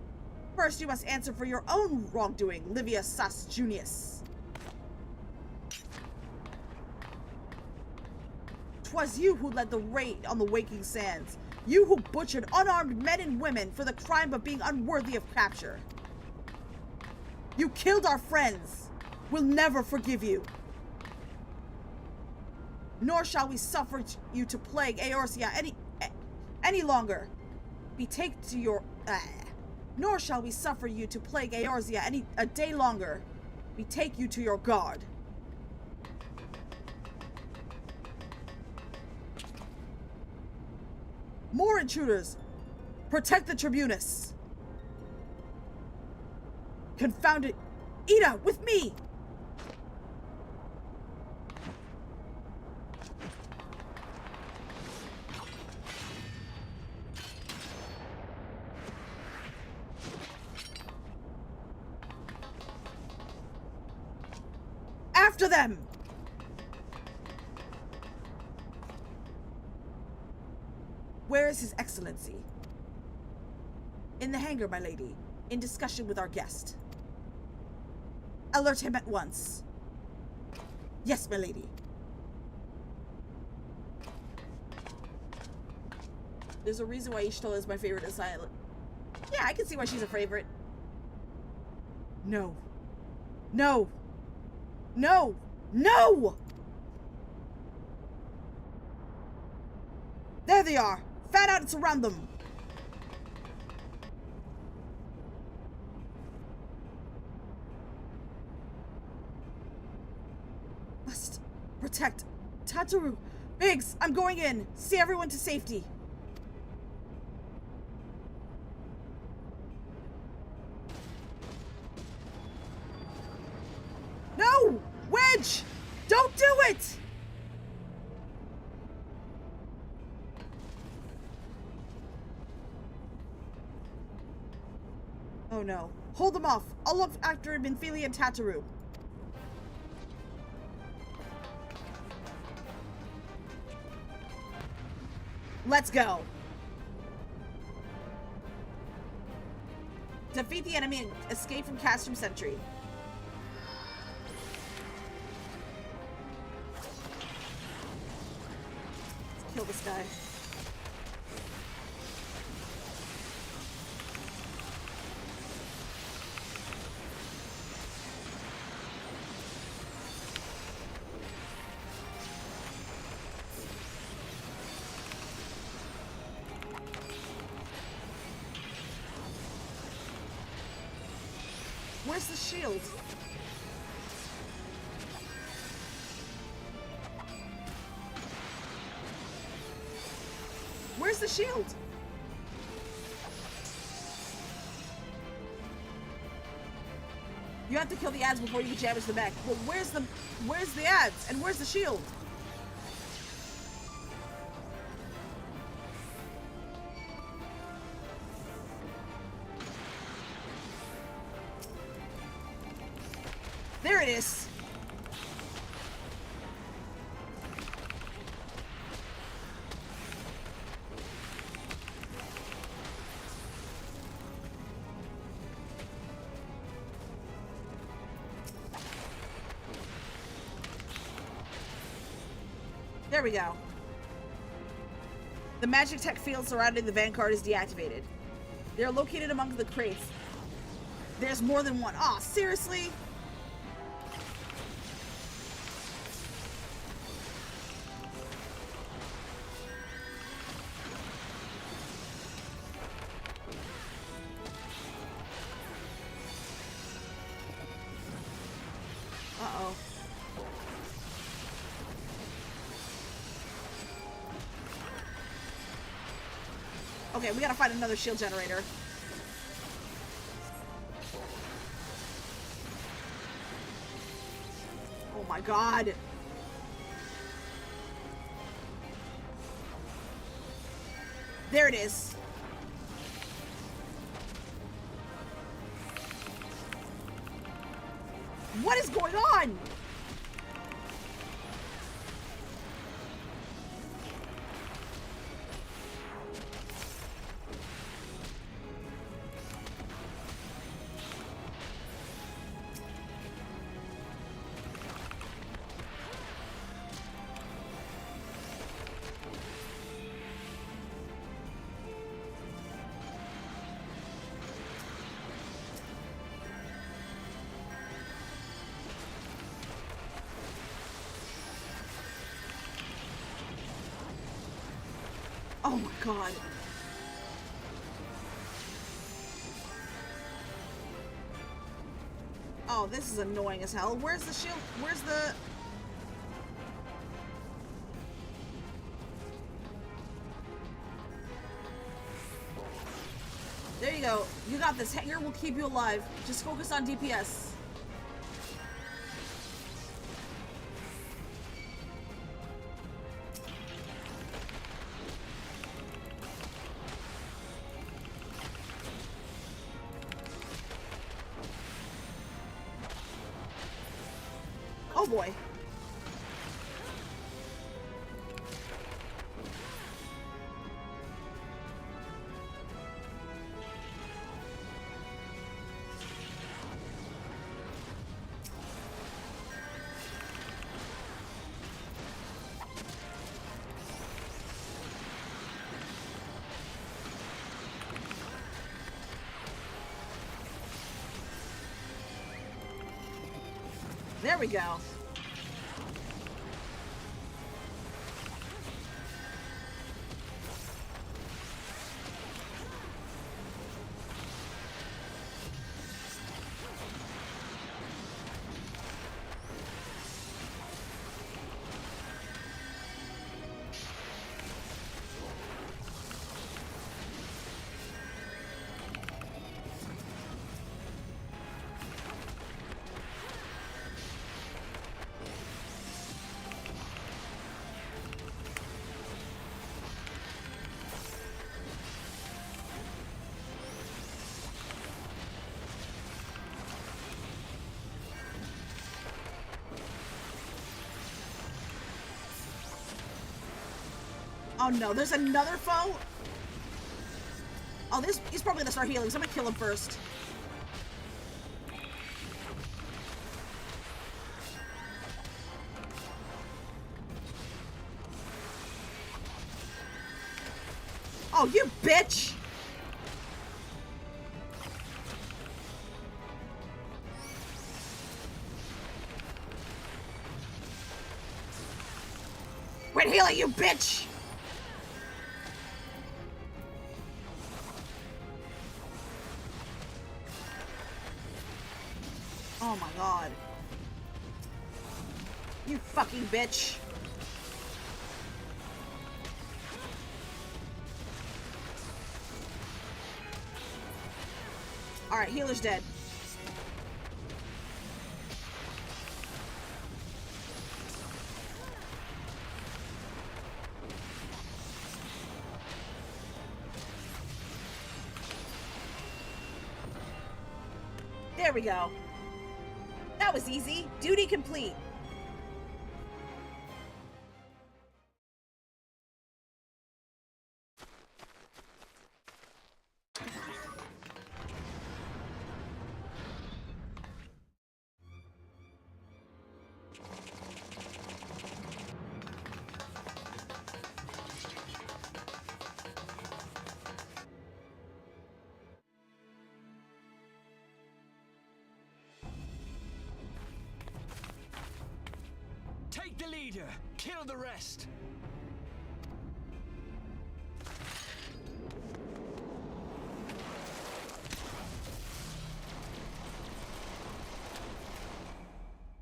First, you must answer for your own wrongdoing, Livia Sus Junius. 'Twas you who led the raid on the Waking Sands. You who butchered unarmed men and women for the crime of being unworthy of capture. You killed our friends. We'll never forgive you. Nor shall we suffer you to plague Eorzea any longer. Betake to your... Nor shall we suffer you to plague Eorzea a day longer. Betake you to your guard. More intruders! Protect the Tribunus! Confounded... Ida, with me! After them! Where is His Excellency? In the hangar, my lady. In discussion with our guest. Alert him at once. Yes, my lady. There's a reason why Ishtola is my favorite asylum. Yeah, I can see why she's a favorite. No. No! No! No! There they are! Fan out and surround them! Must protect Tataru. Biggs, I'm going in. See everyone to safety. No! Wedge! Don't do it! Oh no. Hold them off. I'll look after Minfili and Tataru. Let's go. Defeat the enemy and escape from Castrum Sentry. Let's kill this guy. Where's the shield? Where's the shield? You have to kill the ads before you can damage the mech. Well, where's the ads? And where's the shield? There it is. There we go. The magic tech field surrounding the Vanguard is deactivated. They are located among the crates. There's more than one. Aw, seriously? Okay, we gotta find another shield generator. Oh my god. There it is. What is going on? Oh my god. Oh, this is annoying as hell. Where's the shield? Where's the... There you go. You got this. Hanger will keep you alive. Just focus on DPS. Oh boy. There we go. Oh no, there's another foe? Oh, he's probably gonna start healing, so I'm gonna kill him first. Oh, you bitch! Quit healing, you bitch! Oh my god. You fucking bitch. Alright, healer's dead. There we go. That was easy. Duty complete. Take the leader, kill the rest.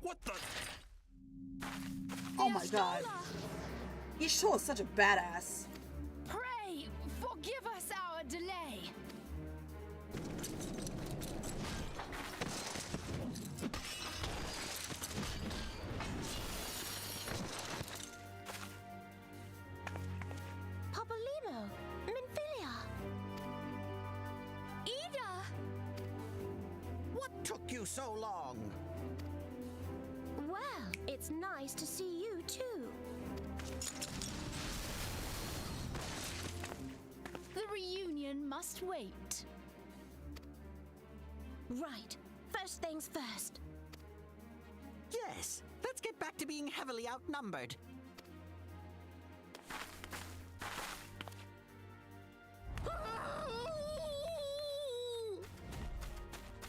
What the? Oh my god. Yisho is such a badass. Pray, forgive us our took you so long? Well, it's nice to see you too. The reunion must wait. Right. First things first. Yes, let's get back to being heavily outnumbered.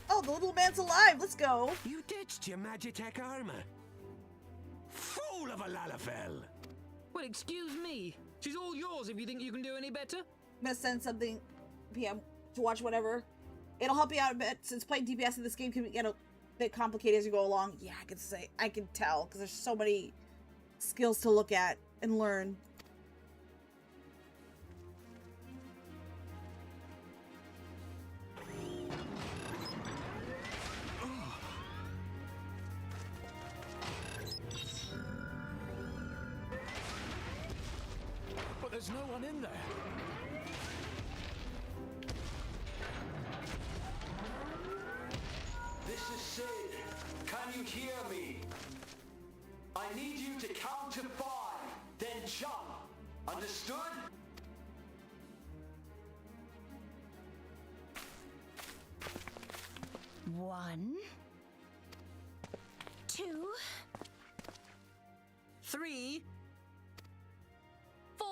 Oh, the little man's alive. Let's go. You ditched your Magitech armor. Fool of a Lalafell! Well, excuse me. She's all yours if you think you can do any better. I'm gonna send something PM to watch whatever. It'll help you out a bit since playing DPS in this game can get a bit complicated as you go along. Yeah, I can tell because there's so many skills to look at and learn. But there's no one in there. This is Sid. Can you hear me? I need you to count to 5, then jump. Understood? One, 2, 3. 4.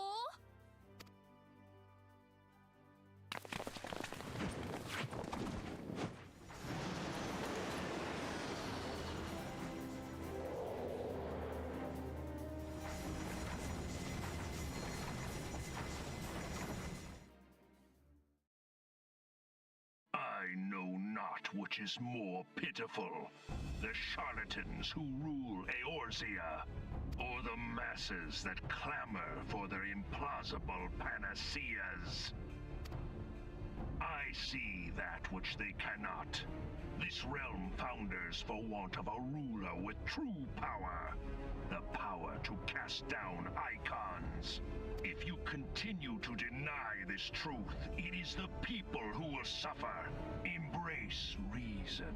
I know not which is more pitiful, the charlatans who rule Eorzea, or the masses that clamor for their implausible panaceas. I see that which they cannot. This realm founders for want of a ruler with true power. The power to cast down icons. If you continue to deny this truth, it is the people who will suffer. Embrace reason.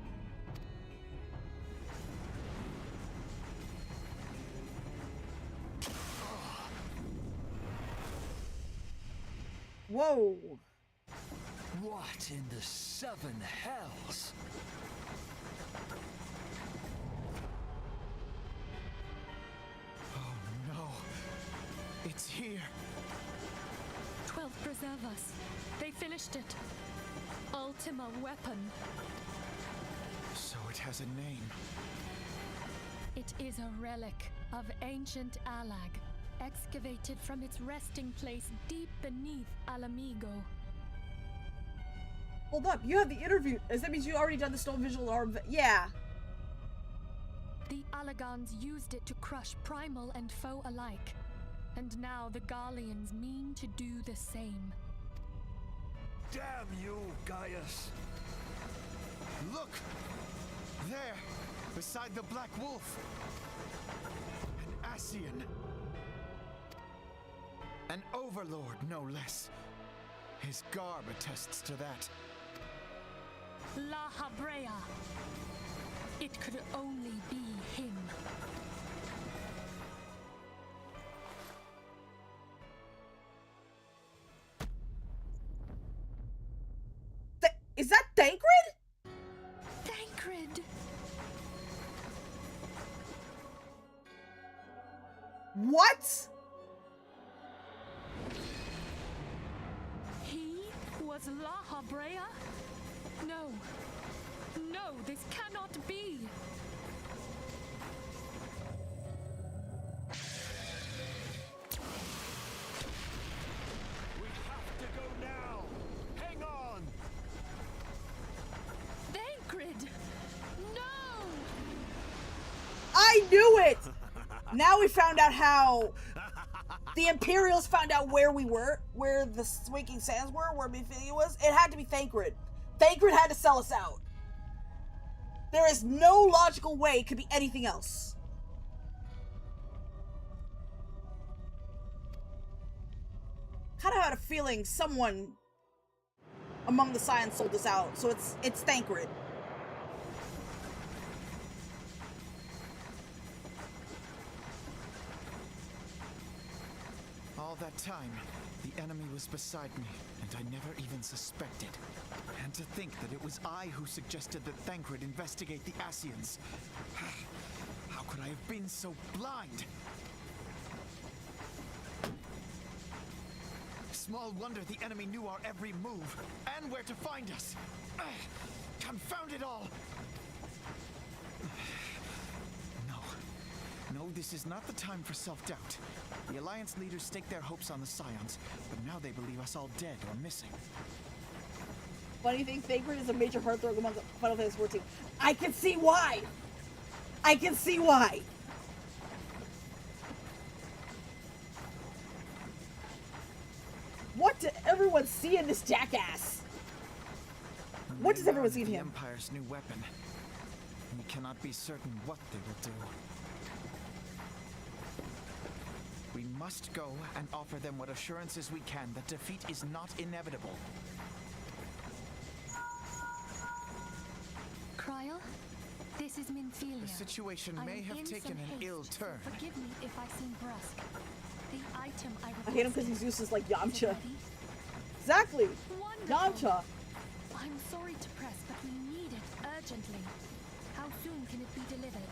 Whoa. What in the 7 hells? Oh no. It's here. 12 preserve us. They finished it. Ultima weapon. So it has a name. It is a relic of ancient Alag, excavated from its resting place deep beneath Alamigo. Hold up, you have the interview. That means you already done the stone visual orb. Yeah. The Alagans used it to crush primal and foe alike. And now the Garleans mean to do the same. Damn you, Gaius. Look! There, beside the Black Wolf. An Ascian. An overlord, no less. His garb attests to that. La Habrea. It could only be him. Is that Thancred? Thancred! What? He was La Habrea? No. No, this cannot be. We have to go now. Hang on. Thancred! No! I knew it! Now we found out how the Imperials found out where we were, where the Waking Sands were, where Mephilia was. It had to be Thancred. Thancred had to sell us out. There is no logical way it could be anything else. Kind of had a feeling someone among the Scions sold us out, so it's Thancred. that time, the enemy was beside me, and I never even suspected. And to think that it was I who suggested that Thancred investigate the Asians. How could I have been so blind? Small wonder the enemy knew our every move, and where to find us. Confound it all! No, this is not the time for self-doubt. The Alliance leaders stake their hopes on the Scions, but now they believe us all dead or missing. Funny thing, Thancred is a major heartthrob among Final Fantasy XIV. I can see why! I can see why! What did everyone see in this jackass? What does everyone see in the him? Empire's new weapon. We cannot be certain what they will do. We must go and offer them what assurances we can that defeat is not inevitable. Kryl, this is Minthelia. The situation I may am have in taken some an haste, ill so turn. forgive me if I seem brusque. The item I I hate him because he's useless like Yamcha. ready? Exactly! Wonderful. Yamcha! I'm sorry to press, but we need it urgently. How soon can it be delivered?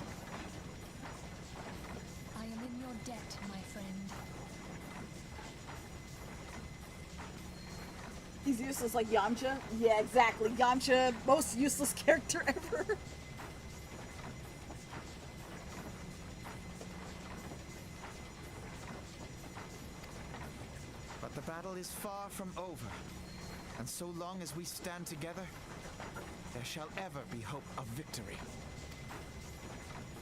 I am in your debt, my friend. He's useless like Yamcha? Yeah, exactly. Yamcha, most useless character ever. But the battle is far from over. And so long as we stand together, there shall ever be hope of victory.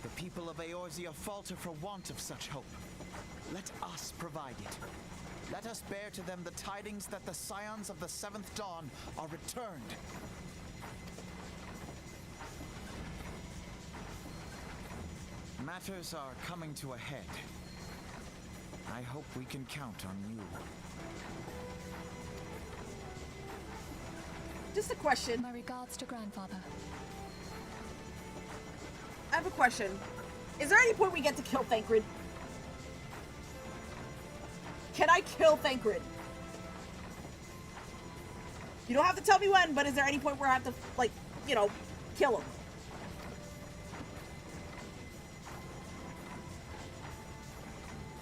The people of Eorzea falter for want of such hope. Let us provide it. Let us bear to them the tidings that the Scions of the Seventh Dawn are returned. Matters are coming to a head. I hope we can count on you. Just a question. My regards to grandfather. I have a question. Is there any point we get to kill Thancred? Can I kill Thancred? You don't have to tell me when, but is there any point where I have to, like, you know, kill him?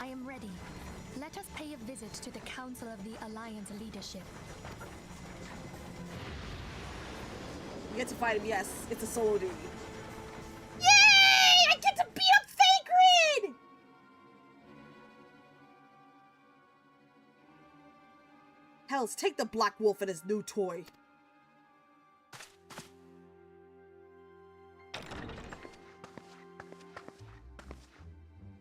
I am ready. Let us pay a visit to the Council of the Alliance leadership. You get to fight him, yes. It's a solo duty. Yay! I get to beat up Thancred! Hells, take the Black Wolf and his new toy.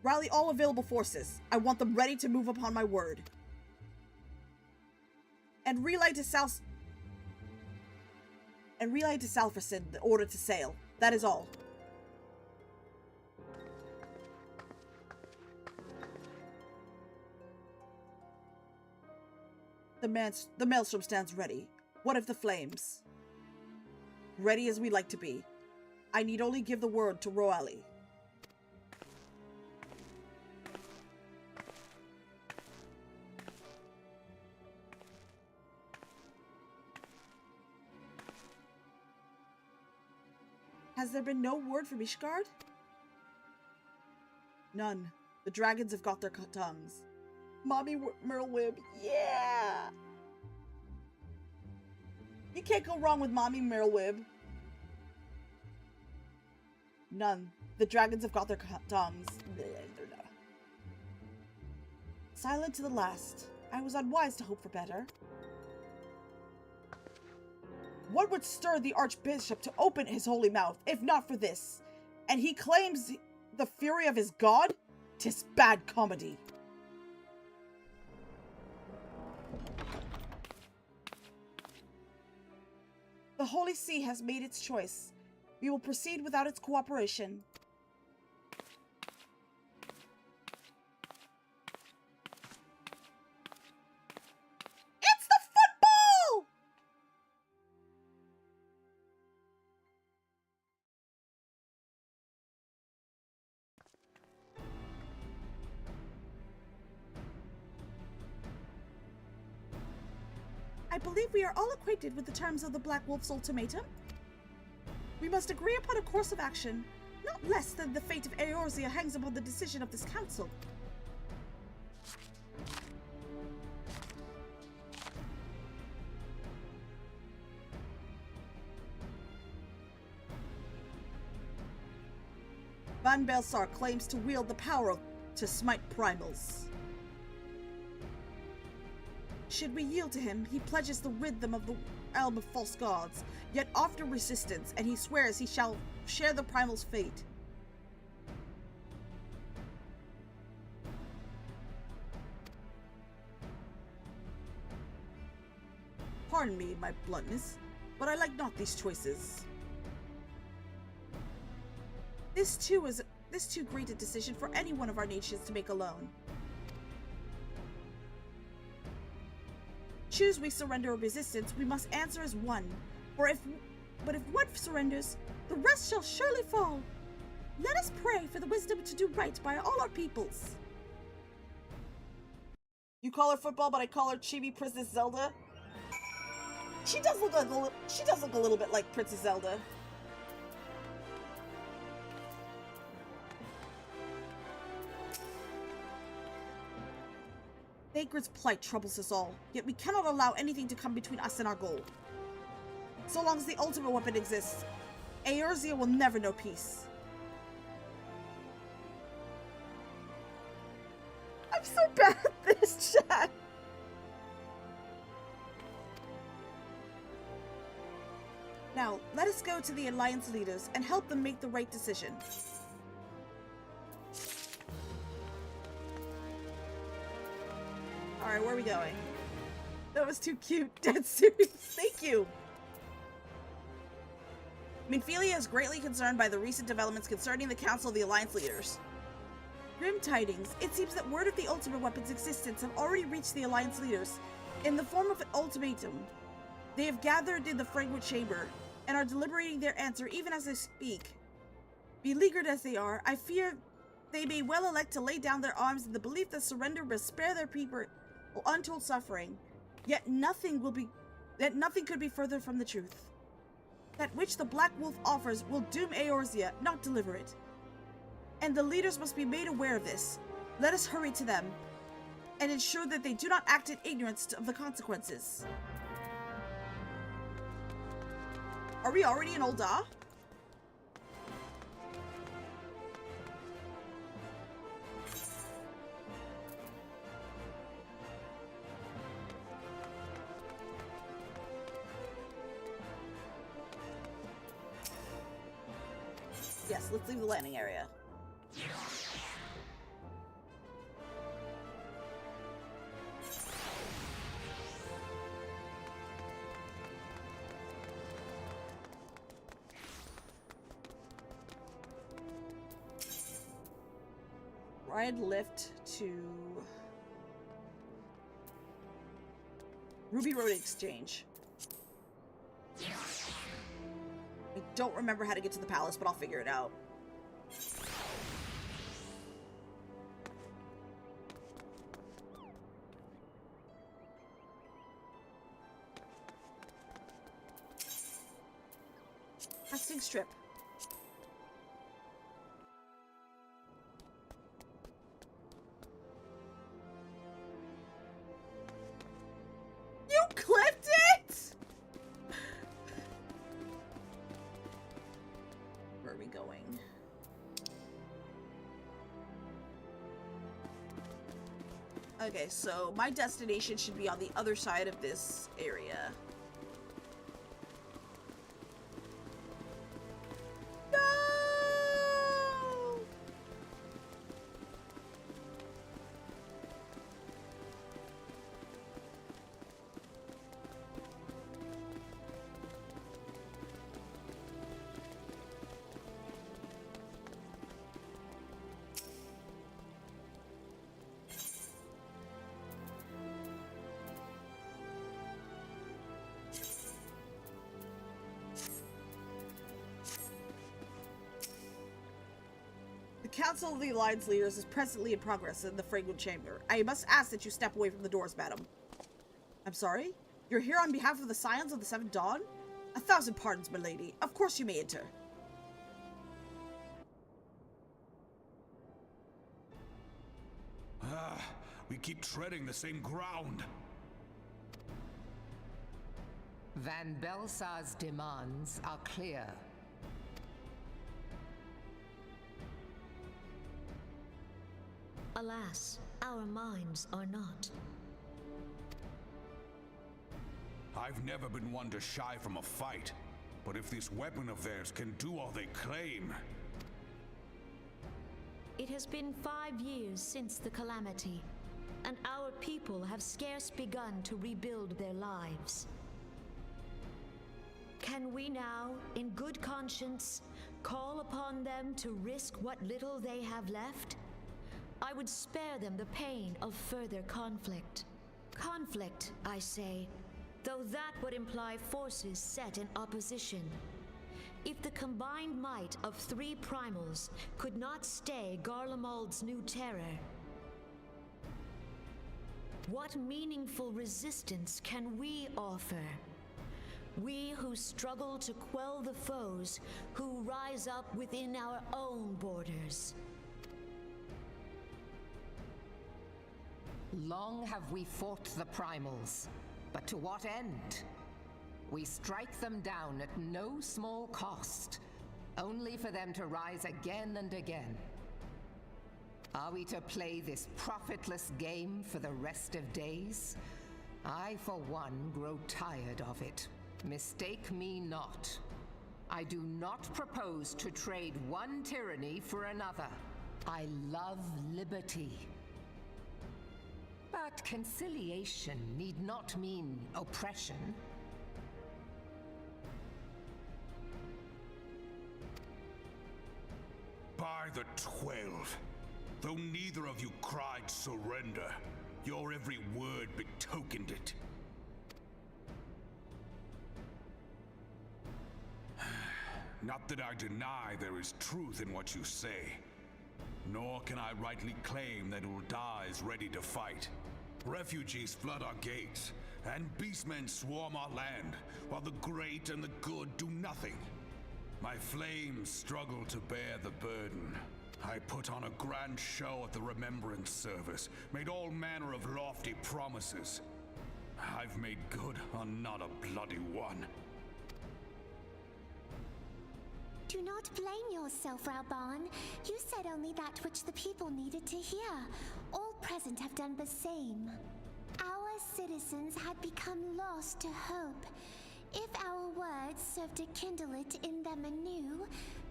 Rally all available forces. I want them ready to move upon my word. And relay to Salferson the order to sail. That is all. The maelstrom stands ready. What of the flames? Ready as we like to be. I need only give the word to Roali. Has there been no word from Ishgard? None. The dragons have got their tongues. Mommy Merlwib, yeah! You can't go wrong with Mommy Merlwib. None. The dragons have got their tongues. Silent to the last. I was unwise to hope for better. What would stir the Archbishop to open his holy mouth, if not for this? And he claims the fury of his god? 'Tis bad comedy. The Holy See has made its choice. We will proceed without its cooperation. It's the football! I believe we are all acquainted with the terms of the Black Wolf's ultimatum. We must agree upon a course of action. Not less than the fate of Eorzea hangs upon the decision of this council. Van Belsar claims to wield the power to smite primals. Should we yield to him, he pledges to rid them of the realm of false gods, yet offer resistance, and he swears he shall share the primal's fate. Pardon me, my bluntness, but I like not these choices. This too great a decision for any one of our nations to make alone. Choose we surrender or resistance, we must answer as one. But if one surrenders, the rest shall surely fall. Let us pray for the wisdom to do right by all our peoples. You call her football, but I call her Chibi Princess Zelda. She does look a little bit like Princess Zelda. Thancred's plight troubles us all, yet we cannot allow anything to come between us and our goal. So long as the ultimate weapon exists, Eorzea will never know peace. I'm so bad at this, chat! Now, let us go to the Alliance leaders and help them make the right decision. Alright, where are we going? That was too cute. Dead serious. Thank you. Minfilia is greatly concerned by the recent developments concerning the Council of the Alliance Leaders. Grim tidings. It seems that word of the ultimate weapon's existence have already reached the Alliance Leaders in the form of an ultimatum. They have gathered in the Fragment Chamber and are deliberating their answer even as they speak. Beleaguered as they are, I fear they may well elect to lay down their arms in the belief that surrender will spare their people untold suffering. Yet nothing could be further from the truth. That which the Black Wolf offers will doom Eorzea, not deliver it. And the leaders must be made aware of this. Let us hurry to them and ensure that they do not act in ignorance of the consequences. Are we already in Ul'dah? Yes, let's leave the landing area. Ride lift to Ruby Road Exchange. I don't remember how to get to the palace, but I'll figure it out. Testing strip. You clipped it? Where are we going? Okay, so my destination should be on the other side of this area. No! The Council of the Alliance Leaders is presently in progress in the Fragment Chamber. I must ask that you step away from the doors, madam. I'm sorry? You're here on behalf of the Scions of the Seventh Dawn? 1,000 pardons, my lady. Of course you may enter. We keep treading the same ground. Van Belsar's demands are clear. Alas, our minds are not. I've never been one to shy from a fight, but if this weapon of theirs can do all they claim... It has been 5 years since the calamity, and our people have scarce begun to rebuild their lives. Can we now, in good conscience, call upon them to risk what little they have left? I would spare them the pain of further conflict. Conflict, I say, though that would imply forces set in opposition. If the combined might of 3 primals could not stay Garlemald's new terror, what meaningful resistance can we offer? We who struggle to quell the foes who rise up within our own borders. Long have we fought the primals, but to what end? We strike them down at no small cost, only for them to rise again and again. Are we to play this profitless game for the rest of days? I, for one, grow tired of it. Mistake me not. I do not propose to trade one tyranny for another. I love liberty. But conciliation need not mean oppression. By the 12, though neither of you cried surrender, your every word betokened it. Not that I deny there is truth in what you say, nor can I rightly claim that Ul'dah is ready to fight. Refugees flood our gates, and beastmen swarm our land, while the great and the good do nothing. My flames struggle to bear the burden. I put on a grand show at the Remembrance Service, made all manner of lofty promises. I've made good on not a bloody one. Do not blame yourself, Raubahn. You said only that which the people needed to hear. All present have done the same. Our citizens had become lost to hope. If our words serve to kindle it in them anew,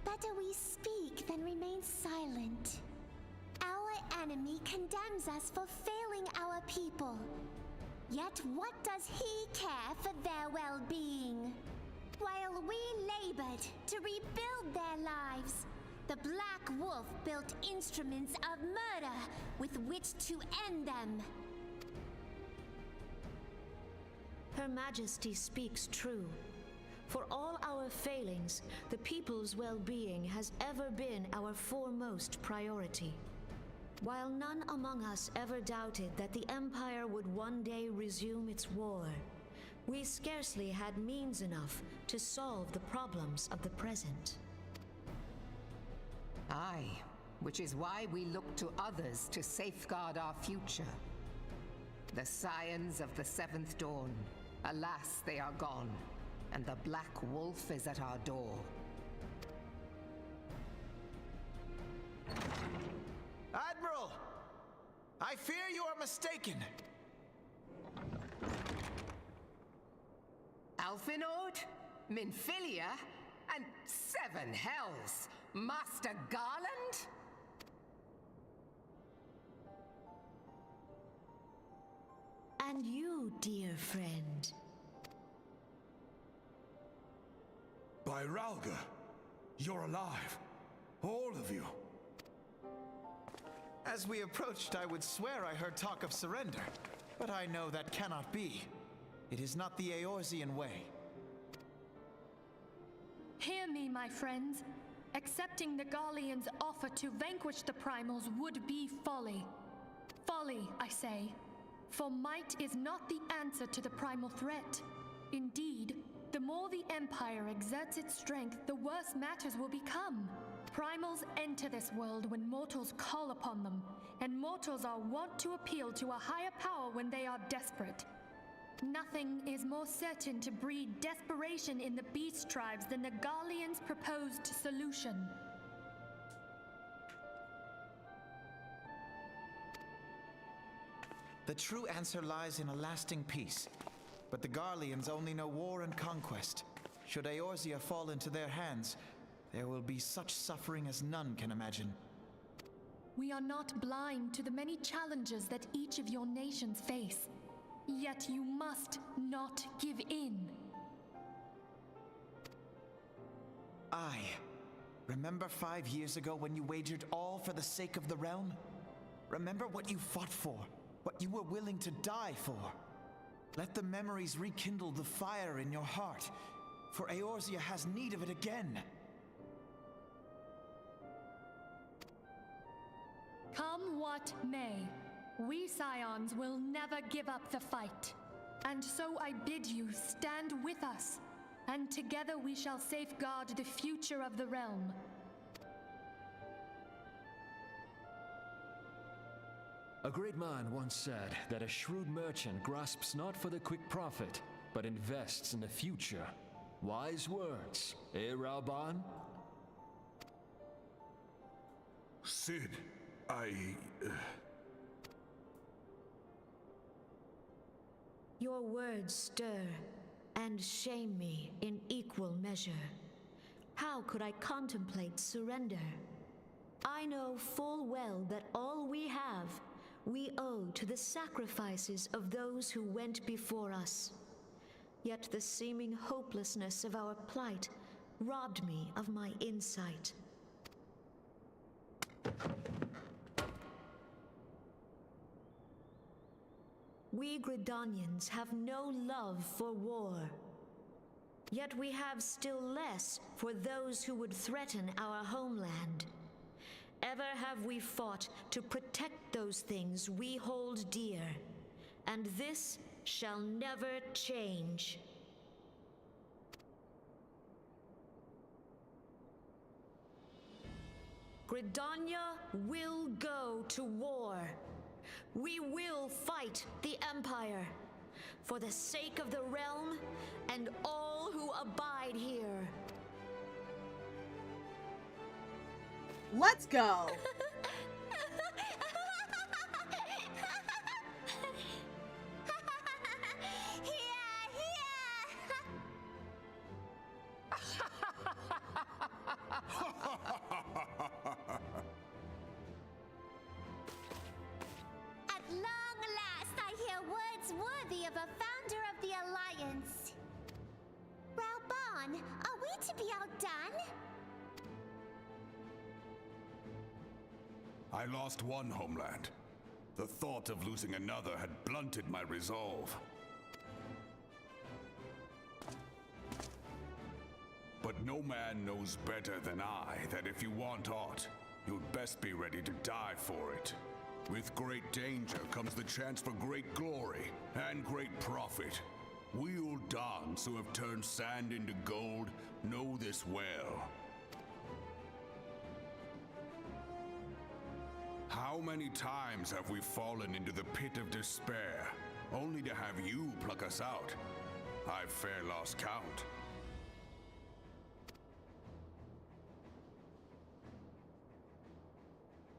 better we speak than remain silent. Our enemy condemns us for failing our people. Yet what does he care for their well-being? While we labored to rebuild their lives, the Black Wolf built instruments of murder with which to end them. Her Majesty speaks true. For all our failings, the people's well-being has ever been our foremost priority. While none among us ever doubted that the Empire would one day resume its war, we scarcely had means enough to solve the problems of the present. Aye, which is why we look to others to safeguard our future. The Scions of the Seventh Dawn. Alas, they are gone, and the Black Wolf is at our door. Admiral! I fear you are mistaken. Alfinord, Minfilia, and 7 hells! Master Garland? And you, dear friend. By Ralga, you're alive. All of you. As we approached, I would swear I heard talk of surrender, but I know that cannot be. It is not the Eorzean way. Hear me, my friends. Accepting the Garleans' offer to vanquish the primals would be folly. Folly, I say. For might is not the answer to the primal threat. Indeed, the more the Empire exerts its strength, the worse matters will become. Primals enter this world when mortals call upon them, and mortals are wont to appeal to a higher power when they are desperate. Nothing is more certain to breed desperation in the beast tribes than the Garleans' proposed solution. The true answer lies in a lasting peace. But the Garleans only know war and conquest. Should Eorzea fall into their hands, there will be such suffering as none can imagine. We are not blind to the many challenges that each of your nations face. Yet you must not give in. Remember 5 years ago when you wagered all for the sake of the realm? Remember what you fought for, what you were willing to die for. Let the memories rekindle the fire in your heart, for Eorzea has need of it again. Come what may, we Scions will never give up the fight. And so I bid you stand with us, and together we shall safeguard the future of the realm. A great man once said that a shrewd merchant grasps not for the quick profit, but invests in the future. Wise words, eh, Raoban? Sid, Your words stir and shame me in equal measure. How could I contemplate surrender? I know full well that all we have, we owe to the sacrifices of those who went before us. Yet the seeming hopelessness of our plight robbed me of my insight. We Gridanians have no love for war. Yet we have still less for those who would threaten our homeland. Ever have we fought to protect those things we hold dear, and this shall never change. Gridania will go to war. We will fight the Empire for the sake of the realm and all who abide here. Let's go! At long last, I hear words worthy of a founder of the Alliance. Raoban, are we to be outdone? I lost one homeland. The thought of losing another had blunted my resolve. But no man knows better than I that if you want aught, you'd best be ready to die for it. With great danger comes the chance for great glory and great profit. We Uldans who have turned sand into gold know this well. How many times have we fallen into the pit of despair, only to have you pluck us out? I've fair lost count.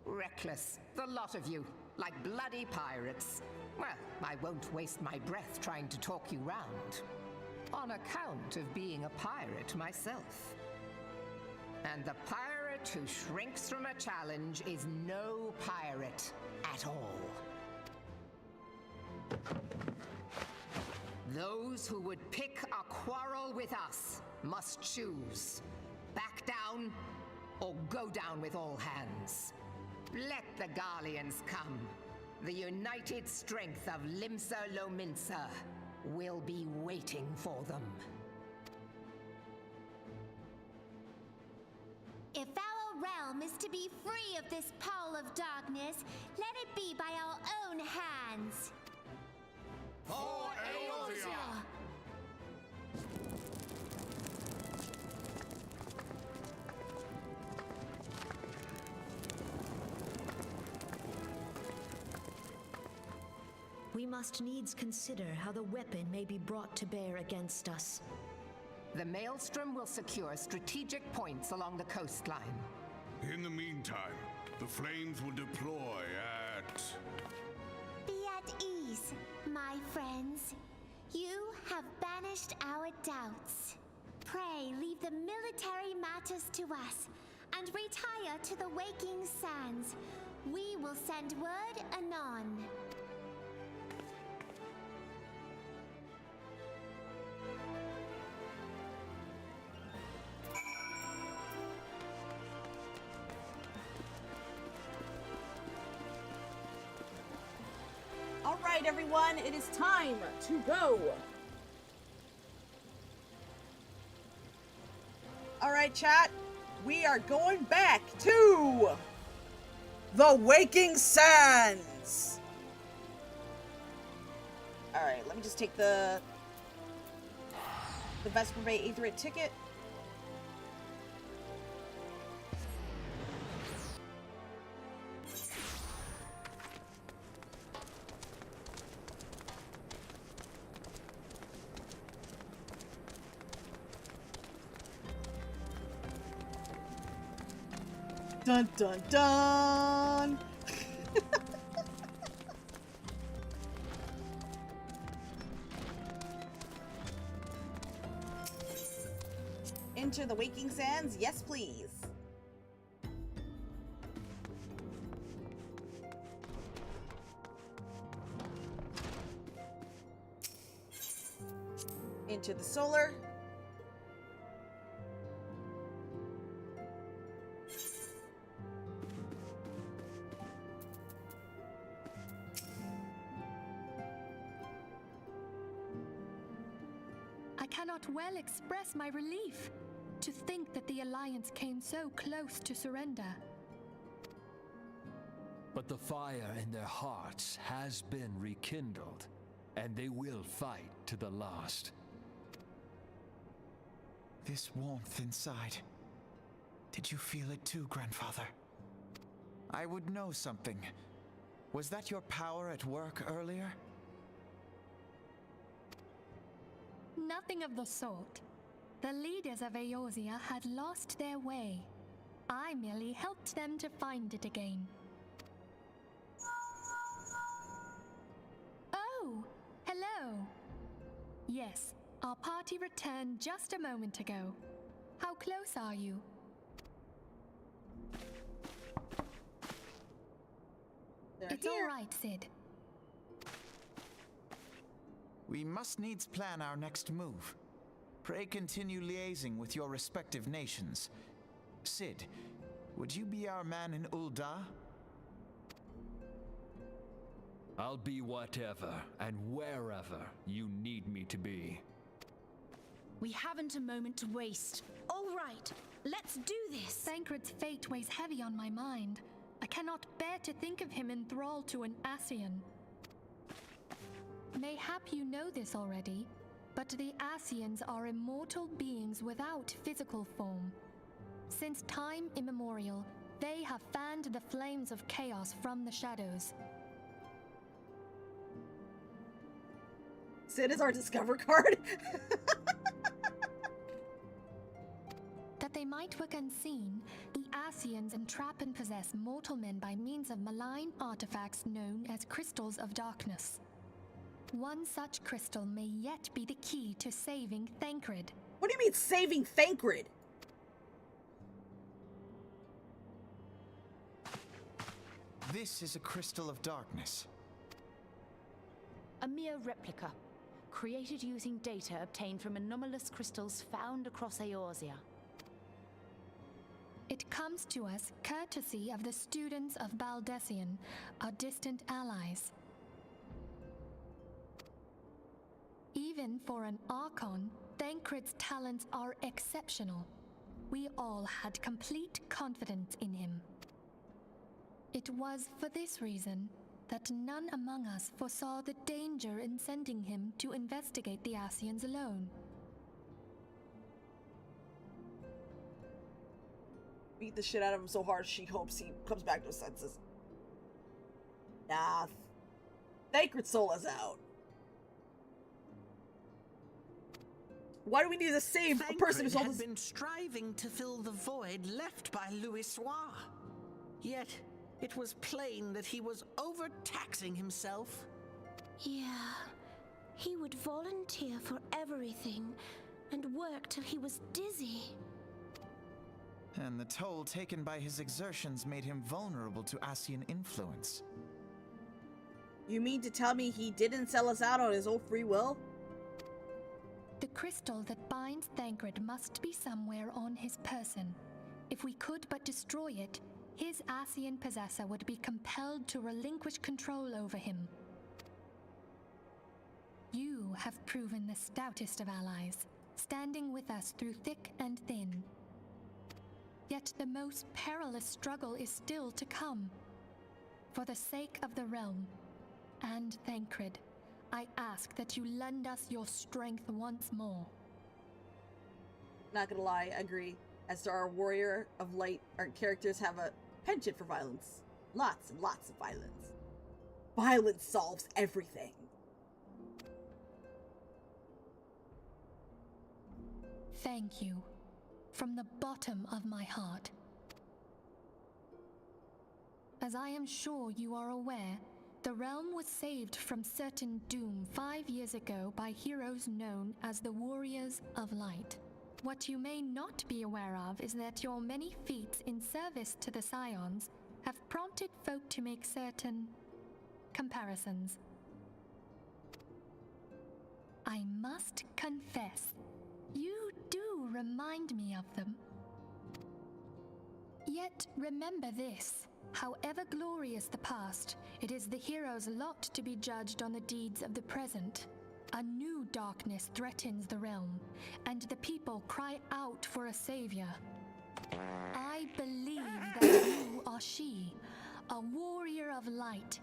Reckless, the lot of you, like bloody pirates. Well, I won't waste my breath trying to talk you round, on account of being a pirate myself. And the pirate who shrinks from a challenge is no pirate at all. Those who would pick a quarrel with us must choose. Back down, or go down with all hands. Let the Garleans come. The united strength of Limsa Lominsa will be waiting for them. If our realm is to be free of this pall of darkness, let it be by our own hands. For Eorzea! We must needs consider how the weapon may be brought to bear against us. The Maelstrom will secure strategic points along the coastline. In the meantime, the flames will deploy at... Be at ease, my friends. You have banished our doubts. Pray leave the military matters to us, and retire to the waking sands. We will send word anon. All right, everyone, it is time to go. All right, chat, we are going back to the Waking Sands. All right, let me just take the Vesper Bay Aetherite ticket. Dun dun dun! Into the Waking Sands, yes please. Into the solar. I cannot well express my relief to think that the Alliance came so close to surrender. But the fire in their hearts has been rekindled, and they will fight to the last. This warmth inside. Did you feel it too, Grandfather? I would know something. Was that your power at work earlier? Nothing of the sort. The leaders of Eorzea had lost their way. I merely helped them to find it again. Oh, hello. Yes, our party returned just a moment ago. How close are you? It's all right, Sid. We must needs plan our next move. Pray continue liaising with your respective nations. Sid, would you be our man in Ul'dah? I'll be whatever and wherever you need me to be. We haven't a moment to waste. All right, let's do this. Thancred's fate weighs heavy on my mind. I cannot bear to think of him enthralled to an Ascian. Mayhap you know this already, but the Ascians are immortal beings without physical form. Since time immemorial, they have fanned the flames of chaos from the shadows. Sid is our Discover card. That they might work unseen, the Ascians entrap and possess mortal men by means of malign artifacts known as crystals of darkness. One such crystal may yet be the key to saving Thancred. What do you mean, saving Thancred? This is a crystal of darkness. A mere replica, created using data obtained from anomalous crystals found across Eorzea. It comes to us courtesy of the students of Baldessian, our distant allies. Even for an Archon, Thancred's talents are exceptional. We all had complete confidence in him. It was for this reason that none among us foresaw the danger in sending him to investigate the Ascians alone. Beat the shit out of him so hard she hopes he comes back to his senses. Nah. Sacred Soul is out. Why do we need to save a person who's had been striving to fill the void left by Louis Soir. Yet, it was plain that he was overtaxing himself. Yeah, he would volunteer for everything and work till he was dizzy. And the toll taken by his exertions made him vulnerable to Ascian influence. You mean to tell me he didn't sell us out on his own free will? The crystal that binds Thancred must be somewhere on his person. If we could but destroy it, his Ascian possessor would be compelled to relinquish control over him. You have proven the stoutest of allies, standing with us through thick and thin. Yet the most perilous struggle is still to come. For the sake of the realm and Thancred, I ask that you lend us your strength once more. Not gonna lie, I agree. As to our Warrior of Light, our characters have a penchant for violence. Lots and lots of violence. Violence solves everything. Thank you, from the bottom of my heart. As I am sure you are aware, the realm was saved from certain doom 5 years ago by heroes known as the Warriors of Light. What you may not be aware of is that your many feats in service to the Scions have prompted folk to make certain comparisons. I must confess, you do remind me of them. Yet remember this. However glorious the past, it is the hero's lot to be judged on the deeds of the present. A new darkness threatens the realm, and the people cry out for a savior. I believe that you are she, a warrior of light,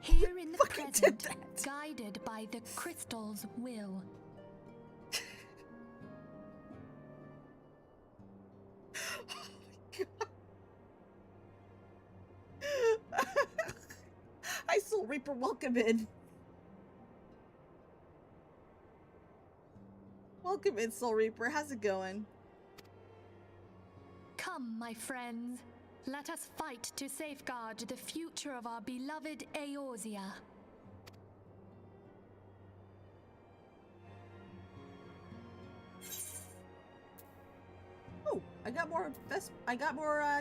here in the present, guided by the crystal's will. Hi, Soul Reaper, welcome in. Welcome in, Soul Reaper. How's it going? Come, my friends. Let us fight to safeguard the future of our beloved Eorzea. Oh, I got more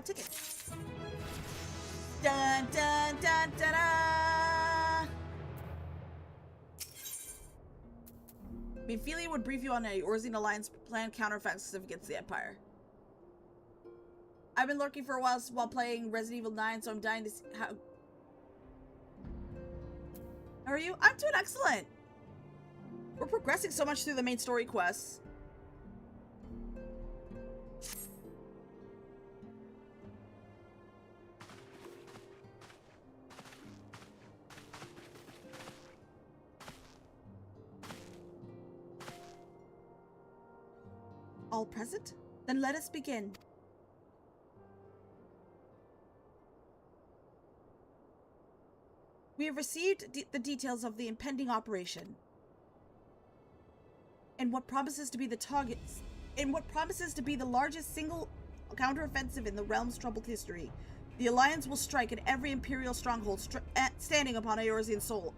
tickets. Dun dun dun dun dun. Ophelia would brief you on a Eorzean Alliance plan counteroffensive against the Empire. I've been lurking for a while playing Resident Evil 9, so I'm dying to see how are you? I'm doing excellent. We're progressing so much through the main story quests. All present? Then let us begin. We have received the details of the impending operation. And what promises to be the targets, and what promises to be the largest single counteroffensive in the realm's troubled history. The Alliance will strike at every Imperial stronghold standing upon Eorzean soil.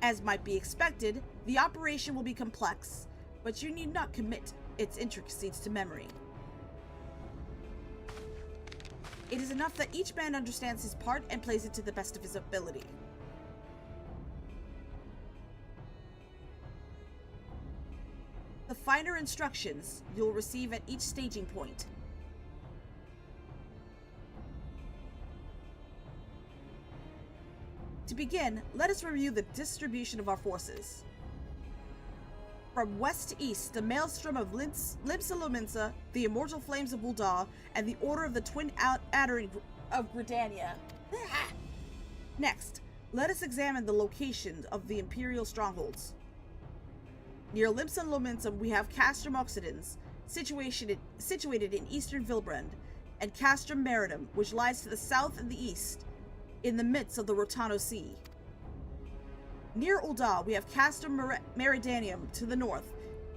As might be expected, the operation will be complex, but you need not commit its intricacies to memory. It is enough that each man understands his part and plays it to the best of his ability. The finer instructions you'll receive at each staging point. To begin, let us review the distribution of our forces. From west to east, the Maelstrom of Limsa Lominsa, the Immortal Flames of Ul'dah, and the Order of the Twin Adderant of Gridania. Next, let us examine the locations of the Imperial strongholds. Near Limsa Lominsum, we have Castrum Occidens, situated in eastern Vilbrand, and Castrum Marinum, which lies to the south and the east, in the midst of the Rotano Sea. Near Ul'dah, we have Castrum Meridanium to the north,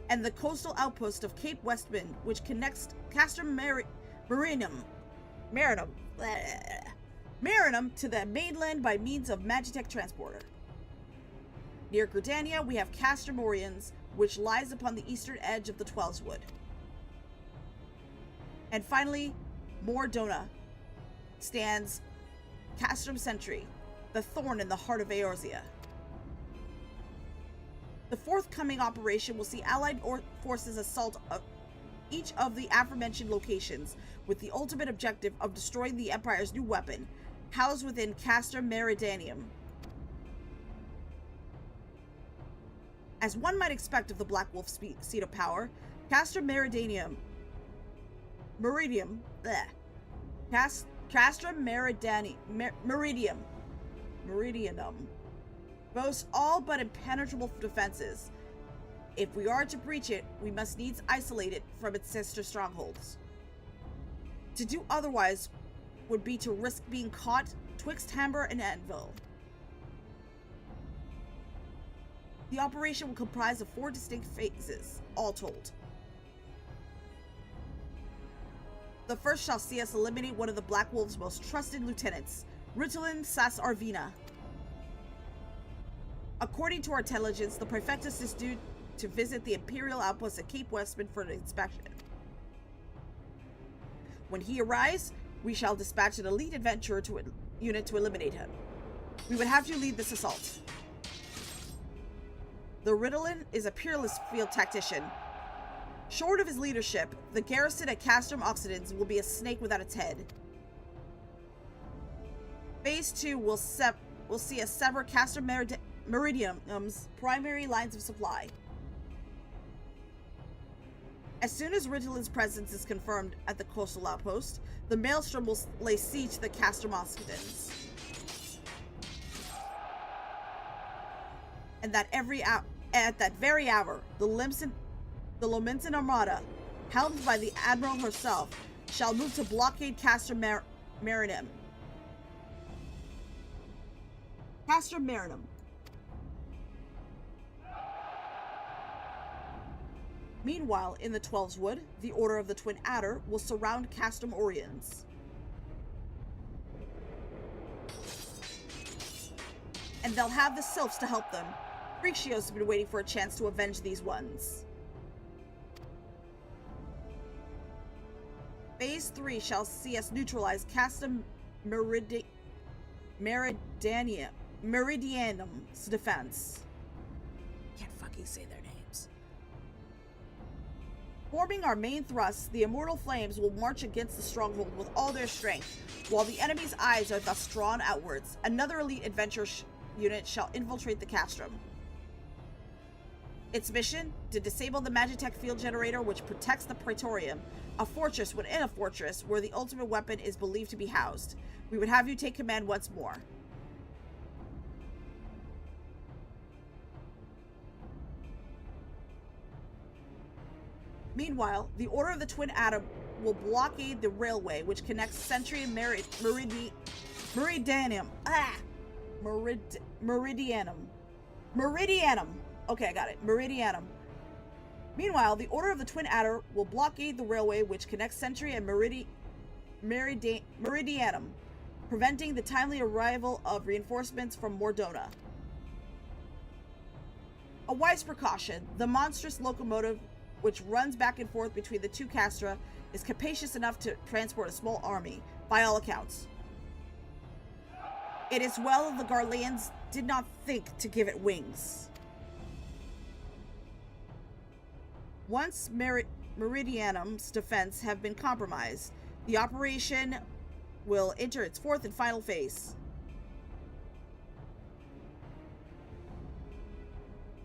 and the coastal outpost of Cape Westwind, which connects Castrum Marinum to the mainland by means of Magitech transporter. Near Gridania, we have Castrum Oriens, which lies upon the eastern edge of the Twelveswood. And finally, Mordona stands Castrum Sentry, the thorn in the heart of Eorzea. The forthcoming operation will see Allied forces assault each of the aforementioned locations, with the ultimate objective of destroying the Empire's new weapon, housed within Castrum Meridanium. As one might expect of the Black Wolf seat of power, Castrum Meridianum boasts all but impenetrable defenses. If we are to breach it, we must needs isolate it from its sister strongholds. To do otherwise would be to risk being caught twixt hammer and anvil. The operation will comprise of 4 distinct phases, all told. The first shall see us eliminate one of the Black Wolf's most trusted lieutenants, Ritalin Sas Arvina. According to our intelligence, the Prefectus is due to visit the Imperial outpost at Cape Westman for an inspection. When he arrives, we shall dispatch an elite adventurer unit to eliminate him. We would have you lead this assault. The Ritalin is a peerless field tactician. Short of his leadership, the garrison at Castrum Occidens will be a snake without its head. Phase 2 will see us sever Castrum Meridianum's primary lines of supply. As soon as Ritalin's presence is confirmed at the coastal outpost, the Maelstrom will lay siege to the Castrum Occidens. And at that very hour, the Lominsan Armada, helmed by the Admiral herself, shall move to blockade Castrum Marinum. Castrum Marinum. Meanwhile, in the Twelveswood, the Order of the Twin Adder will surround Castrum Oriens. And they'll have the Sylphs to help them. Freakshios has been waiting for a chance to avenge these ones. Phase 3 shall see us neutralize Castrum Meridianum's defense. Can't fucking say their names. Forming our main thrust, the Immortal Flames will march against the stronghold with all their strength, while the enemy's eyes are thus drawn outwards. Another elite adventure unit shall infiltrate the Castrum. Its mission? To disable the Magitech field generator which protects the Praetorium, a fortress within a fortress where the ultimate weapon is believed to be housed. We would have you take command once more. Meanwhile, the Order of the Twin Atom will blockade the railway which connects Sentry and Meridianum. Okay, I got it. Meridianum. Meanwhile, the Order of the Twin Adder will blockade the railway which connects Sentry and Meridianum, preventing the timely arrival of reinforcements from Mordona. A wise precaution, the monstrous locomotive which runs back and forth between the two castra is capacious enough to transport a small army, by all accounts. It is well the Garleans did not think to give it wings. Once Meridianum's defense have been compromised, the operation will enter its 4th and final phase.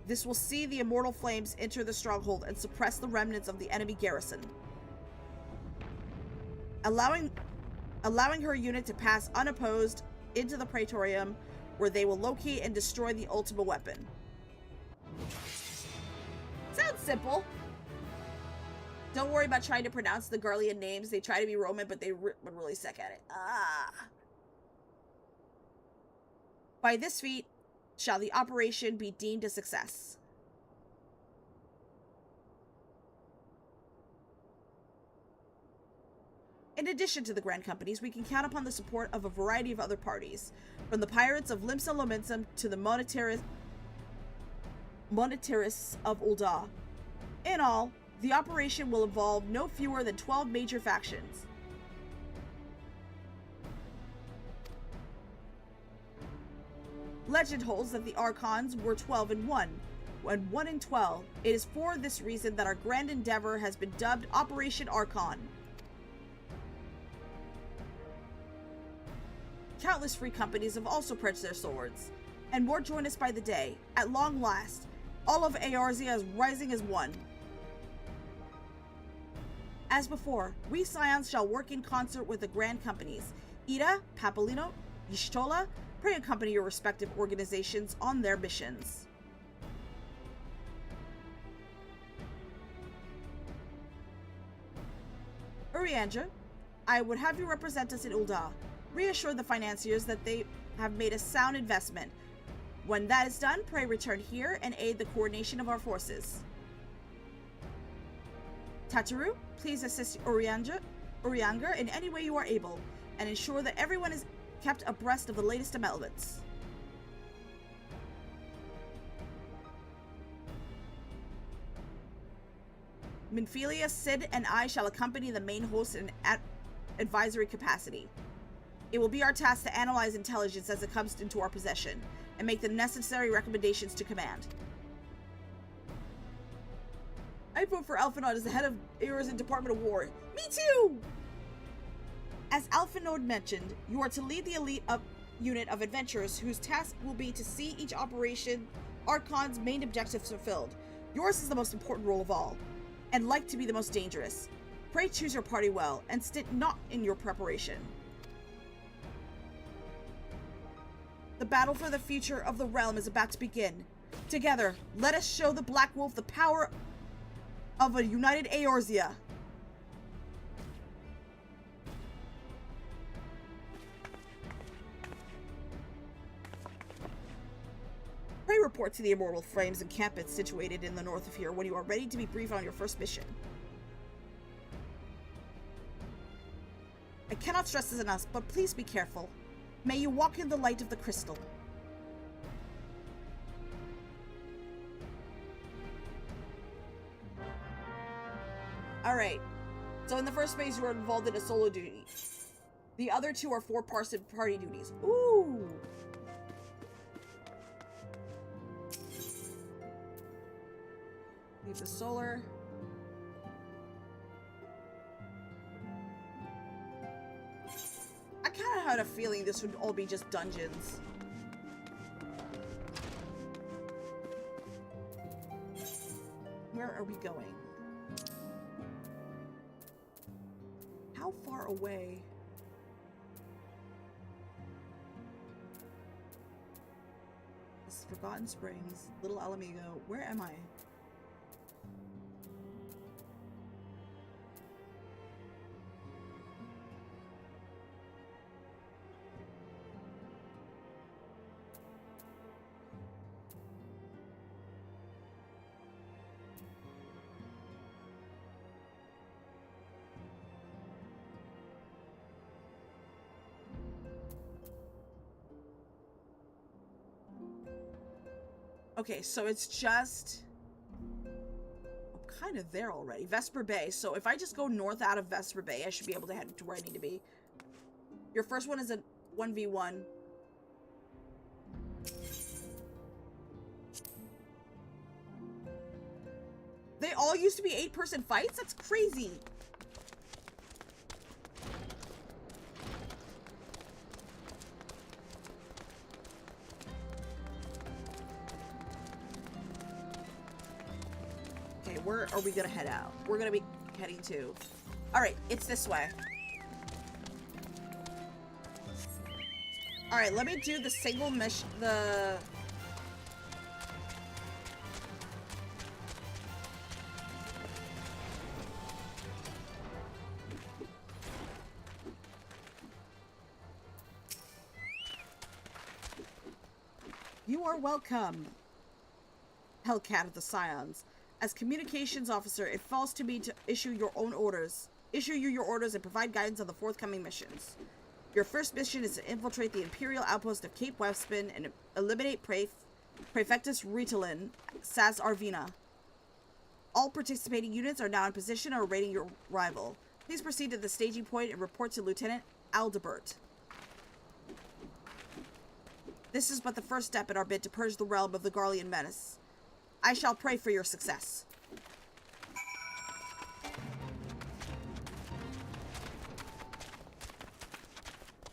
This will see the Immortal Flames enter the stronghold and suppress the remnants of the enemy garrison. Allowing allowing her unit to pass unopposed into the Praetorium, where they will locate and destroy the Ultima weapon. Sounds simple. Don't worry about trying to pronounce the Garlean names. They try to be Roman, but they're really sick at it. By this feat, shall the operation be deemed a success. In addition to the Grand Companies, we can count upon the support of a variety of other parties, from the pirates of Limsa Lominsa to the monetarists of Ul'dah. In all, the operation will involve no fewer than 12 major factions. Legend holds that the Archons were 12 in 1, and 1 in 12. It is for this reason that our grand endeavor has been dubbed Operation Archon. Countless free companies have also pledged their swords, and more join us by the day. At long last, all of Eorzea is rising as one. As before, we Scions shall work in concert with the Grand Companies. Ida, Papolino, Y'shtola, pray accompany your respective organizations on their missions. Uriandra, I would have you represent us in Ul'dah. Reassure the financiers that they have made a sound investment. When that is done, pray return here and aid the coordination of our forces. Tataru, please assist Uriandra in any way you are able, and ensure that everyone is kept abreast of the latest developments. Minfilia, Sid, and I shall accompany the main host in advisory capacity. It will be our task to analyze intelligence as it comes into our possession, and make the necessary recommendations to command. I vote for Alphanod as the head of Eorzea Department of War. Me too! As Alphanod mentioned, you are to lead the elite unit of adventurers whose task will be to see each Operation Archon's main objectives fulfilled. Yours is the most important role of all, and like to be the most dangerous. Pray choose your party well, and stint not in your preparation. The battle for the future of the realm is about to begin. Together, let us show the Black Wolf the power of a united Eorzea. Pray report to the Immortal Frames encampment situated in the north of here when you are ready to be briefed on your first mission. I cannot stress this enough, but please be careful. May you walk in the light of the crystal. Alright, so in the first phase you are involved in a solo duty. The other two are four-person party duties. Ooh! Leave the solar. I kind of had a feeling this would all be just dungeons. Where are we going? How far away? This is Forgotten Springs, Little Alamigo. Where am I? Okay, so it's just... I'm kind of there already. Vesper Bay. So if I just go north out of Vesper Bay, I should be able to head to where I need to be. Your first one is a 1v1. They all used to be 8-person fights? That's crazy. Where are we gonna head out? We're gonna be heading to... Alright, it's this way. Alright, let me do the single mission, You are welcome, Hellcat of the Scions. As communications officer, it falls to me to issue you your orders and provide guidance on the forthcoming missions. Your first mission is to infiltrate the Imperial outpost of Cape Wespin and eliminate Prefectus Ritalin, Sas Arvina. All participating units are now in position or awaiting your arrival. Please proceed to the staging point and report to Lieutenant Aldebert. This is but the first step in our bid to purge the realm of the Garlean menace. I shall pray for your success.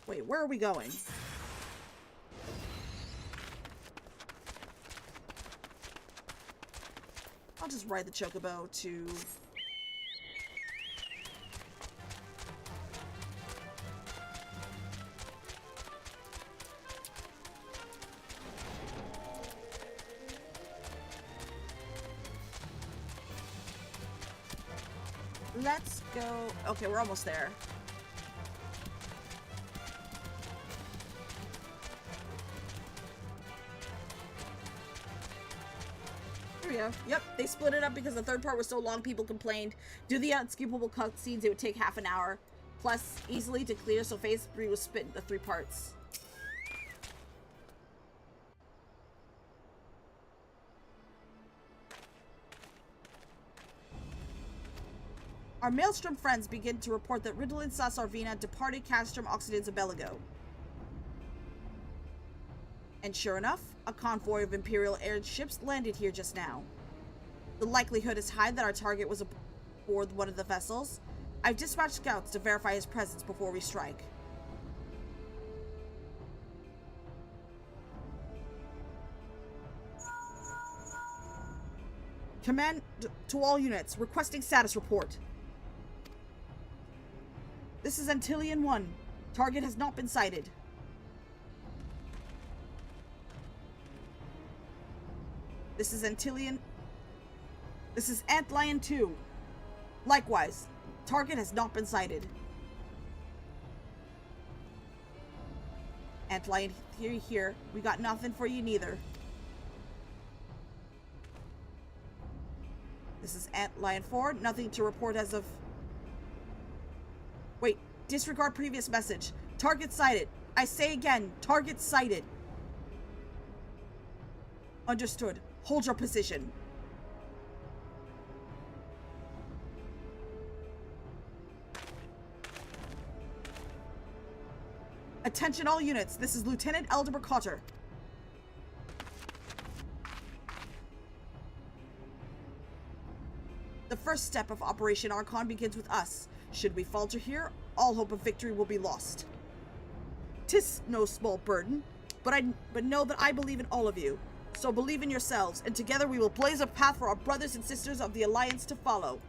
Wait, where are we going? I'll just ride the chocobo to... Let's go... Okay, we're almost there. Here we go. Yep, they split it up because the third part was so long people complained. Do the unskippable cutscenes, it would take half an hour. Plus, easily to clear, so phase 3 was split into 3 parts. Our Maelstrom friends begin to report that Ritalin Sas Arvina departed Castrum Occidens of Beligo. And sure enough, a convoy of Imperial airships landed here just now. The likelihood is high that our target was aboard one of the vessels. I've dispatched scouts to verify his presence before we strike. Command to all units, requesting status report. This is Antillean 1. Target has not been sighted. This is Antillean... This is Antlion 2. Likewise, target has not been sighted. Antlion 3 here. We got nothing for you neither. This is Antlion 4. Nothing to report as of... Wait, disregard previous message. Target sighted. I say again, target sighted. Understood. Hold your position. Attention all units, this is Lieutenant Aldebert Cotter. The first step of Operation Archon begins with us. Should we falter here, all hope of victory will be lost. 'Tis no small burden, but know that I believe in all of you. So believe in yourselves, and together we will blaze a path for our brothers and sisters of the Alliance to follow.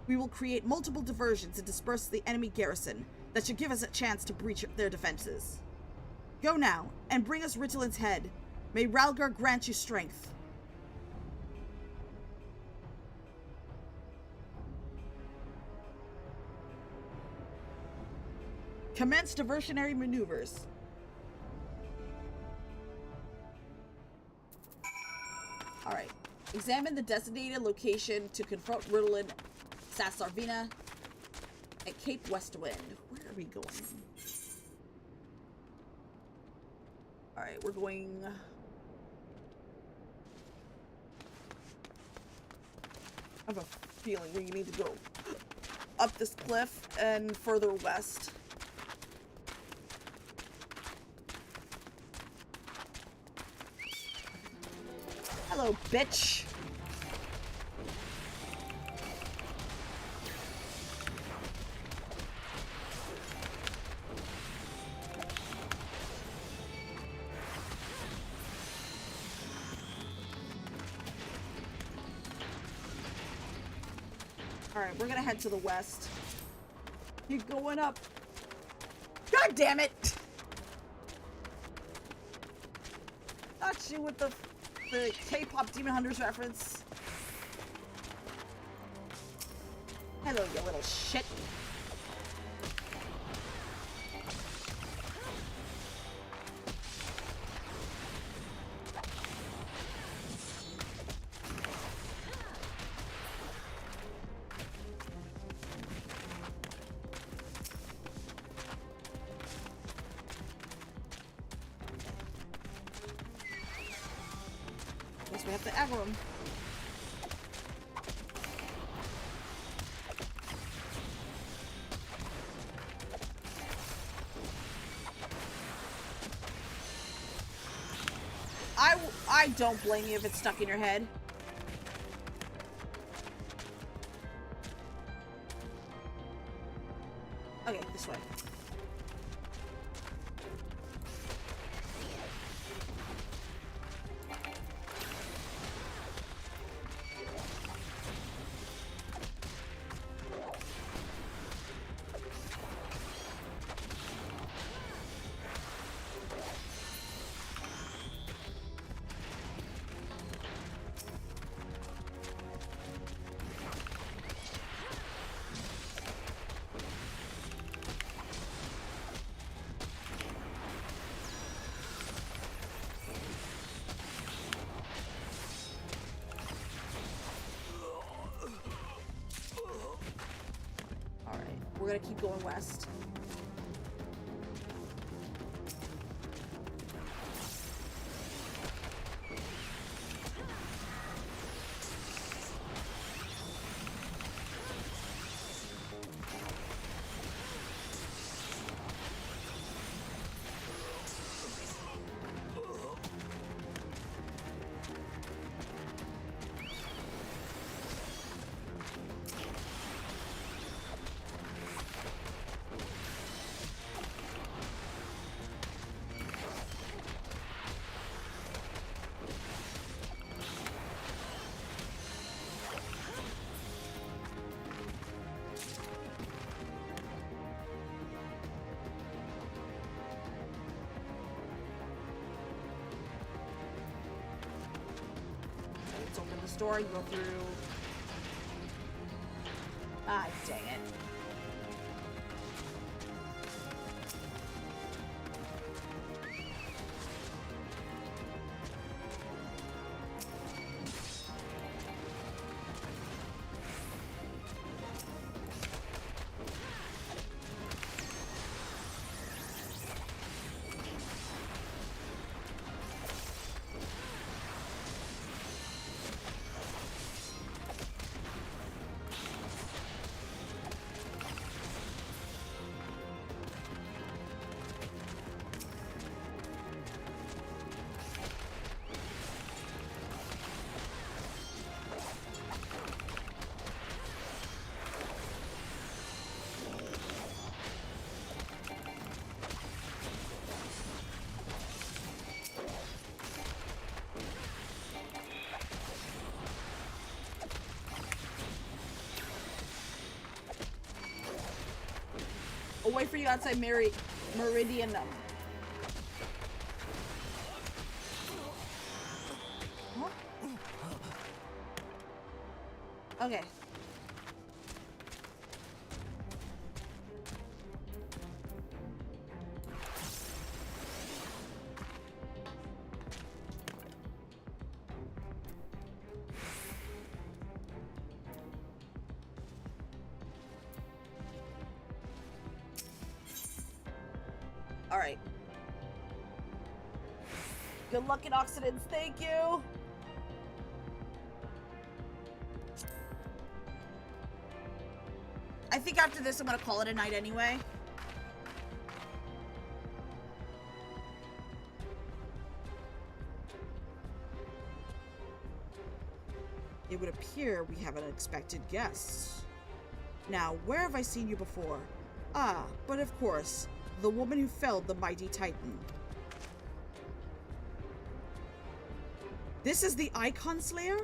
We will create multiple diversions and disperse the enemy garrison that should give us a chance to breach their defenses. Go now, and bring us Ritalin's head. May Ralgar grant you strength. Commence diversionary maneuvers. Alright. Examine the designated location to confront Ritalin Sas Arvina at Cape Westwind. Where are we going? Alright, we're going... I have a feeling we need to go up this cliff and further west. Hello, bitch. Alright, we're gonna head to the west. You're going up. God damn it! Not you with the K-pop Demon Hunters reference. Hello, you little shit. Guess we have to aggro him. I don't blame you if it's stuck in your head. Okay, this way. We're gonna keep going west. Let's open this door and go through. Ah, dang it. I'll wait for you outside Meridianum. Huh? Okay. Alright. Good luck in Occidents, thank you! I think after this I'm gonna call it a night anyway. It would appear we have unexpected guests. Now, where have I seen you before? Ah, but of course, the woman who felled the mighty Titan. This is the Icon Slayer?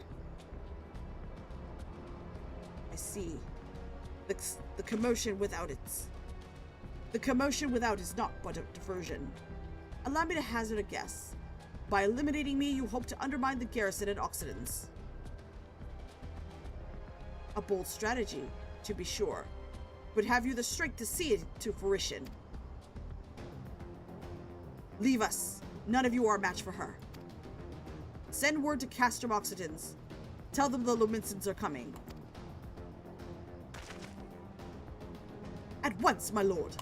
I see. The commotion without its... The commotion without is not but a diversion. Allow me to hazard a guess. By eliminating me, you hope to undermine the garrison at Occidents. A bold strategy, to be sure. But have you the strength to see it to fruition? Leave us. None of you are a match for her. Send word to Castrum Occidents. Tell them the Luminsons are coming. At once, my lord.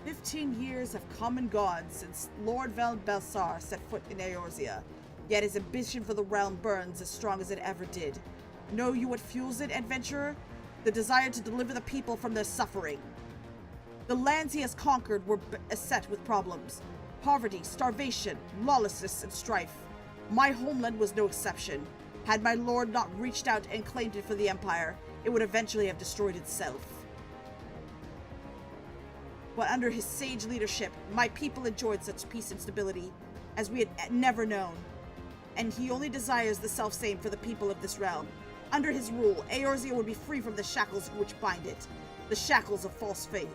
"15 years have come and gone since Lord Van Belsar set foot in Eorzea, yet his ambition for the realm burns as strong as it ever did. Know you what fuels it, adventurer? The desire to deliver the people from their suffering. The lands he has conquered were beset with problems. Poverty, starvation, lawlessness, and strife. My homeland was no exception. Had my lord not reached out and claimed it for the Empire, it would eventually have destroyed itself. But under his sage leadership, my people enjoyed such peace and stability as we had never known. And he only desires the self-same for the people of this realm. Under his rule, Eorzea would be free from the shackles which bind it, the shackles of false faith.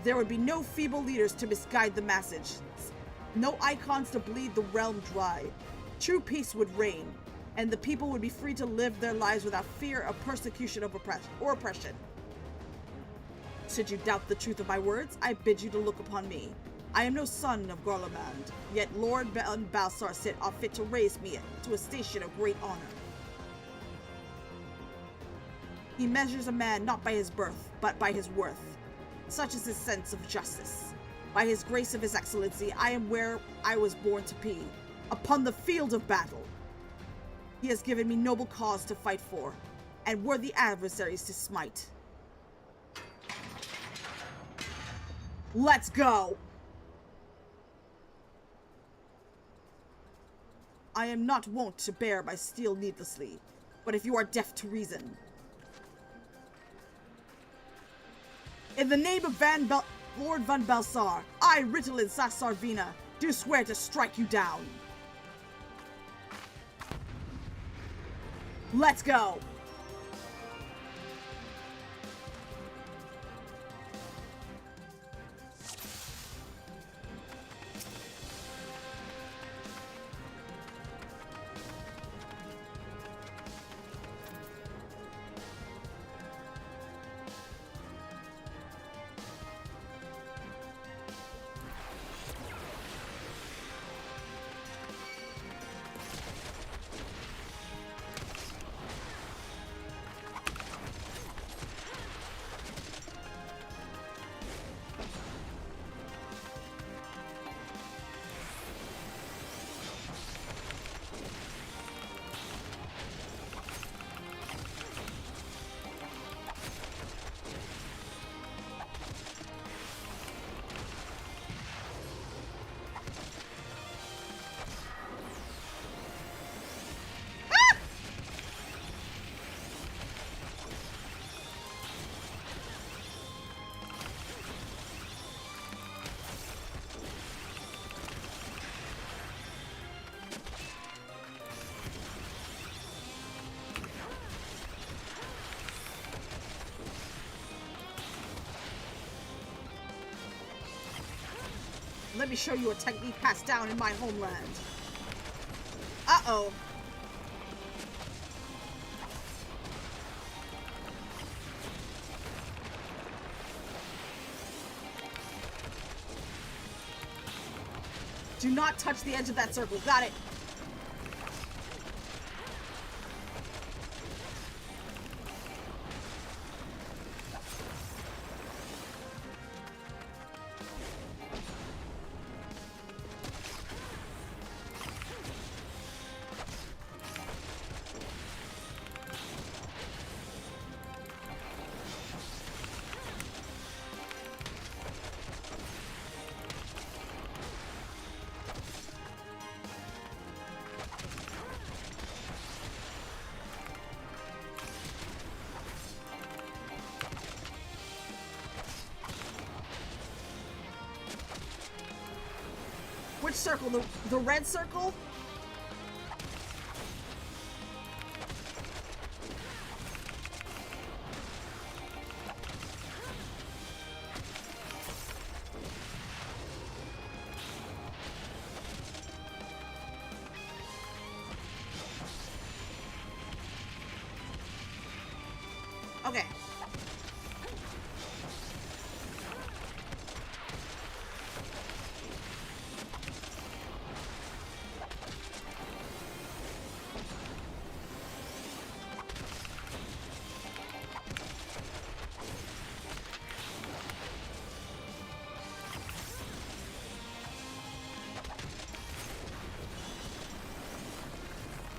There would be no feeble leaders to misguide the masses, no icons to bleed the realm dry. True peace would reign, and the people would be free to live their lives without fear of persecution or oppression. Should you doubt the truth of my words, I bid you to look upon me. I am no son of Garlemald, yet Lord Van Balsar saw fit to raise me to a station of great honor. He measures a man not by his birth, but by his worth. Such is his sense of justice. By his grace of his excellency, I am where I was born to be, upon the field of battle. He has given me noble cause to fight for, and worthy adversaries to smite. Let's go! I am not wont to bear my steel needlessly, but if you are deaf to reason... In the name of Lord Van Belsar, I, Ritalin Sassarvina, do swear to strike you down. Let's go! Let me show you a technique passed down in my homeland. Uh-oh. Do not touch the edge of that circle. Got it. Which circle? The red circle? Okay.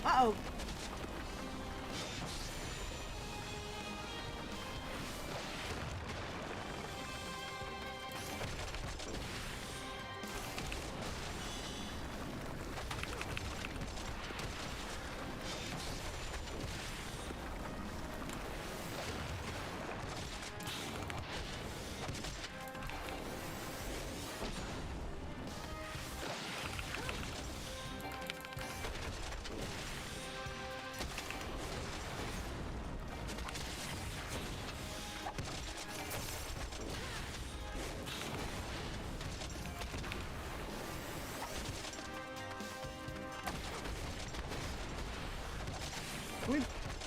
Uh-oh.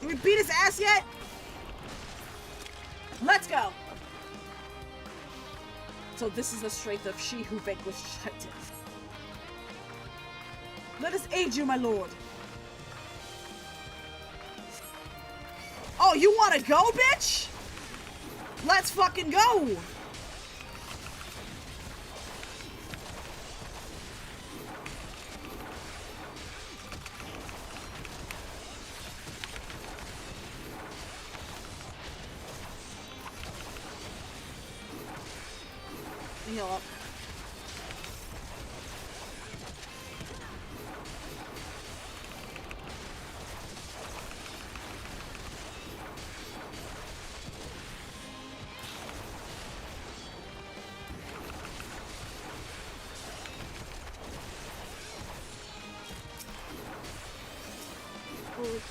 Did we beat his ass yet? Let's go! So this is the strength of she who vanquished Titans. Let us aid you, my lord. Oh, you wanna go, bitch? Let's fucking go! Heal up. Ooh.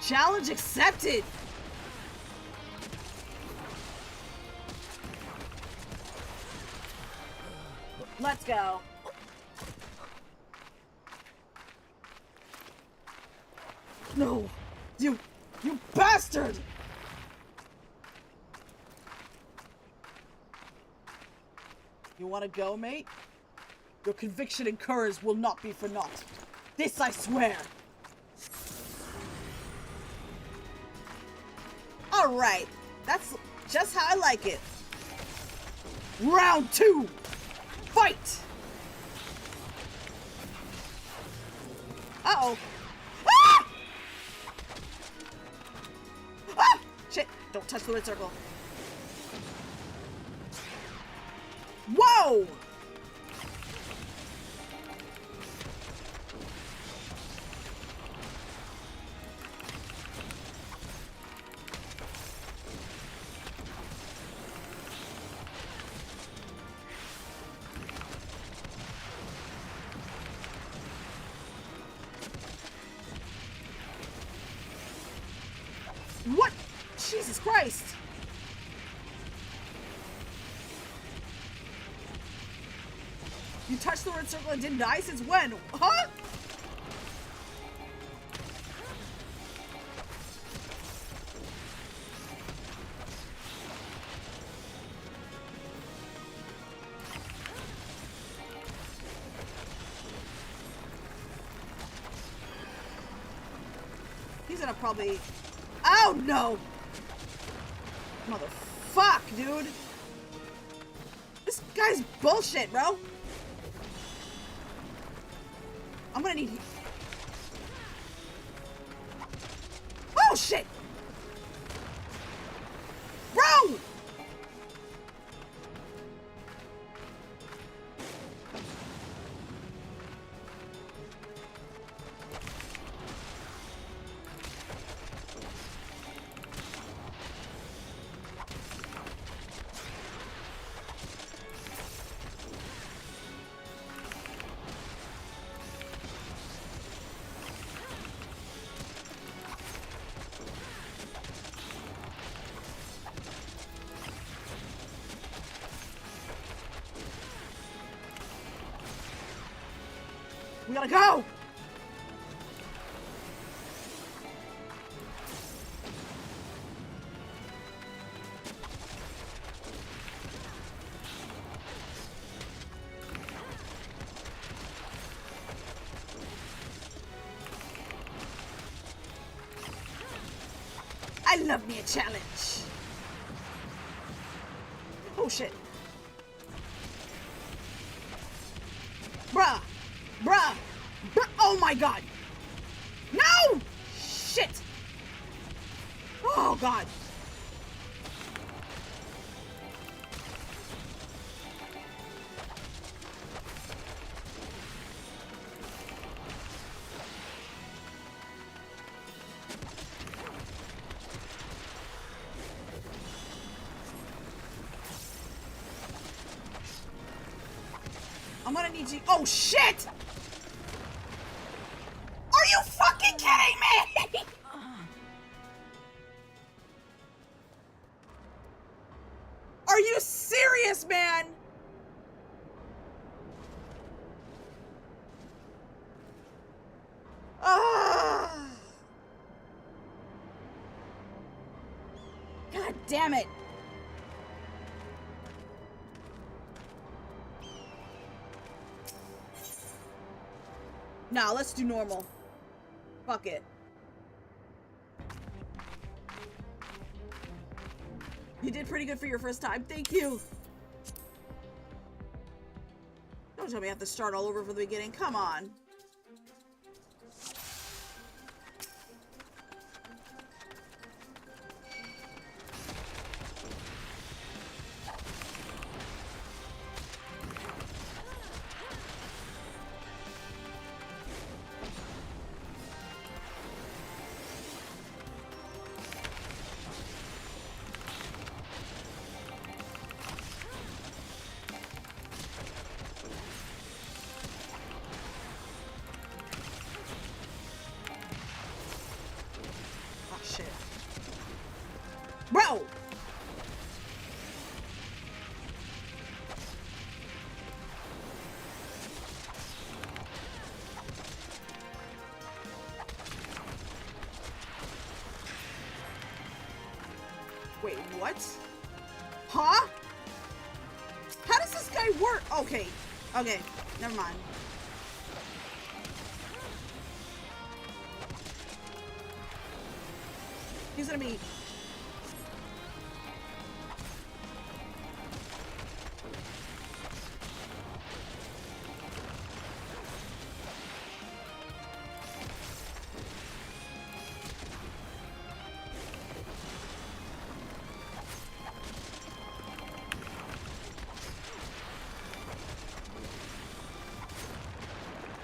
Challenge accepted! Let's go. No! You bastard! You wanna go, mate? Your conviction and courage will not be for naught. This I swear! Alright, that's just how I like it. Round 2! Fight! Uh-oh. Ah! Ah! Shit, don't touch the red circle. Whoa! What? Jesus Christ! You touched the red circle and didn't die? Since when? Huh? gonna probably... Oh, no! Motherfuck, dude! This guy's bullshit, bro! I'm gonna need... Oh, shit! Bro! We gotta go! I love me a challenge. Oh shit. Bruh. Bruh! Oh my god! No! Shit! Oh god! I'm gonna need you. Oh shit! Are you fucking kidding me? Are you serious, man? God damn it. Nah, let's do normal. Fuck it. You did pretty good for your first time. Thank you. Don't tell me I have to start all over from the beginning. Come on. Bro! Wait, what? Huh? How does this guy work? Okay. Okay. Never mind. He's gonna be...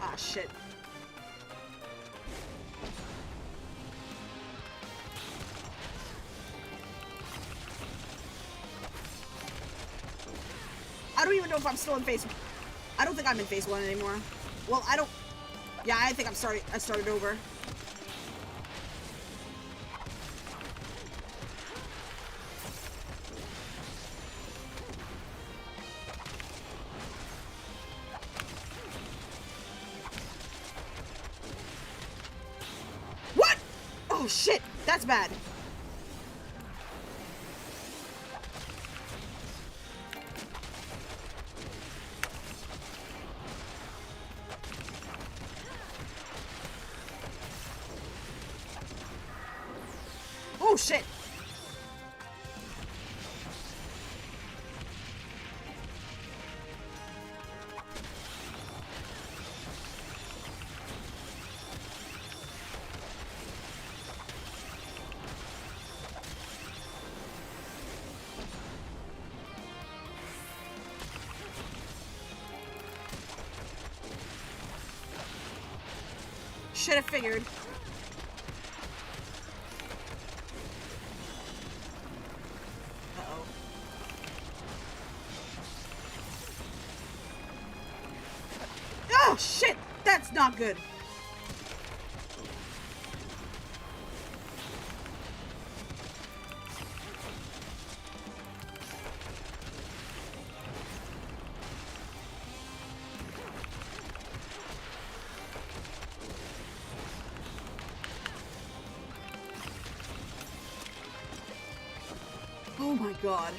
Ah, shit. I don't even know if I'm still in phase. I don't think I'm in phase 1 anymore. Well, I don't. Yeah, I think I started over. What? Oh shit, that's bad. Oh shit! Should have figured. Uh-oh. Oh, shit! That's not good. Oh my god.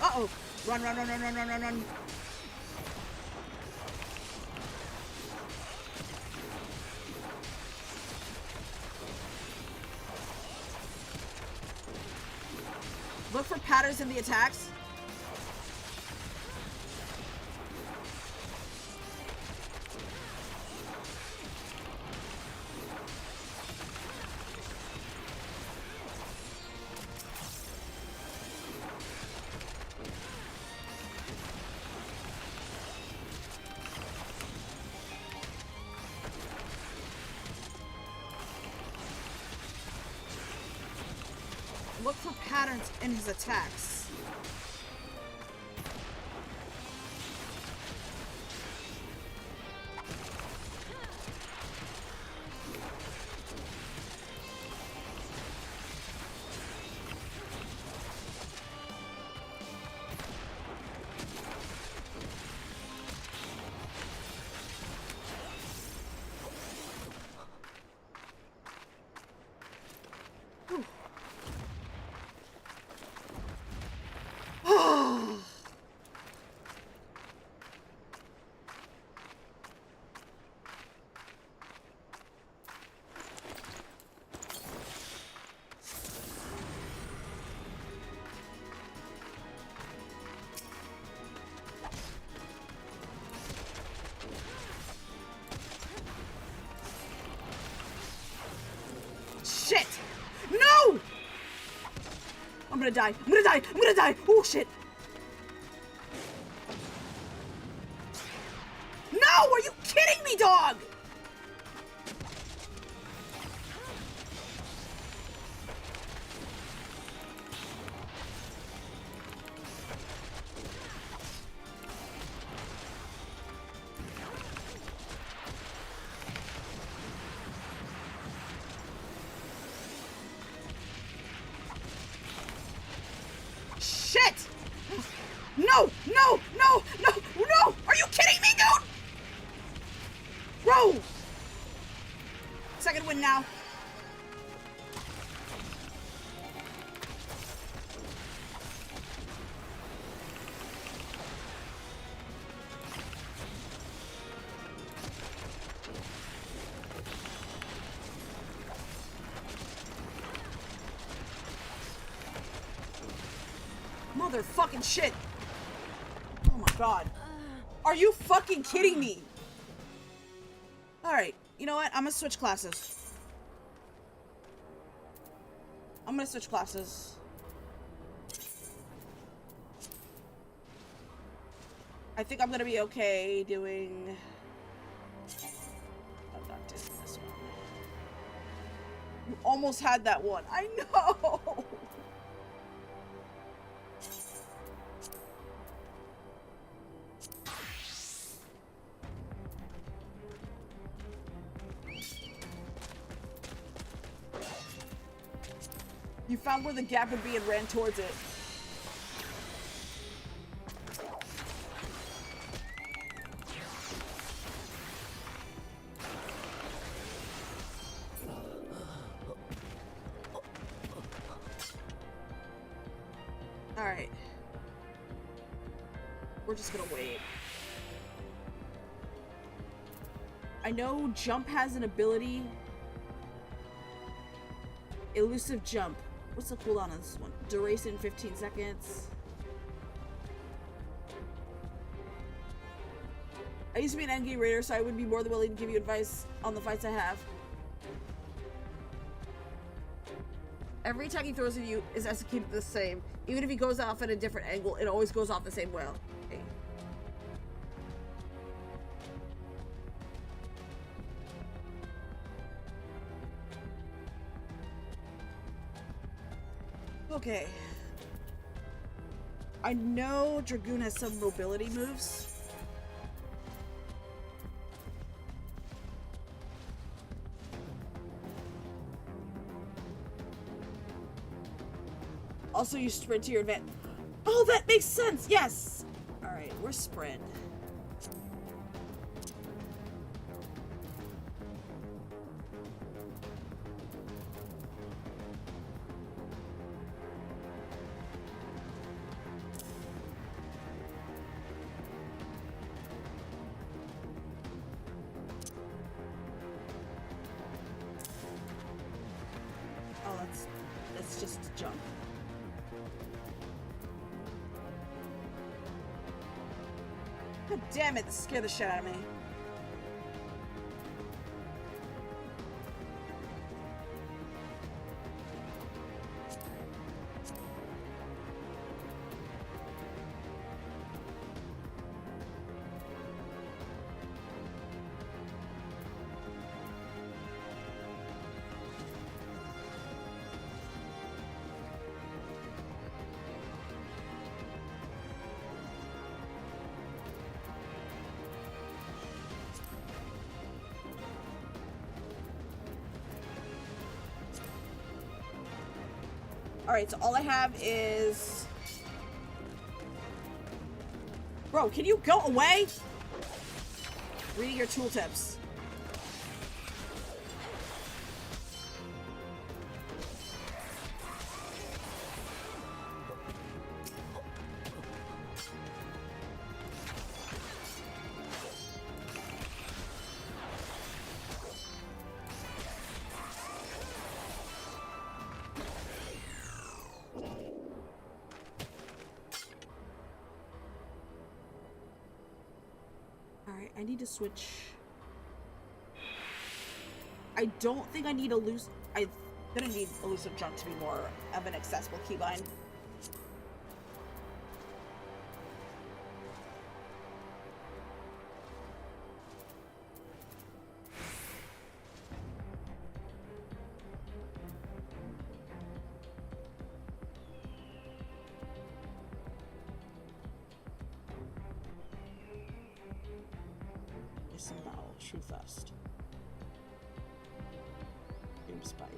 Uh-oh. Run, run, run, run, run, run, run, run. Look for patterns in the attacks. Look for patterns in his attacks. Shit! No! I'm gonna die. I'm gonna die. I'm gonna die. Oh, shit. No! Are you kidding me, dog? Shit! No! No! No! No! No! Are you kidding me, dude? Bro! Second win now. Motherfucking shit. Oh my god. Are you fucking kidding me? Alright, you know what? I'm gonna switch classes. I'm gonna switch classes. I think I'm gonna be okay doing... I'm not doing this one. You almost had that one. I know! You found where the gap would be and ran towards it. Alright. We're just gonna wait. I know jump has an ability. Elusive jump. What's the cooldown on this one? Duration 15 seconds. I used to be an endgame raider, so I would be more than willing to give you advice on the fights I have. Every attack he throws at you is executed the same. Even if he goes off at a different angle, it always goes off the same way. Okay. Okay. I know Dragoon has some mobility moves. Also, you sprint to your advantage. Oh, that makes sense! Yes! Alright, we're sprint. Oh, that's just a jump. God damn it, this scared the shit out of me. Alright, so all I have is... Bro, can you go away? Reading your tooltips. I need to switch. I don't think I need I'm gonna need elusive jump to be more of an accessible keybind. True Fest. Game Spike.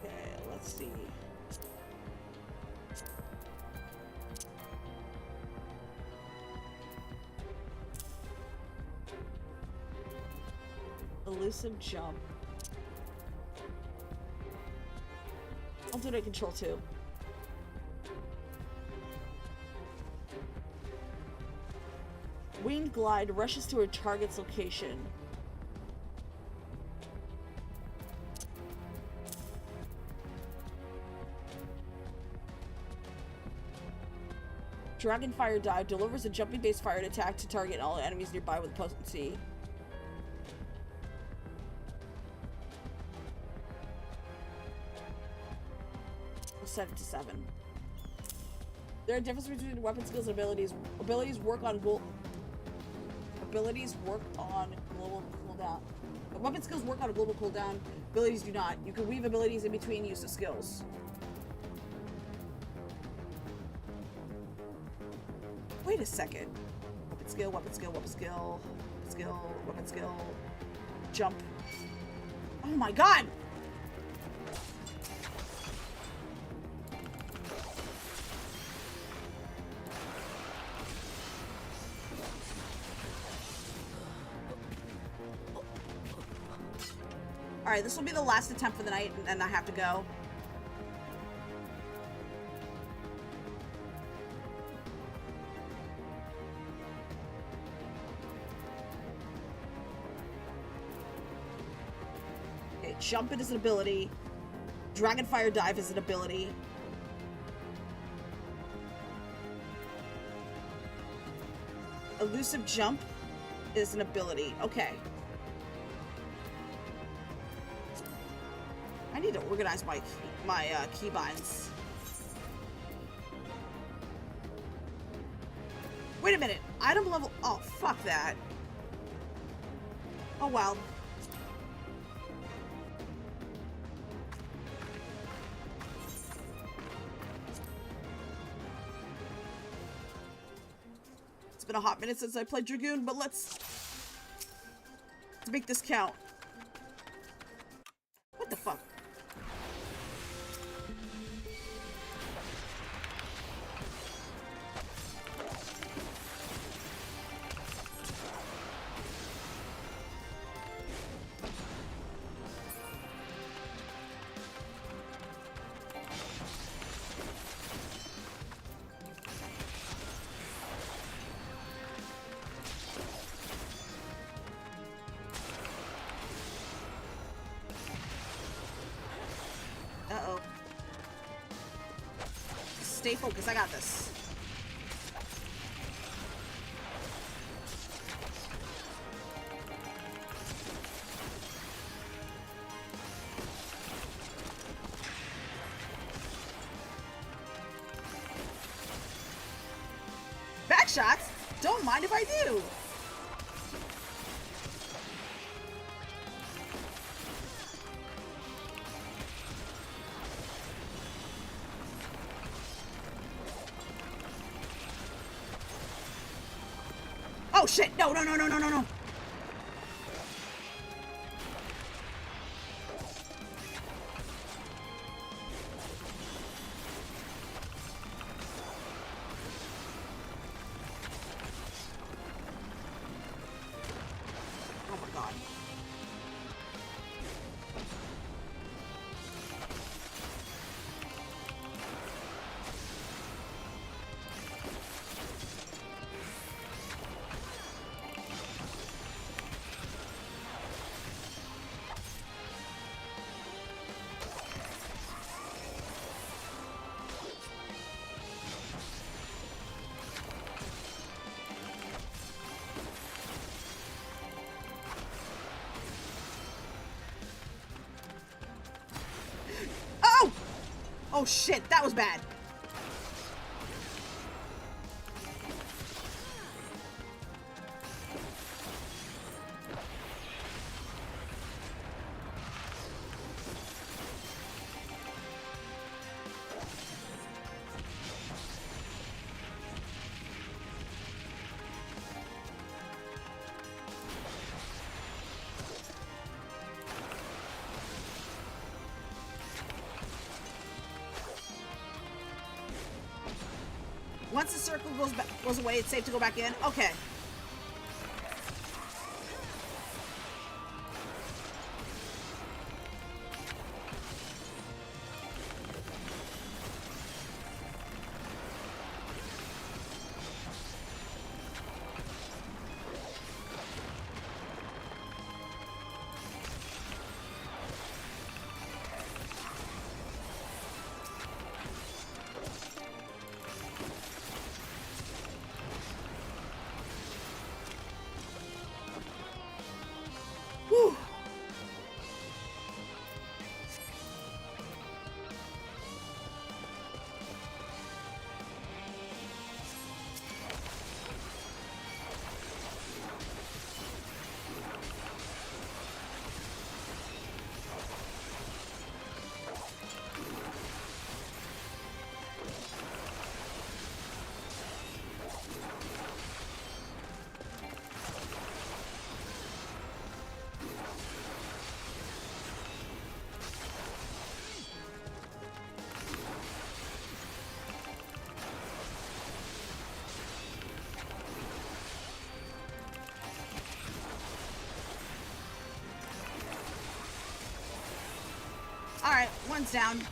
Okay, let's see. Elusive jump. I'll do it at control 2. Winged glide rushes to a target's location. Dragonfire dive delivers a jumping based fired attack to target all enemies nearby with potency. Set it to 7. There are differences between weapon skills and abilities. Abilities work on global cooldown. Weapon skills work on a global cooldown. Abilities do not. You can weave abilities in between use of skills. Wait a second. Weapon skill, weapon skill, weapon skill, weapon skill, weapon skill. Jump. Oh my god! Alright, this will be the last attempt for the night, and then I have to go. Okay, jump it is an ability. Dragonfire dive is an ability. Elusive jump is an ability. Okay. I need to organize my keybinds. Wait a minute. Item level. Oh, fuck that. Oh, wow. It's been a hot minute since I played Dragoon, but let's make this count. What the fuck? Uh-oh. Stay focused, I got this. Back shots? Don't mind if I do. Oh shit! No, no, no, no, no, no, no! Oh my god. Oh! Oh shit, that was bad. Once the circle goes away, it's safe to go back in. Okay. Alright, one's down.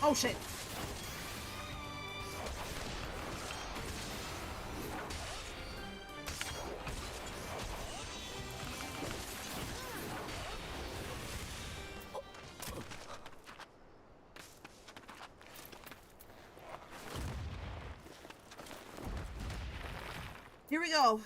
Oh shit. Here we go.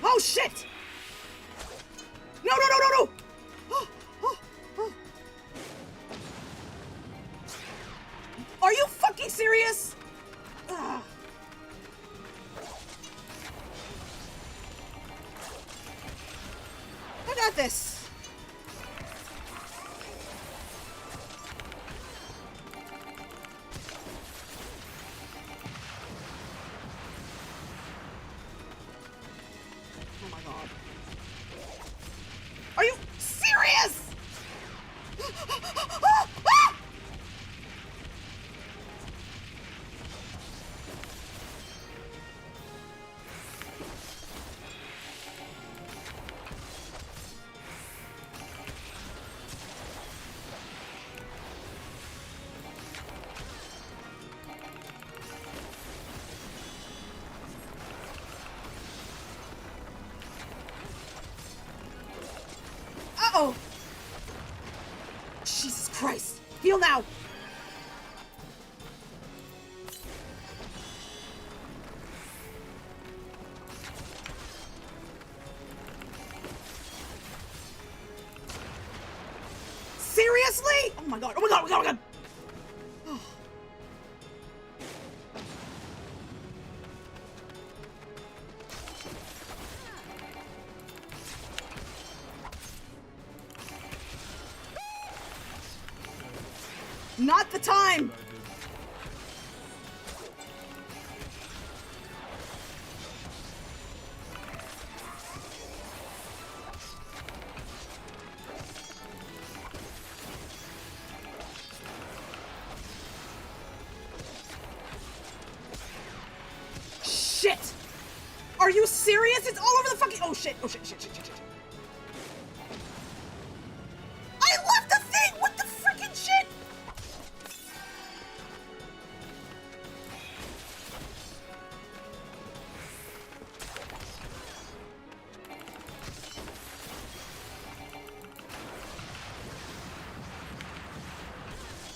Oh shit! No, no, no, no, no! Oh, oh, oh. Are you fucking serious? Ugh. I got this. Oh my god. Are you serious? Uh-oh. Jesus Christ. Heal now. Seriously? Oh my god. Oh my god. Oh my god. Oh my god. Oh. Not the time. Shit! Are you serious? It's all over the fucking— oh shit, oh shit, shit, shit, shit, shit. I left the thing! What the freaking shit?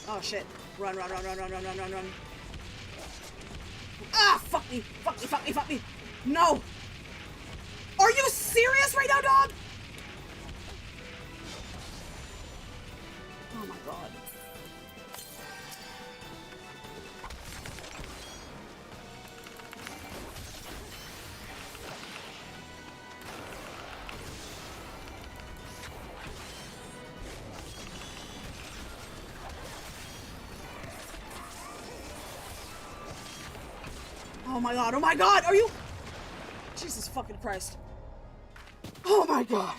Oh shit. Run, run, run, run, run, run, run, run, run. Ah, fuck me, fuck me, fuck me, fuck me. No. Are you serious right now, dog? Oh my god. Oh my god, oh my god, are you— Jesus fucking Christ. Oh my god.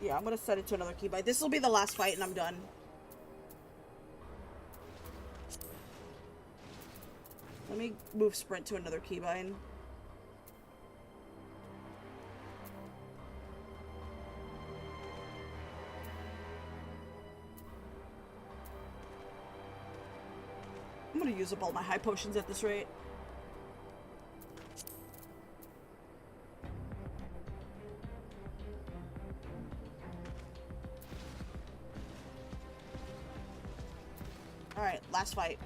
Yeah, I'm gonna set it to another keybind. This will be the last fight and I'm done. Let me move sprint to another keybind. I'm gonna use up all my high potions at this rate. Alright, last fight.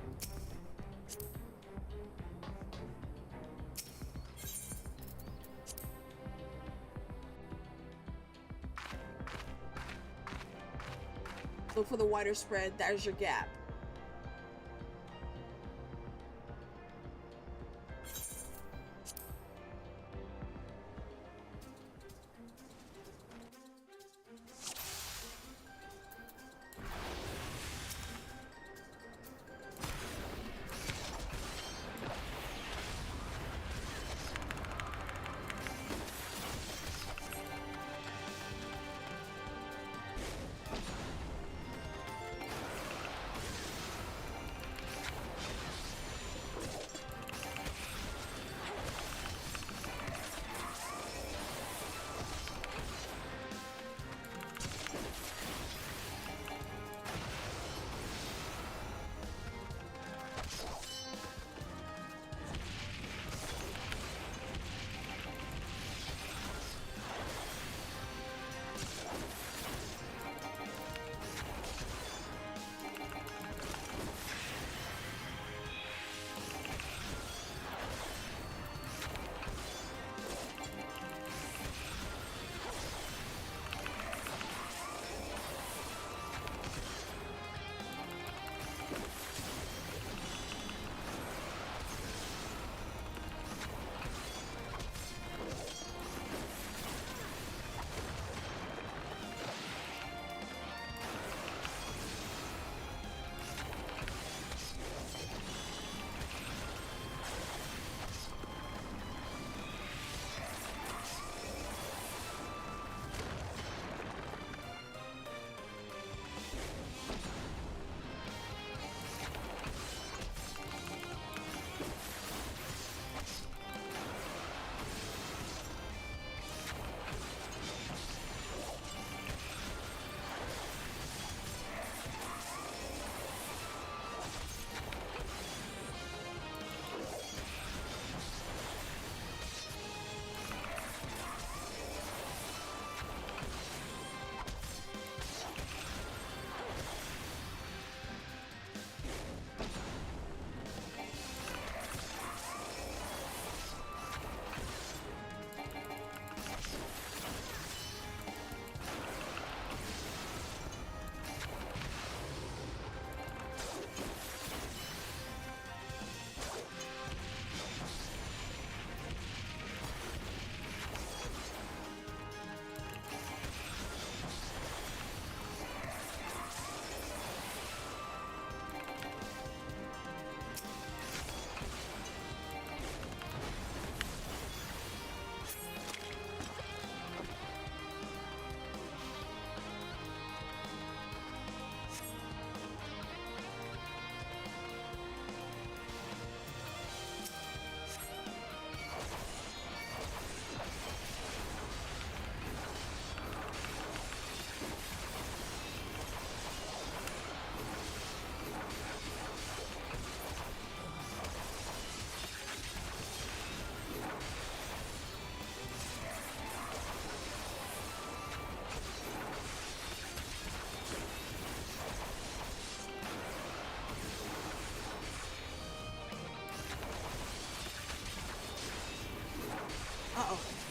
Look for the wider spread. There's your gap. Uh-oh.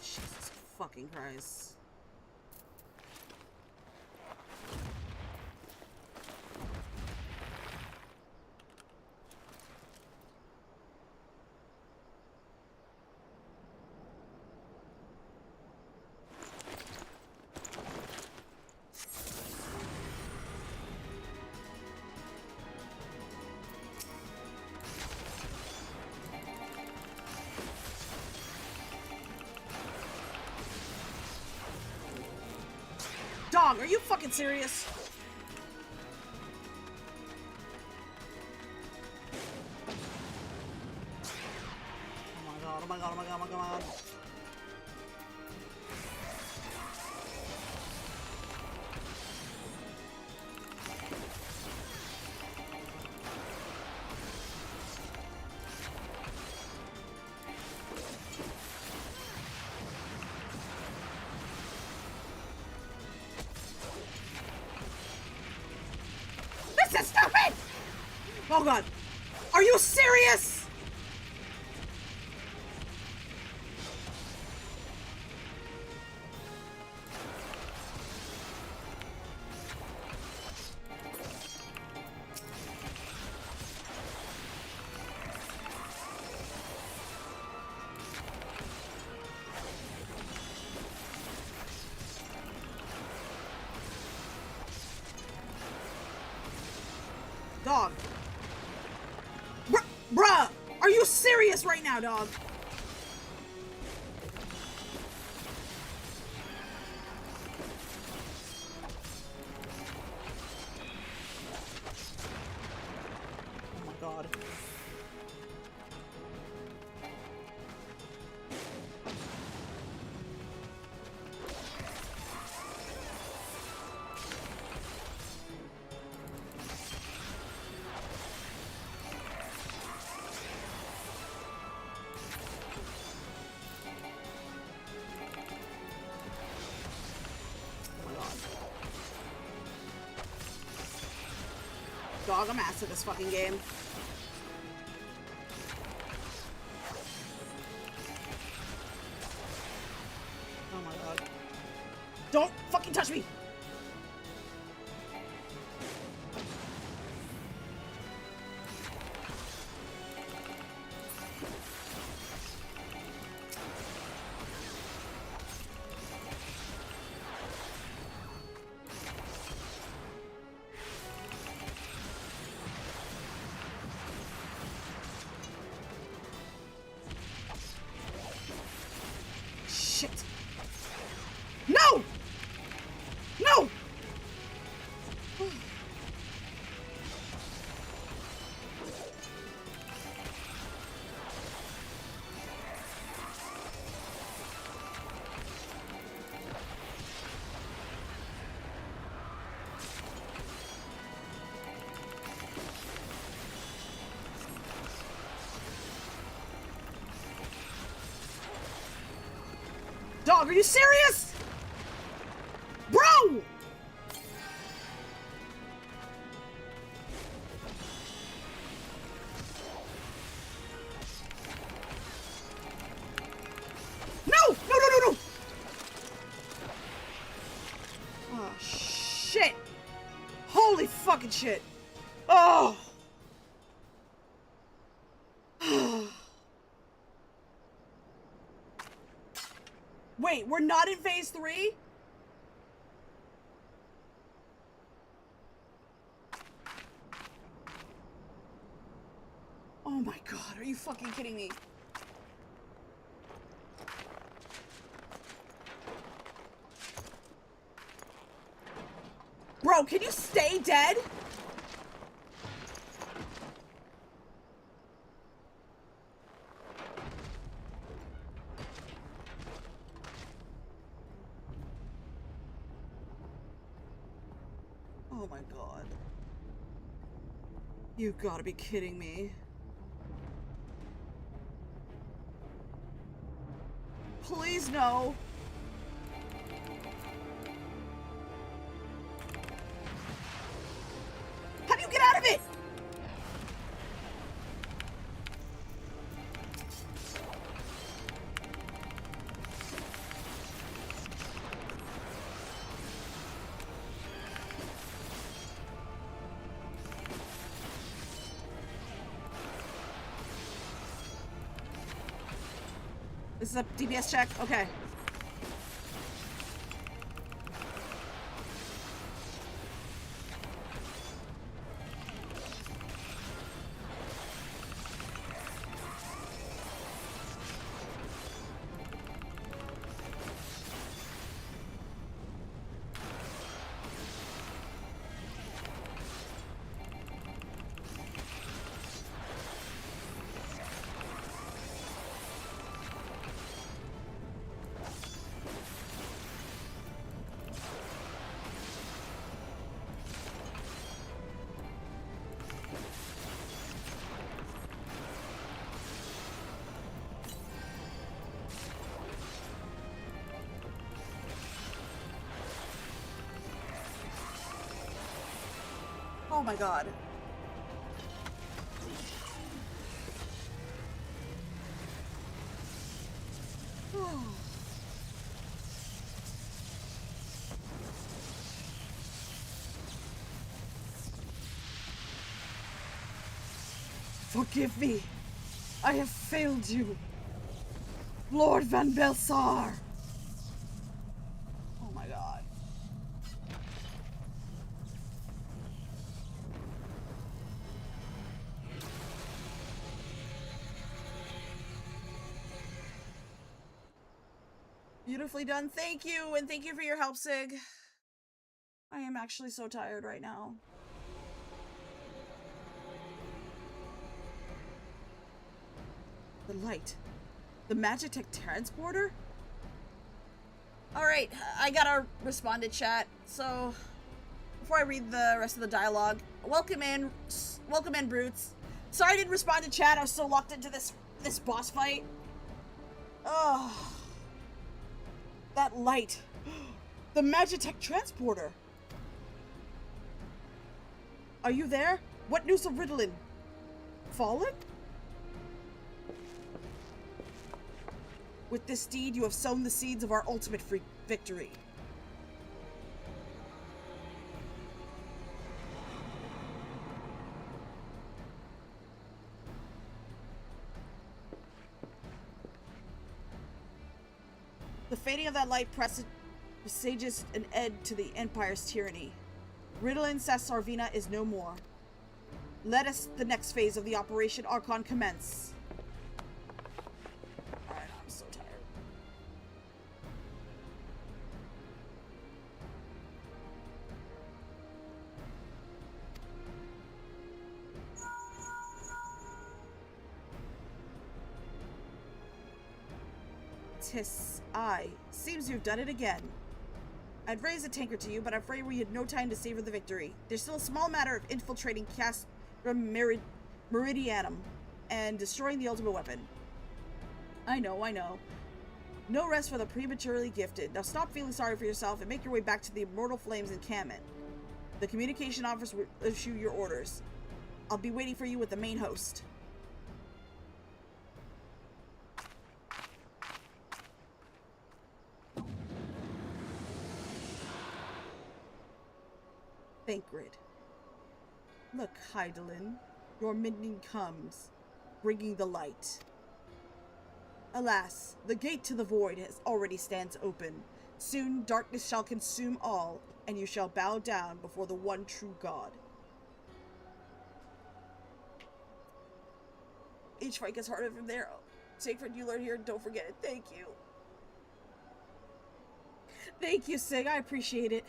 Jesus fucking Christ. Dog, are you fucking serious? Oh my god, oh my god, oh my god, oh my god. This is stupid! Oh god. Are you serious? Dog. Bruh! Are you serious right now, dog? Oh my god. Dog, I'm ass at this fucking game. Oh my god. Don't fucking touch me! Shit. No! No! Dog, are you serious? Bro! No! No, no, no, no! Oh, shit. Holy fucking shit. Oh! Wait, we're not in phase 3? Oh my god, are you fucking kidding me? Bro, can you stay dead? Oh my god. You've got to be kidding me. Please no. How do you get out of it? This is a DPS check? Okay. Oh my god. Forgive me. I have failed you. Lord Van Belsar. Oh my god. Beautifully done. Thank you, and thank you for your help, Sig. I am actually so tired right now. The light. The Magitech transporter? Alright, I gotta respond to chat. So, before I read the rest of the dialogue, welcome in, brutes. Sorry I didn't respond to chat, I was so locked into this boss fight. Oh, that light. The Magitech transporter. Are you there? What news of Ritalin? Fallen? With this deed, you have sown the seeds of our ultimate victory. The fading of that light presages an end to the Empire's tyranny. Ritalin Sas Sarvina is no more. Let us the next phase of the Operation Archon commence. Alright, I'm so tired. Tis I. Seems you've done it again. I'd raise a tanker to you, but I'm afraid we had no time to savor the victory. There's still a small matter of infiltrating Castra Meridianum and destroying the ultimate weapon. I know. No rest for the prematurely gifted. Now stop feeling sorry for yourself and make your way back to the immortal flames encampment. The communication officer will issue your orders. I'll be waiting for you with the main host. Thancred. Look, Hydaelyn, your minion comes, bringing the light. Alas, the gate to the void already stands open. Soon darkness shall consume all, and you shall bow down before the one true God. Each fight gets harder from there. Sacred, you learn here, don't forget it. Thank you. Thank you, Sig, I appreciate it.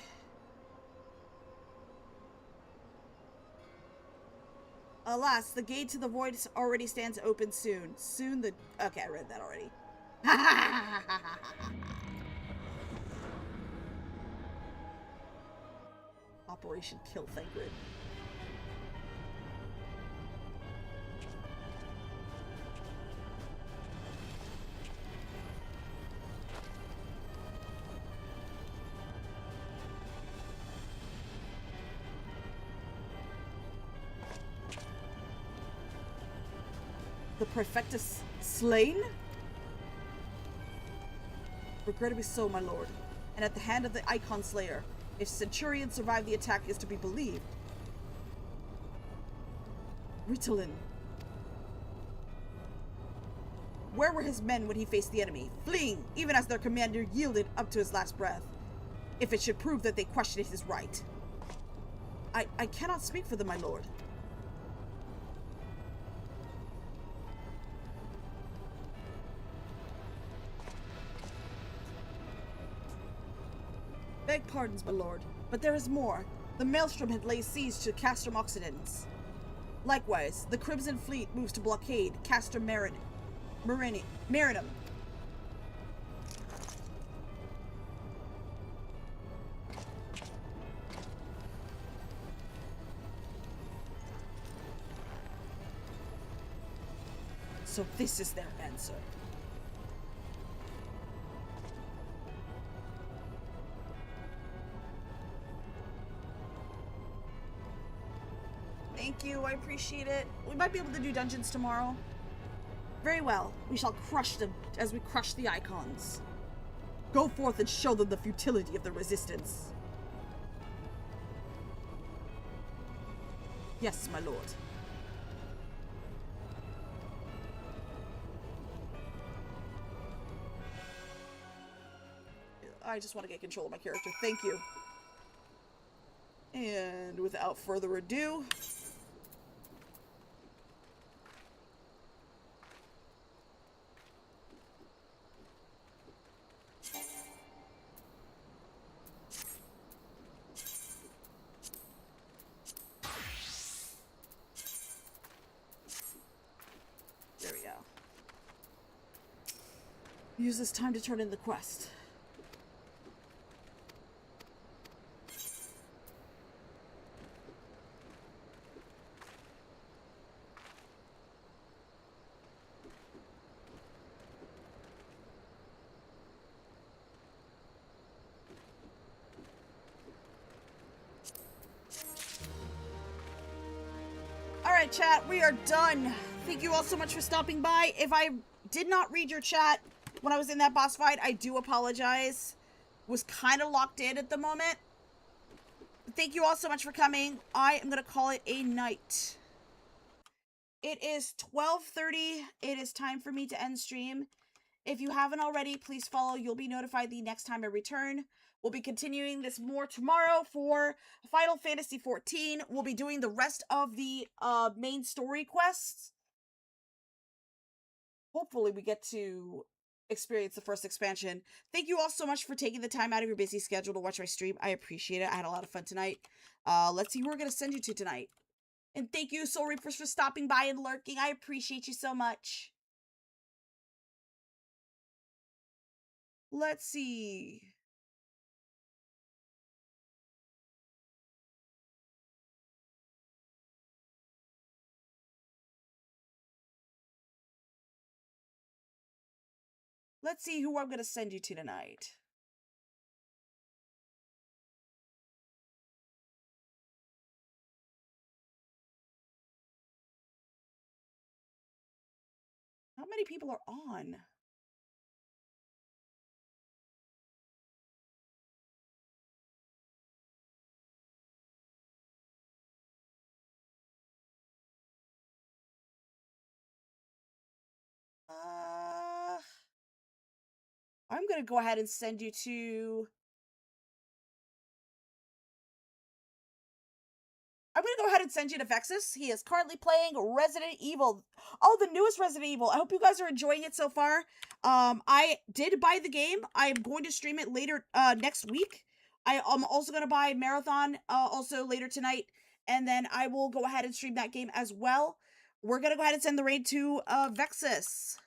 Alas, the gate to the void already stands open soon. Okay, I read that already. Operation Kill Thancred. The Prefectus slain? Regrettably so, my lord. And at the hand of the Icon Slayer. If Centurion survived the attack is to be believed. Ritalin. Where were his men when he faced the enemy? Fleeing, even as their commander yielded up to his last breath. If it should prove that they questioned his right. I cannot speak for them, my lord. Beg pardons, my lord, but there is more. The Maelstrom had laid siege to Castrum Occidens. Likewise, the Crimson Fleet moves to blockade Castrum Marinum. So this is their answer. Thank you, I appreciate it. We might be able to do dungeons tomorrow. Very well. We shall crush them as we crush the icons. Go forth and show them the futility of the resistance. Yes, my lord. I just want to get control of my character. Thank you. And without further ado, there we go. Use this time to turn in the quest. Alright, chat, we are done. Thank you all so much for stopping by. If I did not read your chat when I was in that boss fight, I do apologize. Was kind of locked in at the moment. But thank you all so much for coming. I am going to call it a night. It is 12:30. It is time for me to end stream. If you haven't already, please follow. You'll be notified the next time I return. We'll be continuing this more tomorrow for Final Fantasy XIV. We'll be doing the rest of the main story quests. Hopefully we get to experience the first expansion. Thank you all so much for taking the time out of your busy schedule to watch my stream. I appreciate it. I had a lot of fun tonight. Let's see who we're going to send you to tonight. And thank you, Soul Reapers, for stopping by and lurking. I appreciate you so much. Let's see. Let's see who I'm going to send you to tonight. How many people are on? I'm going to go ahead and send you to... I'm going to go ahead and send you to Vexus. He is currently playing Resident Evil. Oh, the newest Resident Evil. I hope you guys are enjoying it so far. I did buy the game. I'm going to stream it later next week. I'm also going to buy Marathon also later tonight. And then I will go ahead and stream that game as well. We're going to go ahead and send the raid to Vexus.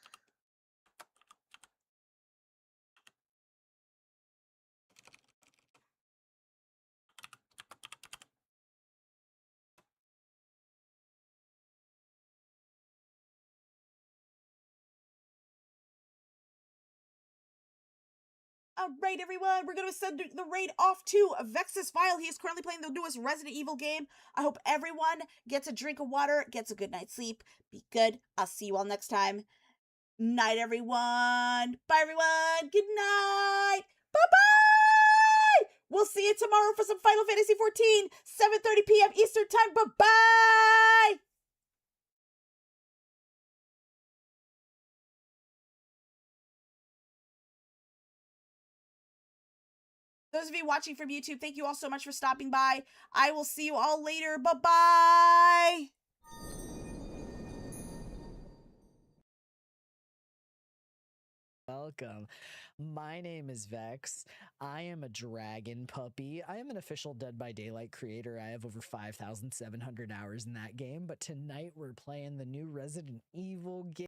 Alright, everyone, we're going to send the raid off to Vexus File. He is currently playing the newest Resident Evil game. I hope everyone gets a drink of water, gets a good night's sleep. Be good. I'll see you all next time. Night, everyone. Bye, everyone. Good night. Bye-bye. We'll see you tomorrow for some Final Fantasy XIV, 7:30 p.m. Eastern Time. Bye-bye. Those of you watching from YouTube, thank you all so much for stopping by. I will see you all later. Bye-bye! Welcome. My name is Vex. I am a dragon puppy. I am an official Dead by Daylight creator. I have over 5,700 hours in that game, but tonight we're playing the new Resident Evil game.